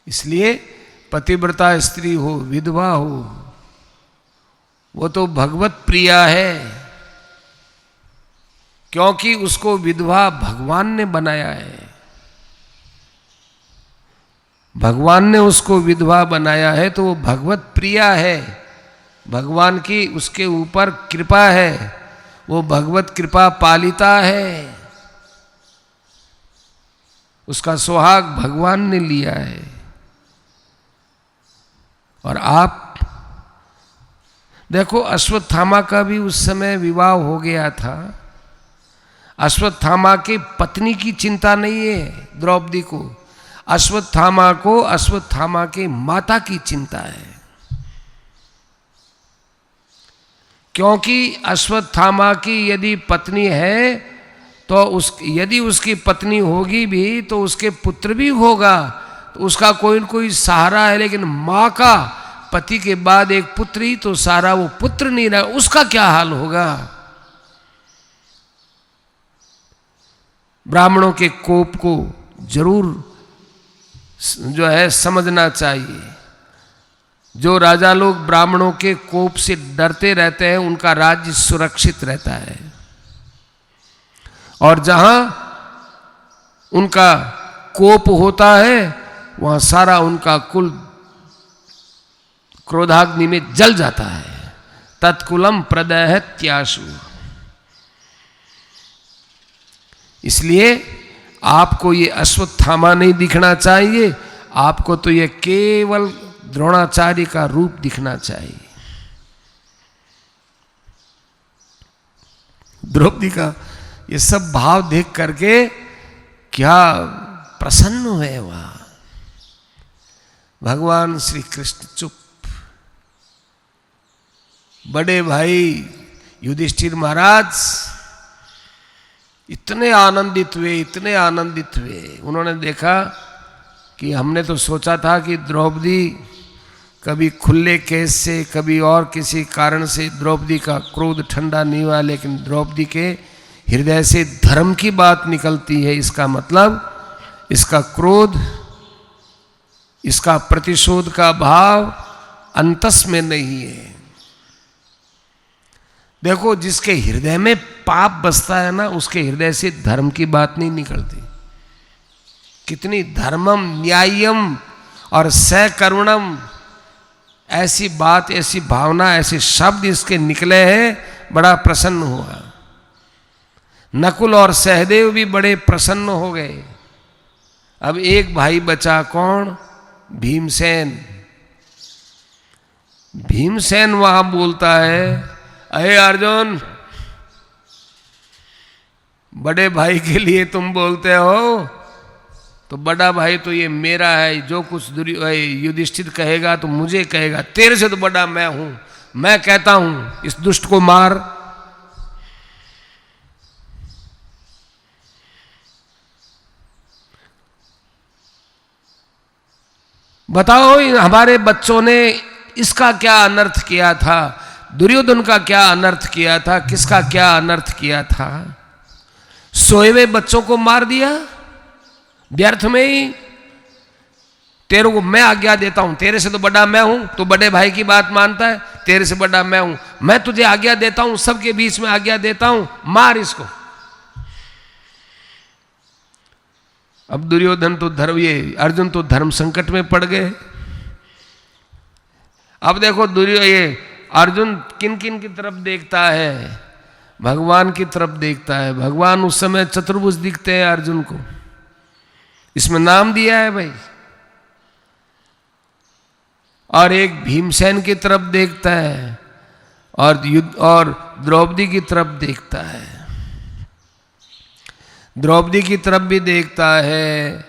इसलिए पतिव्रता स्त्री हो, विधवा हो, वो तो भगवत प्रिया है, क्योंकि उसको विधवा भगवान ने बनाया है। भगवान ने उसको विधवा बनाया है तो वो भगवत प्रिया है, भगवान की उसके ऊपर कृपा है, वो भगवत कृपा पालिता है, उसका सुहाग भगवान ने लिया है। और आप देखो, अश्वत्थामा का भी उस समय विवाह हो गया था। अश्वत्थामा की पत्नी की चिंता नहीं है द्रौपदी को, अश्वत्थामा को अश्वत्थामा के माता की चिंता है। क्योंकि अश्वत्थामा की यदि पत्नी है तो यदि उसकी पत्नी होगी भी तो उसके पुत्र भी होगा, तो उसका कोई न कोई सहारा है। लेकिन मां का पति के बाद एक पुत्र ही तो सहारा, वो पुत्र नहीं रहा, उसका क्या हाल होगा। ब्राह्मणों के कोप को जरूर जो है समझना चाहिए। जो राजा लोग ब्राह्मणों के कोप से डरते रहते हैं उनका राज्य सुरक्षित रहता है, और जहां उनका कोप होता है वहां सारा उनका कुल क्रोधाग्नि में जल जाता है। तत्कुलम प्रदहत्याशु। इसलिए आपको ये अश्वत्थामा नहीं दिखना चाहिए, आपको तो ये केवल द्रोणाचार्य का रूप दिखना चाहिए। द्रौपदी का ये सब भाव देख करके क्या प्रसन्न हुए वहां। भगवान श्री कृष्ण चुप। बड़े भाई युधिष्ठिर महाराज इतने आनंदित हुए, इतने आनंदित हुए। उन्होंने देखा कि हमने तो सोचा था कि द्रौपदी कभी खुले केस से, कभी और किसी कारण से द्रौपदी का क्रोध ठंडा नहीं हुआ, लेकिन द्रौपदी के हृदय से धर्म की बात निकलती है। इसका मतलब इसका क्रोध, इसका प्रतिशोध का भाव अंतस में नहीं है। देखो, जिसके हृदय में पाप बसता है ना, उसके हृदय से धर्म की बात नहीं निकलती। कितनी धर्मम न्याय्यम और सकरुणम, ऐसी बात, ऐसी भावना, ऐसे शब्द इसके निकले हैं। बड़ा प्रसन्न हुआ। नकुल और सहदेव भी बड़े प्रसन्न हो गए। अब एक भाई बचा, कौन? भीमसेन। भीमसेन वहां बोलता है, अरे अर्जुन, बड़े भाई के लिए तुम बोलते हो तो बड़ा भाई तो ये मेरा है, जो कुछ युधिष्ठिर कहेगा तो मुझे कहेगा, तेरे से तो बड़ा मैं हूं, मैं कहता हूं इस दुष्ट को मार। बताओ हमारे बच्चों ने इसका क्या अनर्थ किया था, दुर्योधन का क्या अनर्थ किया था, किसका क्या अनर्थ किया था। सोए हुए बच्चों को मार दिया व्यर्थ में ही। तेरे को मैं आज्ञा देता हूं, तेरे से तो बड़ा मैं हूं, तो बड़े भाई की बात मानता है, तेरे से बड़ा मैं हूं, मैं तुझे आज्ञा देता हूं, सबके बीच में आज्ञा देता हूं, मार इसको। अब दुर्योधन तो अर्जुन तो धर्म संकट में पड़ गए। अब देखो ये अर्जुन किन किन की तरफ देखता है, भगवान की तरफ देखता है। भगवान उस समय चतुर्भुज दिखते हैं अर्जुन को, इसमें नाम दिया है भाई। और एक भीमसेन की तरफ देखता है और द्रौपदी की तरफ देखता है, द्रौपदी की तरफ भी देखता है,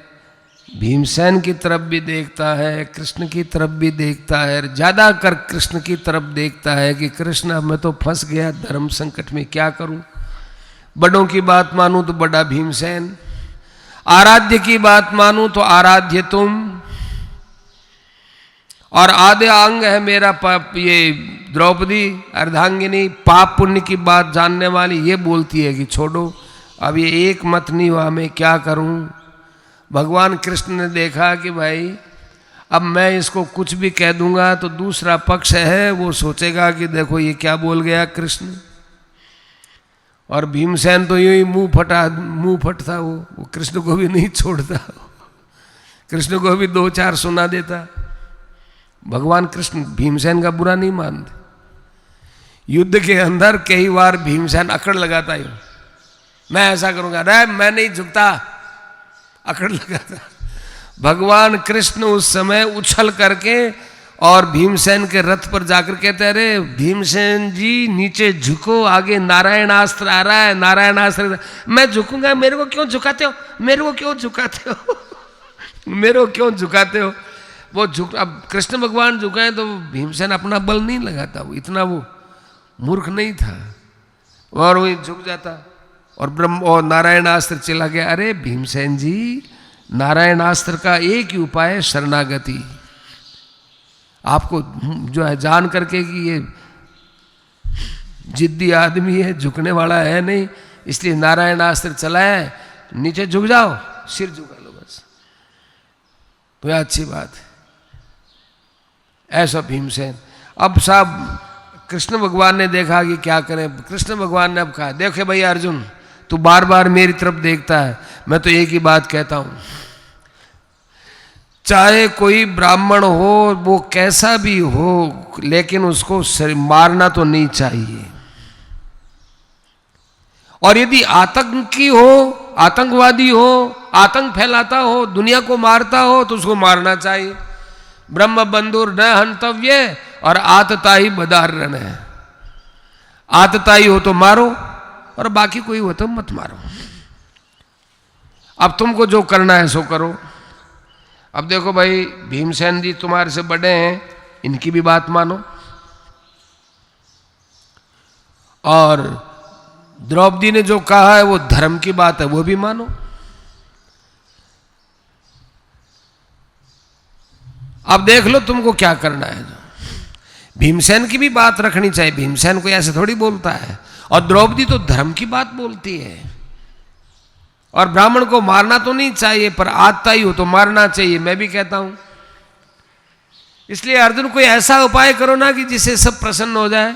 भीमसेन की तरफ भी देखता है, कृष्ण की तरफ भी देखता है। ज्यादा कर कृष्ण की तरफ देखता है कि कृष्ण अब मैं तो फंस गया धर्म संकट में, क्या करूं। बड़ों की बात मानूं तो बड़ा भीमसेन, आराध्य की बात मानूं तो आराध्य तुम, और आधे अंग है मेरा ये द्रौपदी अर्धांगिनी, पाप पुण्य की बात जानने वाली, ये बोलती है कि छोड़ो अब ये एक मत नहीं हुआ, मैं क्या करूं। भगवान कृष्ण ने देखा कि भाई अब मैं इसको कुछ भी कह दूंगा तो दूसरा पक्ष है वो सोचेगा कि देखो ये क्या बोल गया कृष्ण। और भीमसेन तो यूं ही मुंह फट था, वो कृष्ण को भी नहीं छोड़ता, कृष्ण को भी दो चार सुना देता। भगवान कृष्ण भीमसेन का बुरा नहीं मानते। युद्ध के अंदर कई बार भीमसेन अकड़ लगाता है, मैं ऐसा करूंगा, अरे मैं नहीं झुकता, अकड़ लगाता। भगवान कृष्ण उस समय उछल करके और भीमसेन के रथ पर जाकर कहते, अरे भीमसेन जी नीचे झुको, आगे नारायणास्त्र आ रहा है, नारायणास्त्र। मैं झुकूंगा, मेरे को क्यों झुकाते हो, मेरे को क्यों झुकाते हो मेरे को क्यों झुकाते हो। वो अब कृष्ण भगवान झुकाए तो भीमसेन अपना बल नहीं लगाता, वो इतना वो मूर्ख नहीं था, और वो झुक जाता। और ब्रह्म और नारायणास्त्र चला गया। अरे भीमसेन जी, नारायणास्त्र का एक ही उपाय है, शरणागति। आपको जो है जान करके कि ये जिद्दी आदमी है, झुकने वाला है नहीं, इसलिए नारायणास्त्र चलाए, नीचे झुक जाओ, सिर झुका लो बस, तो यह अच्छी बात है। ऐसा भीमसेन। अब साहब कृष्ण भगवान ने देखा कि क्या करें। कृष्ण भगवान ने अब कहा, देखे भाई अर्जुन, तू बार बार मेरी तरफ देखता है, मैं तो एक ही बात कहता हूं, चाहे कोई ब्राह्मण हो, वो कैसा भी हो, लेकिन उसको मारना तो नहीं चाहिए। और यदि आतंकी हो, आतंकवादी हो, आतंक फैलाता हो, दुनिया को मारता हो, तो उसको मारना चाहिए। ब्रह्म बंधुर न हंतव्य और आतताई बदारण है। आतताई हो तो मारो और बाकी कोई हो तो मत मारो। अब तुमको जो करना है सो करो। अब देखो भाई, भीमसेन जी तुम्हारे से बड़े हैं, इनकी भी बात मानो, और द्रौपदी ने जो कहा है वो धर्म की बात है, वो भी मानो। अब देख लो तुमको क्या करना है। भीमसेन की भी बात रखनी चाहिए, भीमसेन कोई ऐसे थोड़ी बोलता है, और द्रौपदी तो धर्म की बात बोलती है। और ब्राह्मण को मारना तो नहीं चाहिए, पर आतताई हो तो मारना चाहिए, मैं भी कहता हूं। इसलिए अर्जुन कोई ऐसा उपाय करो ना कि जिससे सब प्रसन्न हो जाए।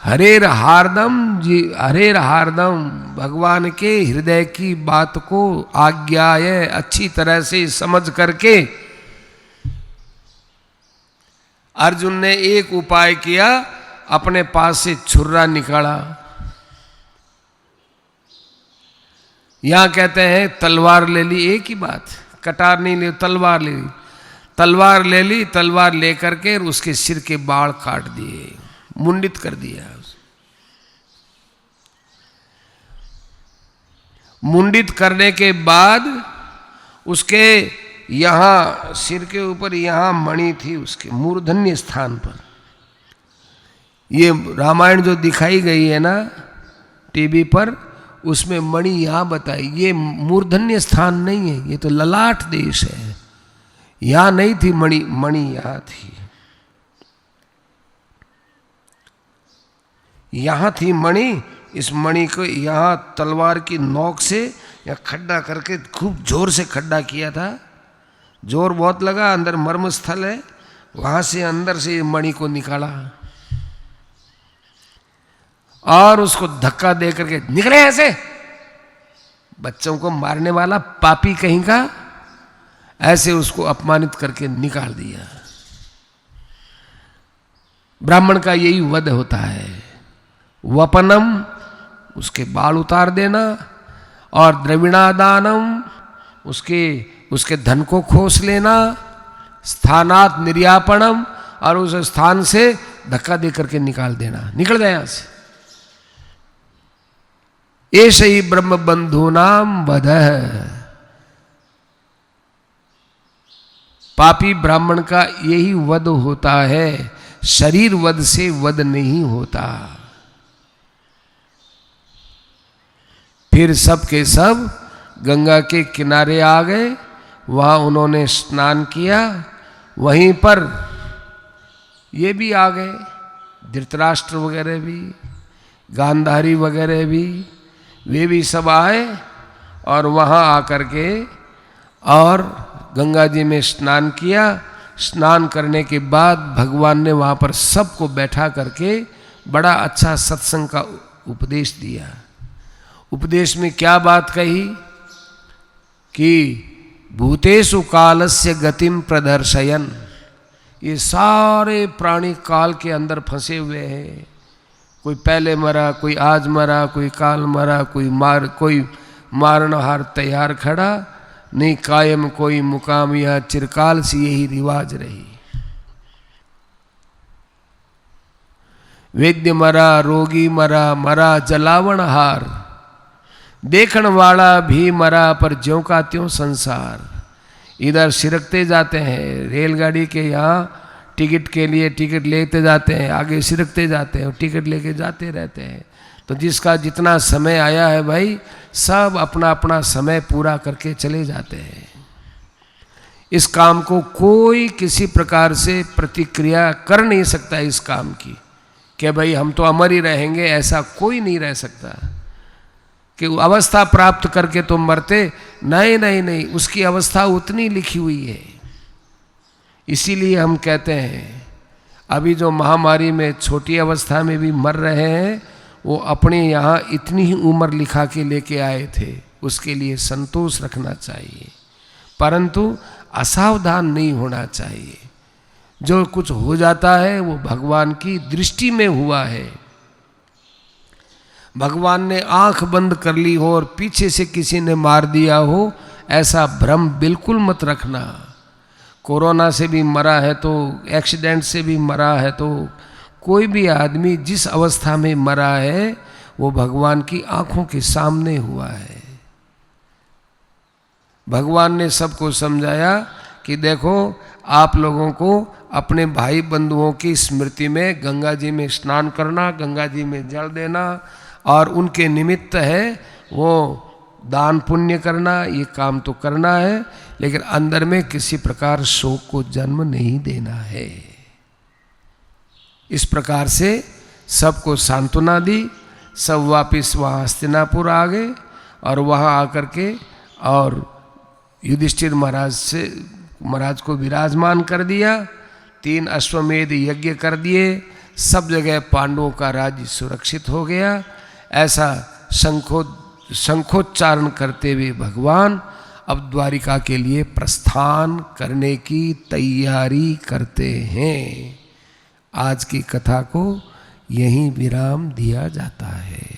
हरेर हार्दम जी, हरेर हार्दम, भगवान के हृदय की बात को आज्ञाय अच्छी तरह से समझ करके अर्जुन ने एक उपाय किया, अपने पास से छुरा निकाला। यहां कहते हैं तलवार ले ली, एक ही बात, कटार नहीं ले, तलवार ले ली। तलवार ले ली, तलवार लेकर के उसके सिर के बाल काट दिए, मुंडित कर दिया। मुंडित करने के बाद उसके यहाँ सिर के ऊपर यहाँ मणि थी, उसके मूर्धन्य स्थान पर। ये रामायण जो दिखाई गई है ना टीवी पर, उसमें मणि यहाँ बताई। ये मूर्धन्य स्थान नहीं है, ये तो ललाट देश है। यहाँ नहीं थी मणि, मणि यहाँ थी, यहाँ थी मणि। इस मणि को यहाँ तलवार की नोक से यहाँ खड्डा करके खूब जोर से खड्डा किया था। जोर बहुत लगा, अंदर मर्म स्थल है, वहाँ से अंदर से मणि को निकाला और उसको धक्का दे करके निकले ऐसे। बच्चों को मारने वाला पापी कहीं का, ऐसे उसको अपमानित करके निकाल दिया। ब्राह्मण का यही वध होता है। वपनम, उसके बाल उतार देना, और द्रविणादानम, उसके धन को खोस लेना, स्थानात निर्यापणम, और उस स्थान से धक्का दे करके निकाल देना, निकल जाए यहां से। एष ही ब्रह्म बंधूनाम वधः। पापी ब्राह्मण का यही वध होता है, शरीर वध से वध नहीं होता। फिर सब के सब गंगा के किनारे आ गए, वहाँ उन्होंने स्नान किया। वहीं पर ये भी आ गए, धृतराष्ट्र वगैरह भी, गांधारी वगैरह भी, वे भी सब आए और वहाँ आकर के और गंगा जी में स्नान किया। स्नान करने के बाद भगवान ने वहाँ पर सबको बैठा करके बड़ा अच्छा सत्संग का उपदेश दिया। उपदेश में क्या बात कही कि भूतेषु कालस्य गतिम प्रदर्शयन। ये सारे प्राणी काल के अंदर फंसे हुए हैं। कोई पहले मरा, कोई आज मरा, कोई काल मरा, कोई मारनहार तैयार खड़ा, नहीं कायम कोई मुकाम। यहाँ चिरकाल से यही रिवाज रही। वैद्य मरा, रोगी मरा, मरा जलावनहार, देखण वाला भी मरा, पर ज्यों का त्यों संसार। इधर सिरकते जाते हैं, रेलगाड़ी के यहाँ टिकट के लिए टिकट लेते जाते हैं, आगे सिरकते जाते हैं, टिकट लेके जाते रहते हैं। तो जिसका जितना समय आया है भाई, सब अपना अपना समय पूरा करके चले जाते हैं। इस काम को कोई किसी प्रकार से प्रतिक्रिया कर नहीं सकता इस काम की, कि भाई हम तो अमर ही रहेंगे, ऐसा कोई नहीं रह सकता। कि अवस्था प्राप्त करके तो मरते, नहीं नहीं नहीं, उसकी अवस्था उतनी लिखी हुई है। इसीलिए हम कहते हैं अभी जो महामारी में छोटी अवस्था में भी मर रहे हैं, वो अपने यहाँ इतनी ही उम्र लिखा के लेके आए थे, उसके लिए संतोष रखना चाहिए, परंतु असावधान नहीं होना चाहिए। जो कुछ हो जाता है वो भगवान की दृष्टि में हुआ है। भगवान ने आंख बंद कर ली हो और पीछे से किसी ने मार दिया हो, ऐसा भ्रम बिल्कुल मत रखना। कोरोना से भी मरा है तो, एक्सीडेंट से भी मरा है तो, कोई भी आदमी जिस अवस्था में मरा है वो भगवान की आंखों के सामने हुआ है। भगवान ने सबको समझाया कि देखो, आप लोगों को अपने भाई बंधुओं की स्मृति में गंगा जी में स्नान करना, गंगा जी में जल देना, और उनके निमित्त है वो दान पुण्य करना, ये काम तो करना है, लेकिन अंदर में किसी प्रकार शोक को जन्म नहीं देना है। इस प्रकार से सबको सांत्वना दी। सब वापिस वहाँ हस्तिनापुर आ गए और वहाँ आकर के और युधिष्ठिर महाराज को विराजमान कर दिया। 3 अश्वमेध यज्ञ कर दिए, सब जगह पांडवों का राज्य सुरक्षित हो गया। ऐसा शंखोच्चारण करते हुए भगवान अब द्वारिका के लिए प्रस्थान करने की तैयारी करते हैं। आज की कथा को यहीं विराम दिया जाता है।